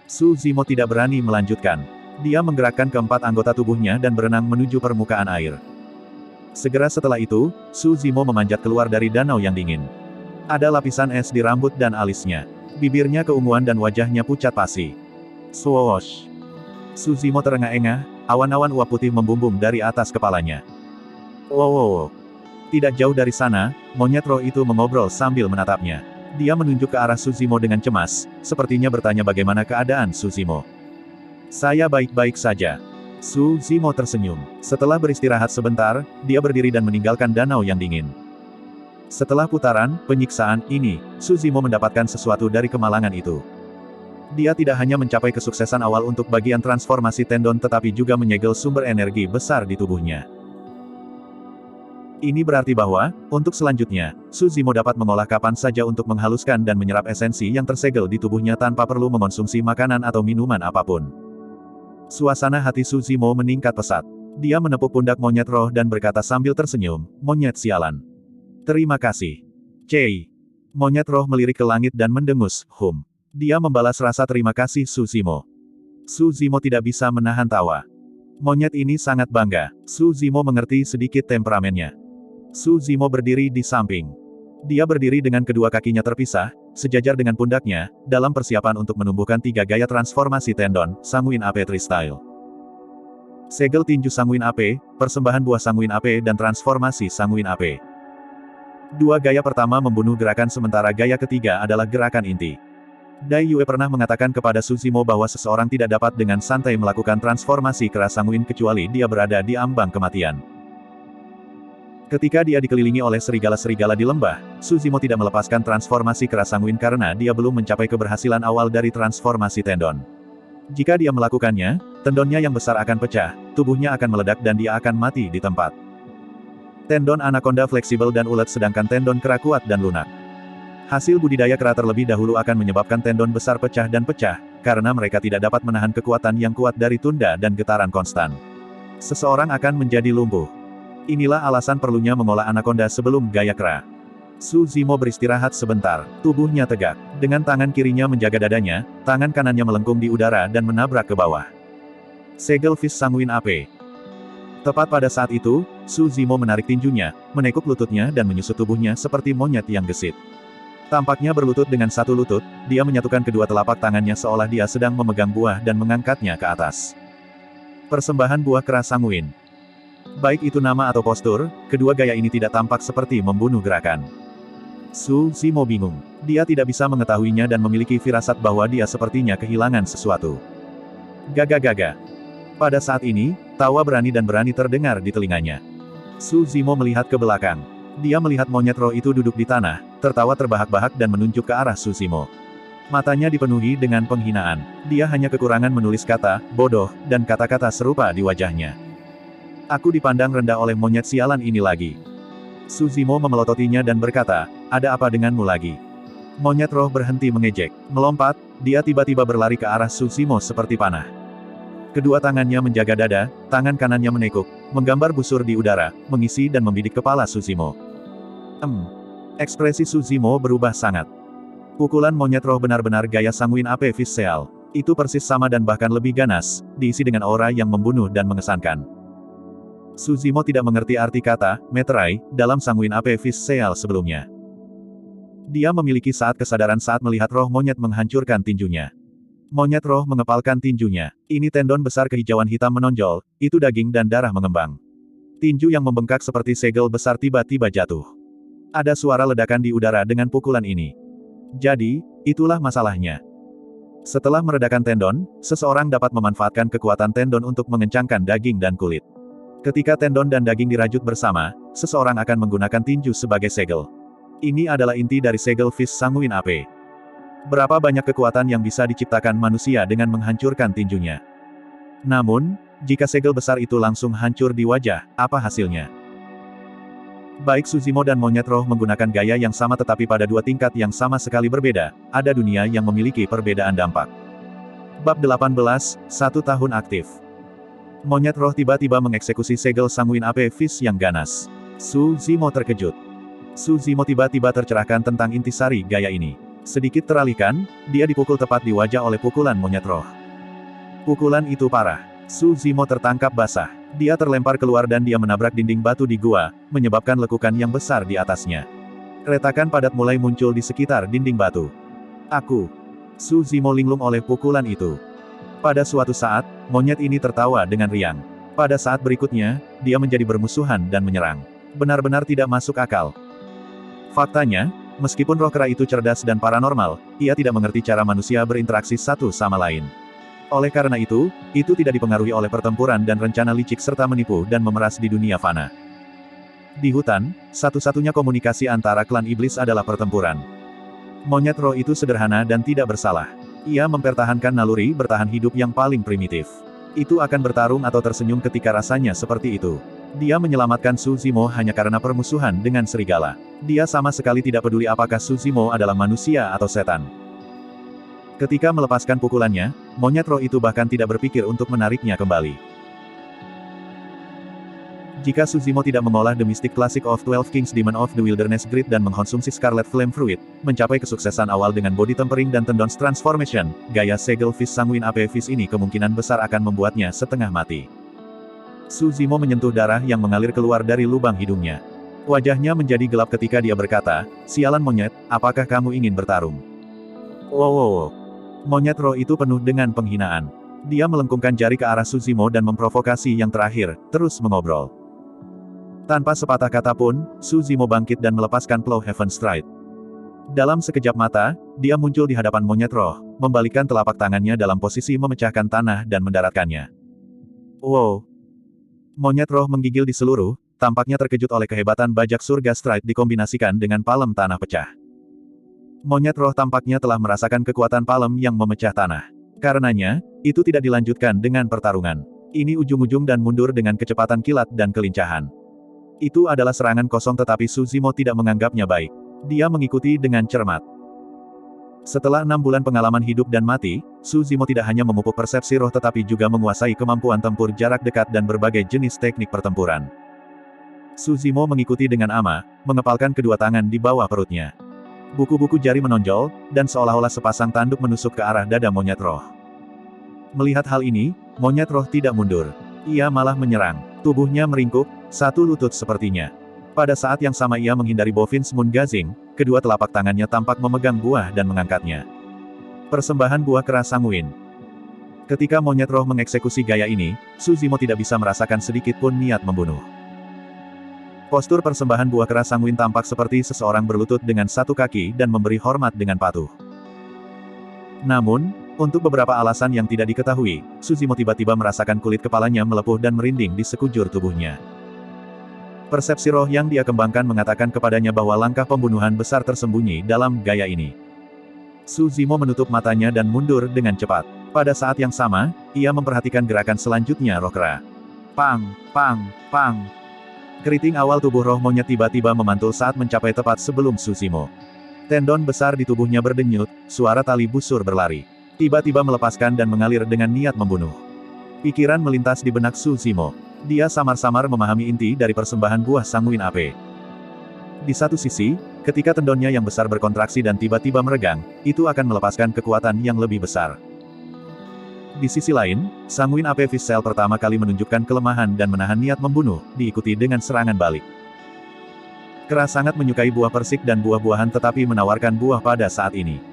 S1: Su Zimo tidak berani melanjutkan. Dia menggerakkan keempat anggota tubuhnya dan berenang menuju permukaan air. Segera setelah itu, Su Zimo memanjat keluar dari danau yang dingin. Ada lapisan es di rambut dan alisnya. Bibirnya keunguan dan wajahnya pucat pasi. Swoosh! Su Zimo terengah-engah, awan-awan uap putih membumbung dari atas kepalanya. Wow! Tidak jauh dari sana, monyet roh itu mengobrol sambil menatapnya. Dia menunjuk ke arah Su Zimo dengan cemas, sepertinya bertanya bagaimana keadaan Su Zimo. Saya baik-baik saja. Su Zimo tersenyum. Setelah beristirahat sebentar, dia berdiri dan meninggalkan danau yang dingin. Setelah putaran, penyiksaan, ini, Su Zimo mendapatkan sesuatu dari kemalangan itu. Dia tidak hanya mencapai kesuksesan awal untuk bagian transformasi tendon tetapi juga menyegel sumber energi besar di tubuhnya. Ini berarti bahwa, untuk selanjutnya, Su Zimo dapat mengolah kapan saja untuk menghaluskan dan menyerap esensi yang tersegel di tubuhnya tanpa perlu mengonsumsi makanan atau minuman apapun. Suasana hati Su Zimo meningkat pesat. Dia menepuk pundak monyet roh dan berkata sambil tersenyum, monyet sialan. Terima kasih. Cei. Monyet roh melirik ke langit dan mendengus, Dia membalas rasa terima kasih Su Zimo. Su Zimo tidak bisa menahan tawa. Monyet ini sangat bangga. Su Zimo mengerti sedikit temperamennya. Su Zimo berdiri di samping. Dia berdiri dengan kedua kakinya terpisah, sejajar dengan pundaknya, dalam persiapan untuk menumbuhkan 3 gaya transformasi tendon, Sanguin Ape Tri-Style. Segel tinju Sanguin Ape, persembahan buah Sanguin Ape dan transformasi Sanguin Ape. 2 gaya pertama membunuh gerakan sementara gaya ketiga adalah gerakan inti. Dai Yue pernah mengatakan kepada Su Zimo bahwa seseorang tidak dapat dengan santai melakukan transformasi keras Sanguin kecuali dia berada di ambang kematian. Ketika dia dikelilingi oleh serigala-serigala di lembah, Su Zimo tidak melepaskan transformasi keras Sanguin karena dia belum mencapai keberhasilan awal dari transformasi tendon. Jika dia melakukannya, tendonnya yang besar akan pecah, tubuhnya akan meledak dan dia akan mati di tempat. Tendon anaconda fleksibel dan ulet sedangkan tendon kera kuat dan lunak. Hasil budidaya kera terlebih dahulu akan menyebabkan tendon besar pecah dan pecah, karena mereka tidak dapat menahan kekuatan yang kuat dari tunda dan getaran konstan. Seseorang akan menjadi lumpuh. Inilah alasan perlunya mengolah anaconda sebelum gaya kera. Su Zimo beristirahat sebentar, tubuhnya tegak. Dengan tangan kirinya menjaga dadanya, tangan kanannya melengkung di udara dan menabrak ke bawah. Segel Fist Sanguin Ape. Tepat pada saat itu, Su Zimo menarik tinjunya, menekuk lututnya dan menyusut tubuhnya seperti monyet yang gesit. Tampaknya berlutut dengan satu lutut, dia menyatukan kedua telapak tangannya seolah dia sedang memegang buah dan mengangkatnya ke atas. Persembahan buah kera Sanguin. Baik itu nama atau postur, kedua gaya ini tidak tampak seperti membunuh gerakan. Su Zimo bingung. Dia tidak bisa mengetahuinya dan memiliki firasat bahwa dia sepertinya kehilangan sesuatu. Gaga-gaga. Pada saat ini, tawa berani dan berani terdengar di telinganya. Su Zimo melihat ke belakang. Dia melihat monyet roh itu duduk di tanah, tertawa terbahak-bahak dan menunjuk ke arah Su Zimo. Matanya dipenuhi dengan penghinaan. Dia hanya kekurangan menulis kata, bodoh, dan kata-kata serupa di wajahnya. Aku dipandang rendah oleh monyet sialan ini lagi. Su Zimo memelototinya dan berkata, ada apa denganmu lagi? Monyet roh berhenti mengejek. Melompat, dia tiba-tiba berlari ke arah Su Zimo seperti panah. Kedua tangannya menjaga dada, tangan kanannya menekuk, menggambar busur di udara, mengisi dan membidik kepala Su Zimo. Ekspresi Su Zimo berubah sangat. Pukulan monyet roh benar-benar gaya Sanguin Ape Fist Seal. Itu persis sama dan bahkan lebih ganas, diisi dengan aura yang membunuh dan mengesankan. Su Zimo tidak mengerti arti kata, meterai, dalam Sanguin Ape Fist Seal sebelumnya. Dia memiliki saat kesadaran saat melihat roh monyet menghancurkan tinjunya. Monyet roh mengepalkan tinjunya. Ini tendon besar kehijauan hitam menonjol, itu daging dan darah mengembang. Tinju yang membengkak seperti segel besar tiba-tiba jatuh. Ada suara ledakan di udara dengan pukulan ini. Jadi, itulah masalahnya. Setelah meredakan tendon, seseorang dapat memanfaatkan kekuatan tendon untuk mengencangkan daging dan kulit. Ketika tendon dan daging dirajut bersama, seseorang akan menggunakan tinju sebagai segel. Ini adalah inti dari segel Fist Sanguin Ape. Berapa banyak kekuatan yang bisa diciptakan manusia dengan menghancurkan tinjunya. Namun, jika segel besar itu langsung hancur di wajah, apa hasilnya? Baik Su Zimo dan monyet roh menggunakan gaya yang sama tetapi pada 2 tingkat yang sama sekali berbeda, ada dunia yang memiliki perbedaan dampak. Bab 18, 1 tahun aktif. Monyet roh tiba-tiba mengeksekusi segel Sanguin Ape Fist yang ganas. Su Zimo terkejut. Su Zimo tiba-tiba tercerahkan tentang intisari gaya ini. Sedikit teralihkan, dia dipukul tepat di wajah oleh pukulan monyet roh. Pukulan itu parah. Su Zimo tertangkap basah. Dia terlempar keluar dan dia menabrak dinding batu di gua, menyebabkan lekukan yang besar di atasnya. Retakan padat mulai muncul di sekitar dinding batu. Su Zimo linglung oleh pukulan itu. Pada suatu saat, monyet ini tertawa dengan riang. Pada saat berikutnya, dia menjadi bermusuhan dan menyerang. Benar-benar tidak masuk akal. Faktanya, meskipun roh kera itu cerdas dan paranormal, ia tidak mengerti cara manusia berinteraksi satu sama lain. Oleh karena itu tidak dipengaruhi oleh pertempuran dan rencana licik serta menipu dan memeras di dunia fana. Di hutan, satu-satunya komunikasi antara klan iblis adalah pertempuran. Monyet roh itu sederhana dan tidak bersalah. Ia mempertahankan naluri bertahan hidup yang paling primitif. Itu akan bertarung atau tersenyum ketika rasanya seperti itu. Dia menyelamatkan Su Zimo hanya karena permusuhan dengan serigala. Dia sama sekali tidak peduli apakah Su Zimo adalah manusia atau setan. Ketika melepaskan pukulannya, monyet roh itu bahkan tidak berpikir untuk menariknya kembali. Jika Suzimo tidak mengolah The Mystic Classic of 12 Kings Demon of the Wilderness Grid dan mengkonsumsi Scarlet Flame Fruit, mencapai kesuksesan awal dengan body tempering dan tendons transformation, gaya segel Fish Sanguine AP Fish ini kemungkinan besar akan membuatnya setengah mati. Suzimo menyentuh darah yang mengalir keluar dari lubang hidungnya. Wajahnya menjadi gelap ketika dia berkata, "Sialan monyet, apakah kamu ingin bertarung?" Wow. Monyet roh itu penuh dengan penghinaan. Dia melengkungkan jari ke arah Suzimo dan memprovokasi yang terakhir, terus mengobrol. Tanpa sepatah kata pun, Suzimo bangkit dan melepaskan Plow Heaven Stride. Dalam sekejap mata, dia muncul di hadapan monyet roh, membalikkan telapak tangannya dalam posisi memecahkan tanah dan mendaratkannya. Wow! Monyet roh menggigil di seluruh, tampaknya terkejut oleh kehebatan bajak surga Stride dikombinasikan dengan palem tanah pecah. Monyet roh tampaknya telah merasakan kekuatan palem yang memecah tanah. Karenanya, itu tidak dilanjutkan dengan pertarungan. Ini ujung-ujung dan mundur dengan kecepatan kilat dan kelincahan. Itu adalah serangan kosong tetapi Suzimo tidak menganggapnya baik. Dia mengikuti dengan cermat. Setelah 6 bulan pengalaman hidup dan mati, Suzimo tidak hanya memupuk persepsi roh tetapi juga menguasai kemampuan tempur jarak dekat dan berbagai jenis teknik pertempuran. Suzimo mengikuti dengan ama, mengepalkan kedua tangan di bawah perutnya. Buku-buku jari menonjol, dan seolah-olah sepasang tanduk menusuk ke arah dada monyet roh. Melihat hal ini, monyet roh tidak mundur. Ia malah menyerang. Tubuhnya meringkuk, satu lutut sepertinya. Pada saat yang sama ia menghindari Bovin's Moon Gazing, kedua telapak tangannya tampak memegang buah dan mengangkatnya. Persembahan buah keras sanguin. Ketika monyet roh mengeksekusi gaya ini, Suzimo tidak bisa merasakan sedikit pun niat membunuh. Postur persembahan buah keras sanguin tampak seperti seseorang berlutut dengan satu kaki dan memberi hormat dengan patuh. Namun, untuk beberapa alasan yang tidak diketahui, Suzimo tiba-tiba merasakan kulit kepalanya melepuh dan merinding di sekujur tubuhnya. Persepsi roh yang dia kembangkan mengatakan kepadanya bahwa langkah pembunuhan besar tersembunyi dalam gaya ini. Suzimo menutup matanya dan mundur dengan cepat. Pada saat yang sama, ia memperhatikan gerakan selanjutnya roh kera. Pang, pang, pang. Keriting awal tubuh roh monyet tiba-tiba memantul saat mencapai tepat sebelum Suzimo. Tendon besar di tubuhnya berdenyut, suara tali busur berlari. Tiba-tiba melepaskan dan mengalir dengan niat membunuh. Pikiran melintas di benak Suzimo. Dia samar-samar memahami inti dari persembahan buah sanguin AP. Di satu sisi, ketika tendonnya yang besar berkontraksi dan tiba-tiba meregang, itu akan melepaskan kekuatan yang lebih besar. Di sisi lain, sanguin AP Fish Cell pertama kali menunjukkan kelemahan dan menahan niat membunuh, diikuti dengan serangan balik. Kera sangat menyukai buah persik dan buah-buahan tetapi menawarkan buah pada saat ini.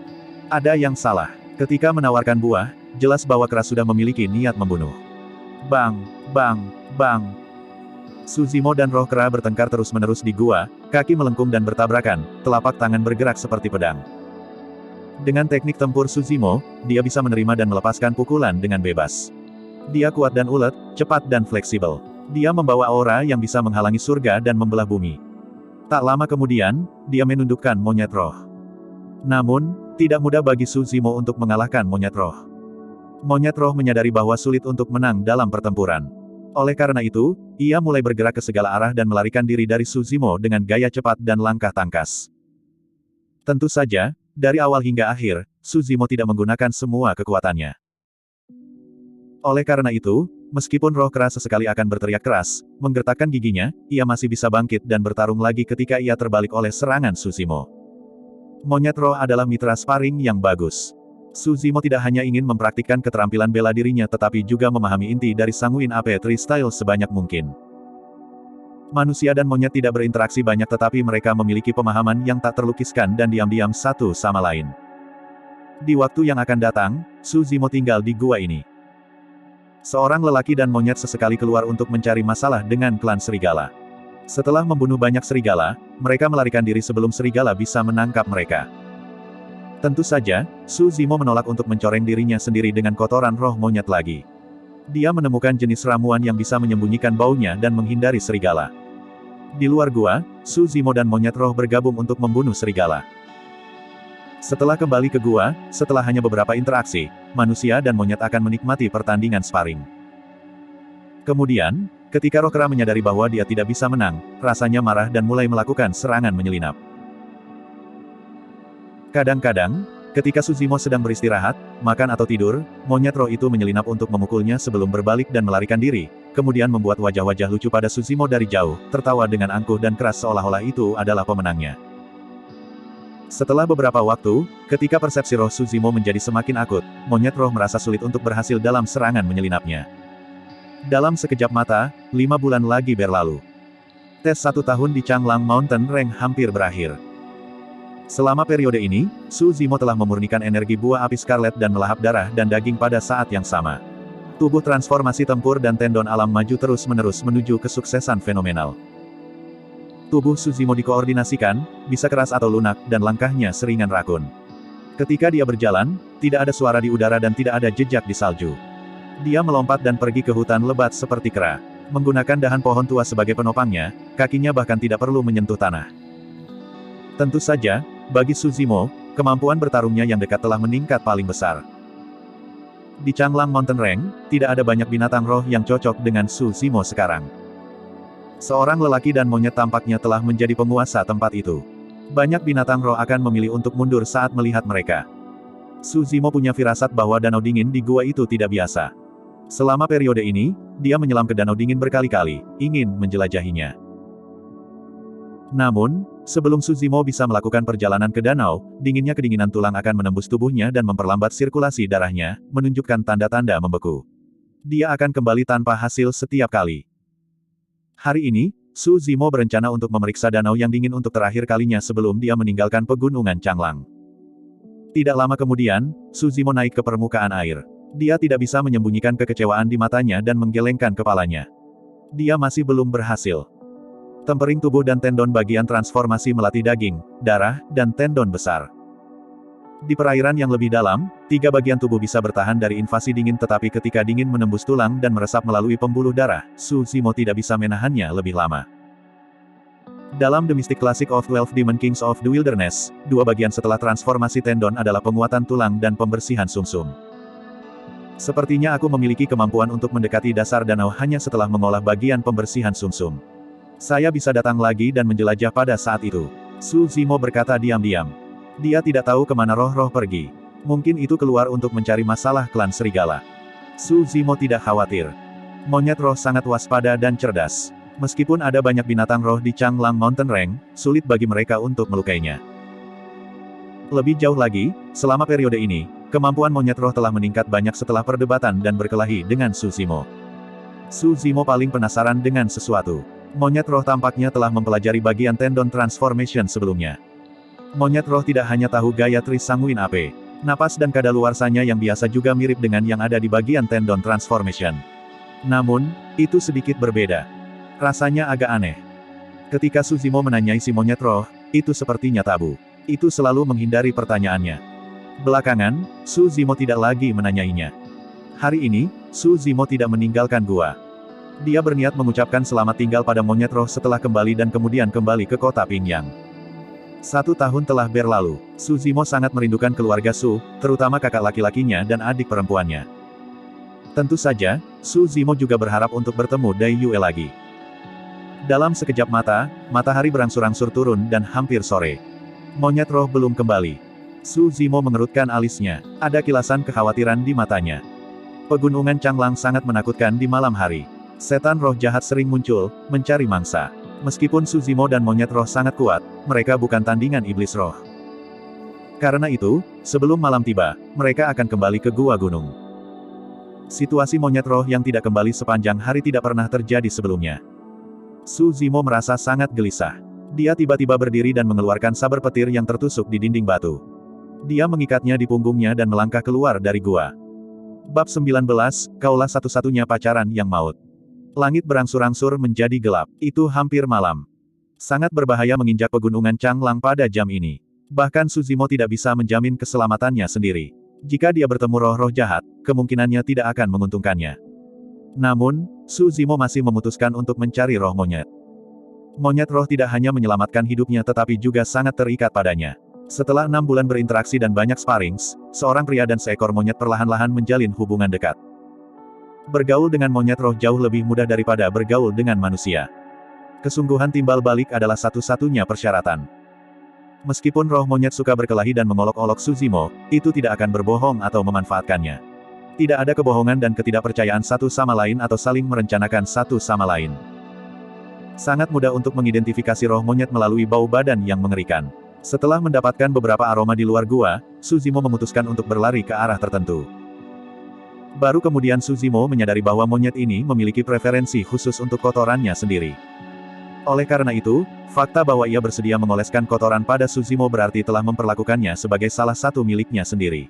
S1: Ada yang salah. Ketika menawarkan buah, jelas bahwa Kera sudah memiliki niat membunuh. Bang, bang, bang. Suzimo dan roh Kera bertengkar terus-menerus di gua, kaki melengkung dan bertabrakan, telapak tangan bergerak seperti pedang. Dengan teknik tempur Suzimo, dia bisa menerima dan melepaskan pukulan dengan bebas. Dia kuat dan ulet, cepat dan fleksibel. Dia membawa aura yang bisa menghalangi surga dan membelah bumi. Tak lama kemudian, dia menundukkan monyet roh. Namun, tidak mudah bagi Suzimo untuk mengalahkan monyet roh. Monyet roh menyadari bahwa sulit untuk menang dalam pertempuran. Oleh karena itu, ia mulai bergerak ke segala arah dan melarikan diri dari Suzimo dengan gaya cepat dan langkah tangkas. Tentu saja, dari awal hingga akhir, Suzimo tidak menggunakan semua kekuatannya. Oleh karena itu, meskipun roh keras sesekali akan berteriak keras, menggertakkan giginya, ia masih bisa bangkit dan bertarung lagi ketika ia terbalik oleh serangan Suzimo. Monyet roh adalah mitra sparring yang bagus. Suzimo tidak hanya ingin mempraktikkan keterampilan bela dirinya tetapi juga memahami inti dari sanguin AP Tree Style sebanyak mungkin. Manusia dan monyet tidak berinteraksi banyak tetapi mereka memiliki pemahaman yang tak terlukiskan dan diam-diam satu sama lain. Di waktu yang akan datang, Suzimo tinggal di gua ini. Seorang lelaki dan monyet sesekali keluar untuk mencari masalah dengan klan serigala. Setelah membunuh banyak serigala, mereka melarikan diri sebelum serigala bisa menangkap mereka. Tentu saja, Suzimo menolak untuk mencoreng dirinya sendiri dengan kotoran roh monyet lagi. Dia menemukan jenis ramuan yang bisa menyembunyikan baunya dan menghindari serigala. Di luar gua, Suzimo dan monyet roh bergabung untuk membunuh serigala. Setelah kembali ke gua, setelah hanya beberapa interaksi, manusia dan monyet akan menikmati pertandingan sparring. Kemudian, ketika roh kera menyadari bahwa dia tidak bisa menang, rasanya marah dan mulai melakukan serangan menyelinap. Kadang-kadang, ketika Suzimo sedang beristirahat, makan atau tidur, monyet roh itu menyelinap untuk memukulnya sebelum berbalik dan melarikan diri, kemudian membuat wajah-wajah lucu pada Suzimo dari jauh, tertawa dengan angkuh dan keras seolah-olah itu adalah pemenangnya. Setelah beberapa waktu, ketika persepsi roh Suzimo menjadi semakin akut, monyet roh merasa sulit untuk berhasil dalam serangan menyelinapnya. Dalam sekejap mata, 5 bulan lagi berlalu. Tes 1 tahun di Changlang Mountain Range hampir berakhir. Selama periode ini, Suzimo telah memurnikan energi buah api Scarlet dan melahap darah dan daging pada saat yang sama. Tubuh transformasi tempur dan tendon alam maju terus-menerus menuju kesuksesan fenomenal. Tubuh Suzimo dikoordinasikan, bisa keras atau lunak, dan langkahnya seringan rakun. Ketika dia berjalan, tidak ada suara di udara dan tidak ada jejak di salju. Dia melompat dan pergi ke hutan lebat seperti kera. Menggunakan dahan pohon tua sebagai penopangnya, kakinya bahkan tidak perlu menyentuh tanah. Tentu saja, bagi Suzimo, kemampuan bertarungnya yang dekat telah meningkat paling besar. Di Changlang Mountain Range, tidak ada banyak binatang roh yang cocok dengan Suzimo sekarang. Seorang lelaki dan monyet tampaknya telah menjadi penguasa tempat itu. Banyak binatang roh akan memilih untuk mundur saat melihat mereka. Suzimo punya firasat bahwa danau dingin di gua itu tidak biasa. Selama periode ini, dia menyelam ke danau dingin berkali-kali, ingin menjelajahinya. Namun, sebelum Suzimo bisa melakukan perjalanan ke danau, dinginnya kedinginan tulang akan menembus tubuhnya dan memperlambat sirkulasi darahnya, menunjukkan tanda-tanda membeku. Dia akan kembali tanpa hasil setiap kali. Hari ini, Suzimo berencana untuk memeriksa danau yang dingin untuk terakhir kalinya sebelum dia meninggalkan pegunungan Changlang. Tidak lama kemudian, Suzimo naik ke permukaan air. Dia tidak bisa menyembunyikan kekecewaan di matanya dan menggelengkan kepalanya. Dia masih belum berhasil. Tempering tubuh dan tendon bagian transformasi melatih daging, darah, dan tendon besar. Di perairan yang lebih dalam, 3 bagian tubuh bisa bertahan dari invasi dingin tetapi ketika dingin menembus tulang dan meresap melalui pembuluh darah, Suzimo tidak bisa menahannya lebih lama. Dalam The Mystic Classic of 12 Demon Kings of the Wilderness, 2 bagian setelah transformasi tendon adalah penguatan tulang dan pembersihan sumsum. Sepertinya aku memiliki kemampuan untuk mendekati dasar danau hanya setelah mengolah bagian pembersihan sumsum. Saya bisa datang lagi dan menjelajah pada saat itu. Suzimo berkata diam-diam. Dia tidak tahu kemana roh-roh pergi. Mungkin itu keluar untuk mencari masalah klan serigala. Suzimo tidak khawatir. Monyet roh sangat waspada dan cerdas. Meskipun ada banyak binatang roh di Changlang Mountain Range, sulit bagi mereka untuk melukainya. Lebih jauh lagi, selama periode ini, kemampuan monyet roh telah meningkat banyak setelah perdebatan dan berkelahi dengan Suzimo. Suzimo paling penasaran dengan sesuatu. Monyet roh tampaknya telah mempelajari bagian tendon transformation sebelumnya. Monyet roh tidak hanya tahu gaya Trisanguin AP, napas dan kadaluarsanya yang biasa juga mirip dengan yang ada di bagian tendon transformation. Namun, itu sedikit berbeda. Rasanya agak aneh. Ketika Suzimo menanyai si monyet roh, itu sepertinya tabu. Itu selalu menghindari pertanyaannya. Belakangan, Suzimo tidak lagi menanyainya. Hari ini, Suzimo tidak meninggalkan gua. Dia berniat mengucapkan selamat tinggal pada monyet roh setelah kembali dan kemudian kembali ke kota Pingyang. 1 tahun telah berlalu. Suzimo sangat merindukan keluarga Su, terutama kakak laki-lakinya dan adik perempuannya. Tentu saja, Suzimo juga berharap untuk bertemu Dai Yue lagi. Dalam sekejap mata, matahari berangsur-angsur turun dan hampir sore. Monyet roh belum kembali. Suzimo mengerutkan alisnya. Ada kilasan kekhawatiran di matanya. Pegunungan Changlang sangat menakutkan di malam hari. Setan roh jahat sering muncul, mencari mangsa. Meskipun Suzimo dan monyet roh sangat kuat, mereka bukan tandingan iblis roh. Karena itu, sebelum malam tiba, mereka akan kembali ke gua gunung. Situasi monyet roh yang tidak kembali sepanjang hari tidak pernah terjadi sebelumnya. Suzimo merasa sangat gelisah. Dia tiba-tiba berdiri dan mengeluarkan saber petir yang tertusuk di dinding batu. Dia mengikatnya di punggungnya dan melangkah keluar dari gua. Bab 19, Kaulah satu-satunya pacaran yang maut. Langit berangsur-angsur menjadi gelap. Itu hampir malam. Sangat berbahaya menginjak pegunungan Changlang pada jam ini. Bahkan Suzimo tidak bisa menjamin keselamatannya sendiri. Jika dia bertemu roh-roh jahat, kemungkinannya tidak akan menguntungkannya. Namun, Suzimo masih memutuskan untuk mencari roh monyet. Monyet roh tidak hanya menyelamatkan hidupnya tetapi juga sangat terikat padanya. Setelah 6 bulan berinteraksi dan banyak sparrings, seorang pria dan seekor monyet perlahan-lahan menjalin hubungan dekat. Bergaul dengan monyet roh jauh lebih mudah daripada bergaul dengan manusia. Kesungguhan timbal balik adalah satu-satunya persyaratan. Meskipun roh monyet suka berkelahi dan mengolok-olok Suzimo, itu tidak akan berbohong atau memanfaatkannya. Tidak ada kebohongan dan ketidakpercayaan satu sama lain atau saling merencanakan satu sama lain. Sangat mudah untuk mengidentifikasi roh monyet melalui bau badan yang mengerikan. Setelah mendapatkan beberapa aroma di luar gua, Suzimo memutuskan untuk berlari ke arah tertentu. Baru kemudian Suzimo menyadari bahwa monyet ini memiliki preferensi khusus untuk kotorannya sendiri. Oleh karena itu, fakta bahwa ia bersedia mengoleskan kotoran pada Suzimo berarti telah memperlakukannya sebagai salah satu miliknya sendiri.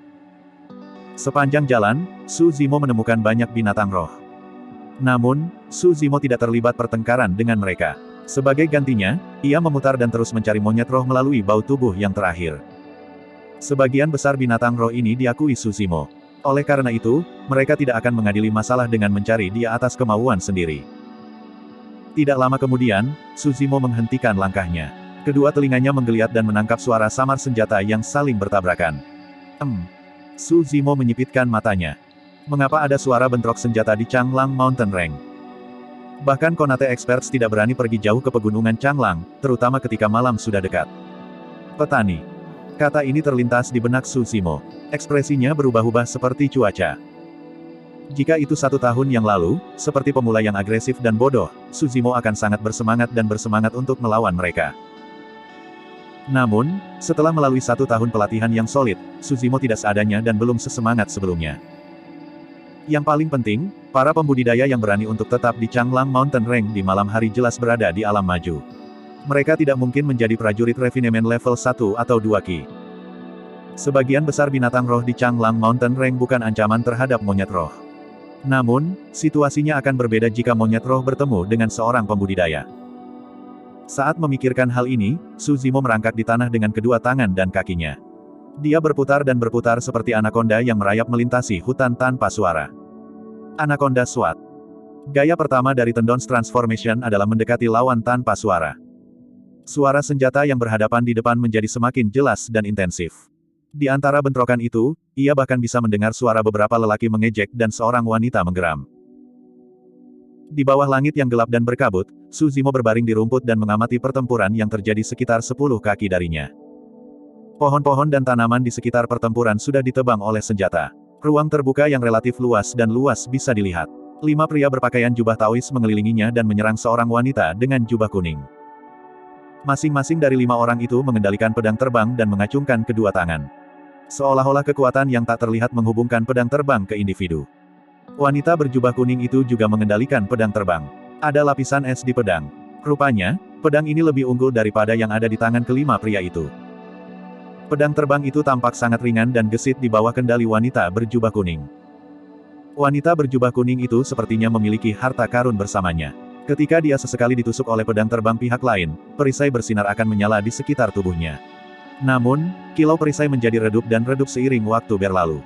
S1: Sepanjang jalan, Suzimo menemukan banyak binatang roh. Namun, Suzimo tidak terlibat pertengkaran dengan mereka. Sebagai gantinya, ia memutar dan terus mencari monyet roh melalui bau tubuh yang terakhir. Sebagian besar binatang roh ini diakui Suzimo. Oleh karena itu, mereka tidak akan mengadili masalah dengan mencari dia atas kemauan sendiri. Tidak lama kemudian, Suzimo menghentikan langkahnya. Kedua telinganya menggeliat dan menangkap suara samar senjata yang saling bertabrakan. Suzimo menyipitkan matanya. Mengapa ada suara bentrok senjata di Changlang Mountain Range? Bahkan Konate Experts tidak berani pergi jauh ke pegunungan Changlang, terutama ketika malam sudah dekat. Petani. Kata ini terlintas di benak Suzimo. Ekspresinya berubah-ubah seperti cuaca. Jika itu 1 tahun yang lalu, seperti pemula yang agresif dan bodoh, Suzimo akan sangat bersemangat dan bersemangat untuk melawan mereka. Namun, setelah melalui 1 tahun pelatihan yang solid, Suzimo tidak seadanya dan belum sesemangat sebelumnya. Yang paling penting, para pembudidaya yang berani untuk tetap di Changlang Mountain Range di malam hari jelas berada di alam maju. Mereka tidak mungkin menjadi prajurit refinement level 1 atau 2 Ki. Sebagian besar binatang roh di Changlang Mountain Range bukan ancaman terhadap monyet roh. Namun, situasinya akan berbeda jika monyet roh bertemu dengan seorang pembudidaya. Saat memikirkan hal ini, Suzimo merangkak di tanah dengan kedua tangan dan kakinya. Dia berputar dan berputar seperti anaconda yang merayap melintasi hutan tanpa suara. Anaconda SWAT. Gaya pertama dari Tendon's Transformation adalah mendekati lawan tanpa suara. Suara senjata yang berhadapan di depan menjadi semakin jelas dan intensif. Di antara bentrokan itu, ia bahkan bisa mendengar suara beberapa lelaki mengejek dan seorang wanita menggeram. Di bawah langit yang gelap dan berkabut, Suzimo berbaring di rumput dan mengamati pertempuran yang terjadi sekitar 10 kaki darinya. Pohon-pohon dan tanaman di sekitar pertempuran sudah ditebang oleh senjata. Ruang terbuka yang relatif luas dan luas bisa dilihat. 5 pria berpakaian jubah Taois mengelilinginya dan menyerang seorang wanita dengan jubah kuning. Masing-masing dari 5 orang itu mengendalikan pedang terbang dan mengacungkan kedua tangan. Seolah-olah kekuatan yang tak terlihat menghubungkan pedang terbang ke individu. Wanita berjubah kuning itu juga mengendalikan pedang terbang. Ada lapisan es di pedang. Rupanya, pedang ini lebih unggul daripada yang ada di tangan kelima pria itu. Pedang terbang itu tampak sangat ringan dan gesit di bawah kendali wanita berjubah kuning. Wanita berjubah kuning itu sepertinya memiliki harta karun bersamanya. Ketika dia sesekali ditusuk oleh pedang terbang pihak lain, perisai bersinar akan menyala di sekitar tubuhnya. Namun, kilau perisai menjadi redup dan redup seiring waktu berlalu.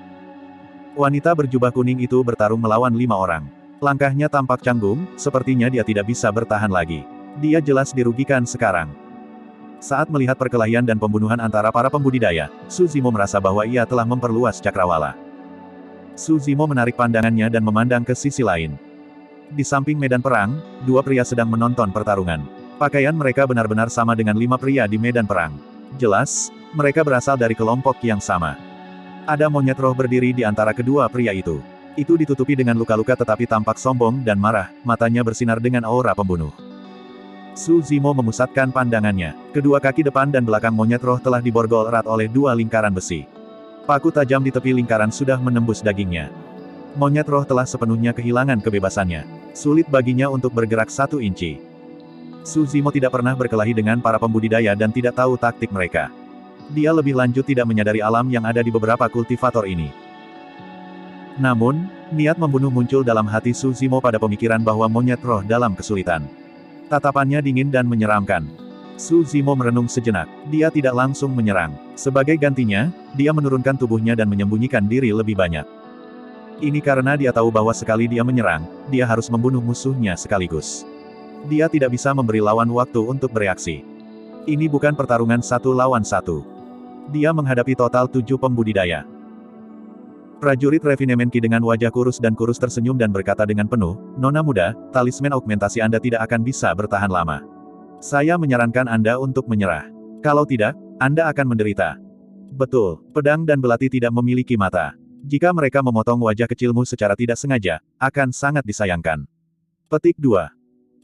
S1: Wanita berjubah kuning itu bertarung melawan 5 orang. Langkahnya tampak canggung, sepertinya dia tidak bisa bertahan lagi. Dia jelas dirugikan sekarang. Saat melihat perkelahian dan pembunuhan antara para pembudidaya, Suzimo merasa bahwa ia telah memperluas cakrawala. Suzimo menarik pandangannya dan memandang ke sisi lain. Di samping medan perang, 2 pria sedang menonton pertarungan. Pakaian mereka benar-benar sama dengan 5 pria di medan perang. Jelas, mereka berasal dari kelompok yang sama. Ada monyet roh berdiri di antara kedua pria itu. Itu ditutupi dengan luka-luka tetapi tampak sombong dan marah, matanya bersinar dengan aura pembunuh. Suzimo memusatkan pandangannya. Kedua kaki depan dan belakang monyet roh telah diborgol erat oleh 2 lingkaran besi. Paku tajam di tepi lingkaran sudah menembus dagingnya. Monyet roh telah sepenuhnya kehilangan kebebasannya. Sulit baginya untuk bergerak 1 inci. Suzimo tidak pernah berkelahi dengan para pembudidaya dan tidak tahu taktik mereka. Dia lebih lanjut tidak menyadari alam yang ada di beberapa kultivator ini. Namun, niat membunuh muncul dalam hati Suzimo pada pemikiran bahwa monyet roh dalam kesulitan. Tatapannya dingin dan menyeramkan. Suzimo merenung sejenak. Dia tidak langsung menyerang. Sebagai gantinya, dia menurunkan tubuhnya dan menyembunyikan diri lebih banyak. Ini karena dia tahu bahwa sekali dia menyerang, dia harus membunuh musuhnya sekaligus. Dia tidak bisa memberi lawan waktu untuk bereaksi. Ini bukan pertarungan 1 lawan 1. Dia menghadapi total 7 pembudidaya. Prajurit refinement Ki dengan wajah kurus tersenyum dan berkata dengan penuh, "Nona muda, talisman augmentasi Anda tidak akan bisa bertahan lama. Saya menyarankan Anda untuk menyerah. Kalau tidak, Anda akan menderita." Betul, pedang dan belati tidak memiliki mata. Jika mereka memotong wajah kecilmu secara tidak sengaja, akan sangat disayangkan. Petik 2.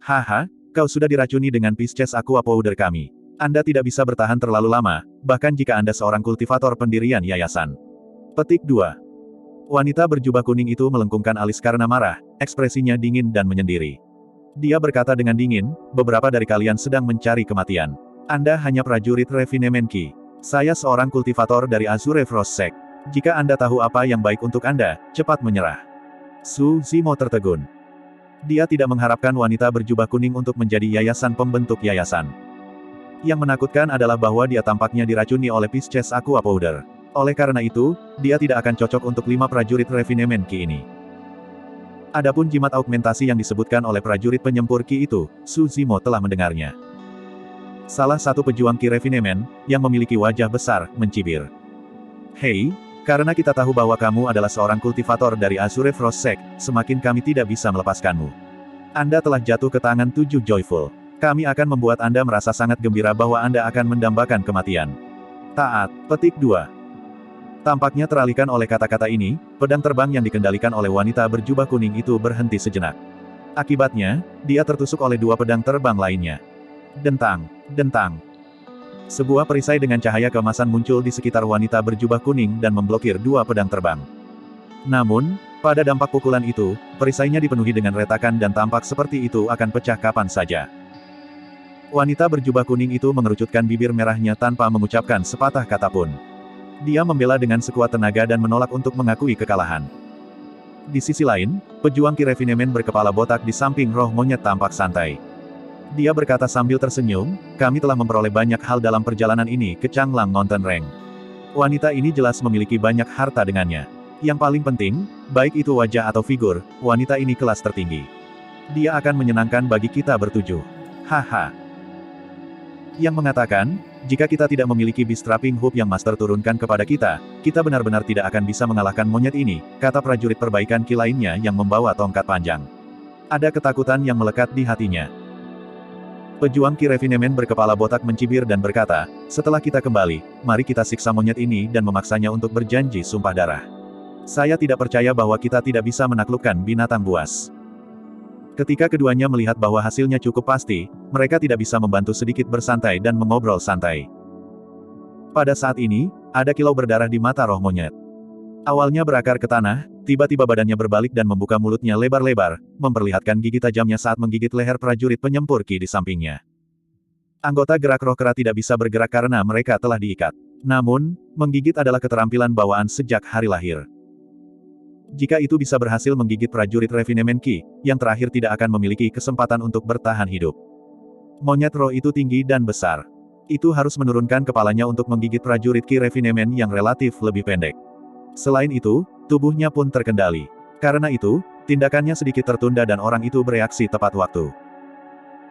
S1: Haha, kau sudah diracuni dengan Pisces Aqua Powder kami. Anda tidak bisa bertahan terlalu lama, bahkan jika Anda seorang kultivator pendirian yayasan. Petik 2. Wanita berjubah kuning itu melengkungkan alis karena marah, ekspresinya dingin dan menyendiri. Dia berkata dengan dingin, beberapa dari kalian sedang mencari kematian. Anda hanya prajurit Refinement Ki. Saya seorang kultivator dari Azure Frost Sect. Jika Anda tahu apa yang baik untuk Anda, cepat menyerah. Su Zimo tertegun. Dia tidak mengharapkan wanita berjubah kuning untuk menjadi yayasan pembentuk yayasan. Yang menakutkan adalah bahwa dia tampaknya diracuni oleh Pisces Aqua Powder. Oleh karena itu, dia tidak akan cocok untuk 5 prajurit Refinement Ki ini. Adapun jimat augmentasi yang disebutkan oleh prajurit penyempur Ki itu, Su Zimo telah mendengarnya. Salah satu pejuang Ki Refinement, yang memiliki wajah besar, mencibir. Hei, karena kita tahu bahwa kamu adalah seorang kultivator dari Azure Frost Sect, semakin kami tidak bisa melepaskanmu. Anda telah jatuh ke tangan 7 Joyful. Kami akan membuat Anda merasa sangat gembira bahwa Anda akan mendambakan kematian. Taat. Petik 2. Tampaknya teralihkan oleh kata-kata ini, pedang terbang yang dikendalikan oleh wanita berjubah kuning itu berhenti sejenak. Akibatnya, dia tertusuk oleh 2 pedang terbang lainnya. Dentang, dentang. Sebuah perisai dengan cahaya keemasan muncul di sekitar wanita berjubah kuning dan memblokir 2 pedang terbang. Namun, pada dampak pukulan itu, perisainya dipenuhi dengan retakan dan tampak seperti itu akan pecah kapan saja. Wanita berjubah kuning itu mengerucutkan bibir merahnya tanpa mengucapkan sepatah kata pun. Dia membela dengan sekuat tenaga dan menolak untuk mengakui kekalahan. Di sisi lain, pejuang Ki Refinement berkepala botak di samping roh monyet tampak santai. Dia berkata sambil tersenyum, kami telah memperoleh banyak hal dalam perjalanan ini ke Changlang Mountain Range. Wanita ini jelas memiliki banyak harta dengannya. Yang paling penting, baik itu wajah atau figur, wanita ini kelas tertinggi. Dia akan menyenangkan bagi kita bertujuh. Haha. Yang mengatakan, jika kita tidak memiliki Beast Trapping Hoop yang Master turunkan kepada kita benar-benar tidak akan bisa mengalahkan monyet ini, kata prajurit perbaikan Ki lainnya yang membawa tongkat panjang. Ada ketakutan yang melekat di hatinya. Pejuang Ki Refinement berkepala botak mencibir dan berkata, setelah kita kembali, mari kita siksa monyet ini dan memaksanya untuk berjanji sumpah darah. Saya tidak percaya bahwa kita tidak bisa menaklukkan binatang buas. Ketika keduanya melihat bahwa hasilnya cukup pasti, mereka tidak bisa membantu sedikit bersantai dan mengobrol santai. Pada saat ini, ada kilau berdarah di mata roh monyet. Awalnya berakar ke tanah, tiba-tiba badannya berbalik dan membuka mulutnya lebar-lebar, memperlihatkan gigi tajamnya saat menggigit leher prajurit penyempur Ki di sampingnya. Anggota gerak roh kera tidak bisa bergerak karena mereka telah diikat. Namun, menggigit adalah keterampilan bawaan sejak hari lahir. Jika itu bisa berhasil menggigit prajurit Refinement Ki, yang terakhir tidak akan memiliki kesempatan untuk bertahan hidup. Monyet roh itu tinggi dan besar. Itu harus menurunkan kepalanya untuk menggigit prajurit Ki Refinement yang relatif lebih pendek. Selain itu, tubuhnya pun terkendali. Karena itu, tindakannya sedikit tertunda dan orang itu bereaksi tepat waktu.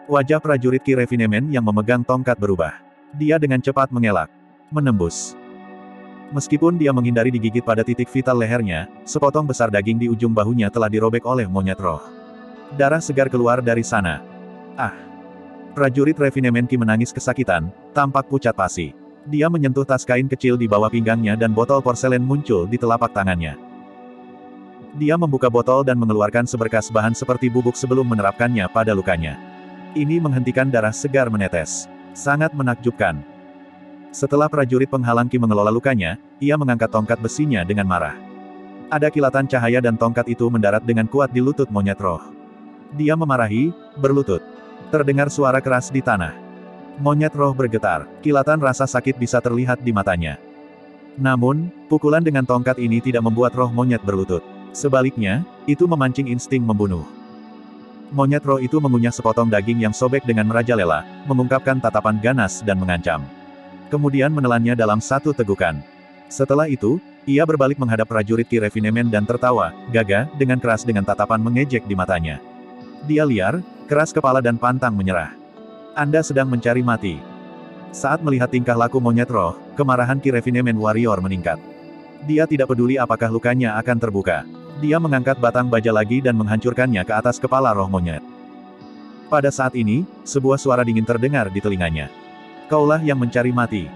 S1: Wajah prajurit Ki Refinement yang memegang tongkat berubah. Dia dengan cepat mengelak. Menembus. Meskipun dia menghindari digigit pada titik vital lehernya, sepotong besar daging di ujung bahunya telah dirobek oleh monyet roh. Darah segar keluar dari sana. Ah! Prajurit Refinement Ki menangis kesakitan, tampak pucat pasi. Dia menyentuh tas kain kecil di bawah pinggangnya dan botol porselen muncul di telapak tangannya. Dia membuka botol dan mengeluarkan seberkas bahan seperti bubuk sebelum menerapkannya pada lukanya. Ini menghentikan darah segar menetes. Sangat menakjubkan. Setelah prajurit penghalang Ki mengelola lukanya, ia mengangkat tongkat besinya dengan marah. Ada kilatan cahaya dan tongkat itu mendarat dengan kuat di lutut monyet roh. Dia memarahi, berlutut. Terdengar suara keras di tanah. Monyet roh bergetar, kilatan rasa sakit bisa terlihat di matanya. Namun, pukulan dengan tongkat ini tidak membuat roh monyet berlutut. Sebaliknya, itu memancing insting membunuh. Monyet roh itu mengunyah sepotong daging yang sobek dengan merajalela, mengungkapkan tatapan ganas dan mengancam. Kemudian menelannya dalam satu tegukan. Setelah itu, ia berbalik menghadap prajurit Ki Refinement dan tertawa, gagah, dengan keras dengan tatapan mengejek di matanya. Dia liar, keras kepala dan pantang menyerah. Anda sedang mencari mati. Saat melihat tingkah laku monyet roh, kemarahan Ki Refinement Warrior meningkat. Dia tidak peduli apakah lukanya akan terbuka. Dia mengangkat batang baja lagi dan menghancurkannya ke atas kepala roh monyet. Pada saat ini, sebuah suara dingin terdengar di telinganya. Kaulah yang mencari mati.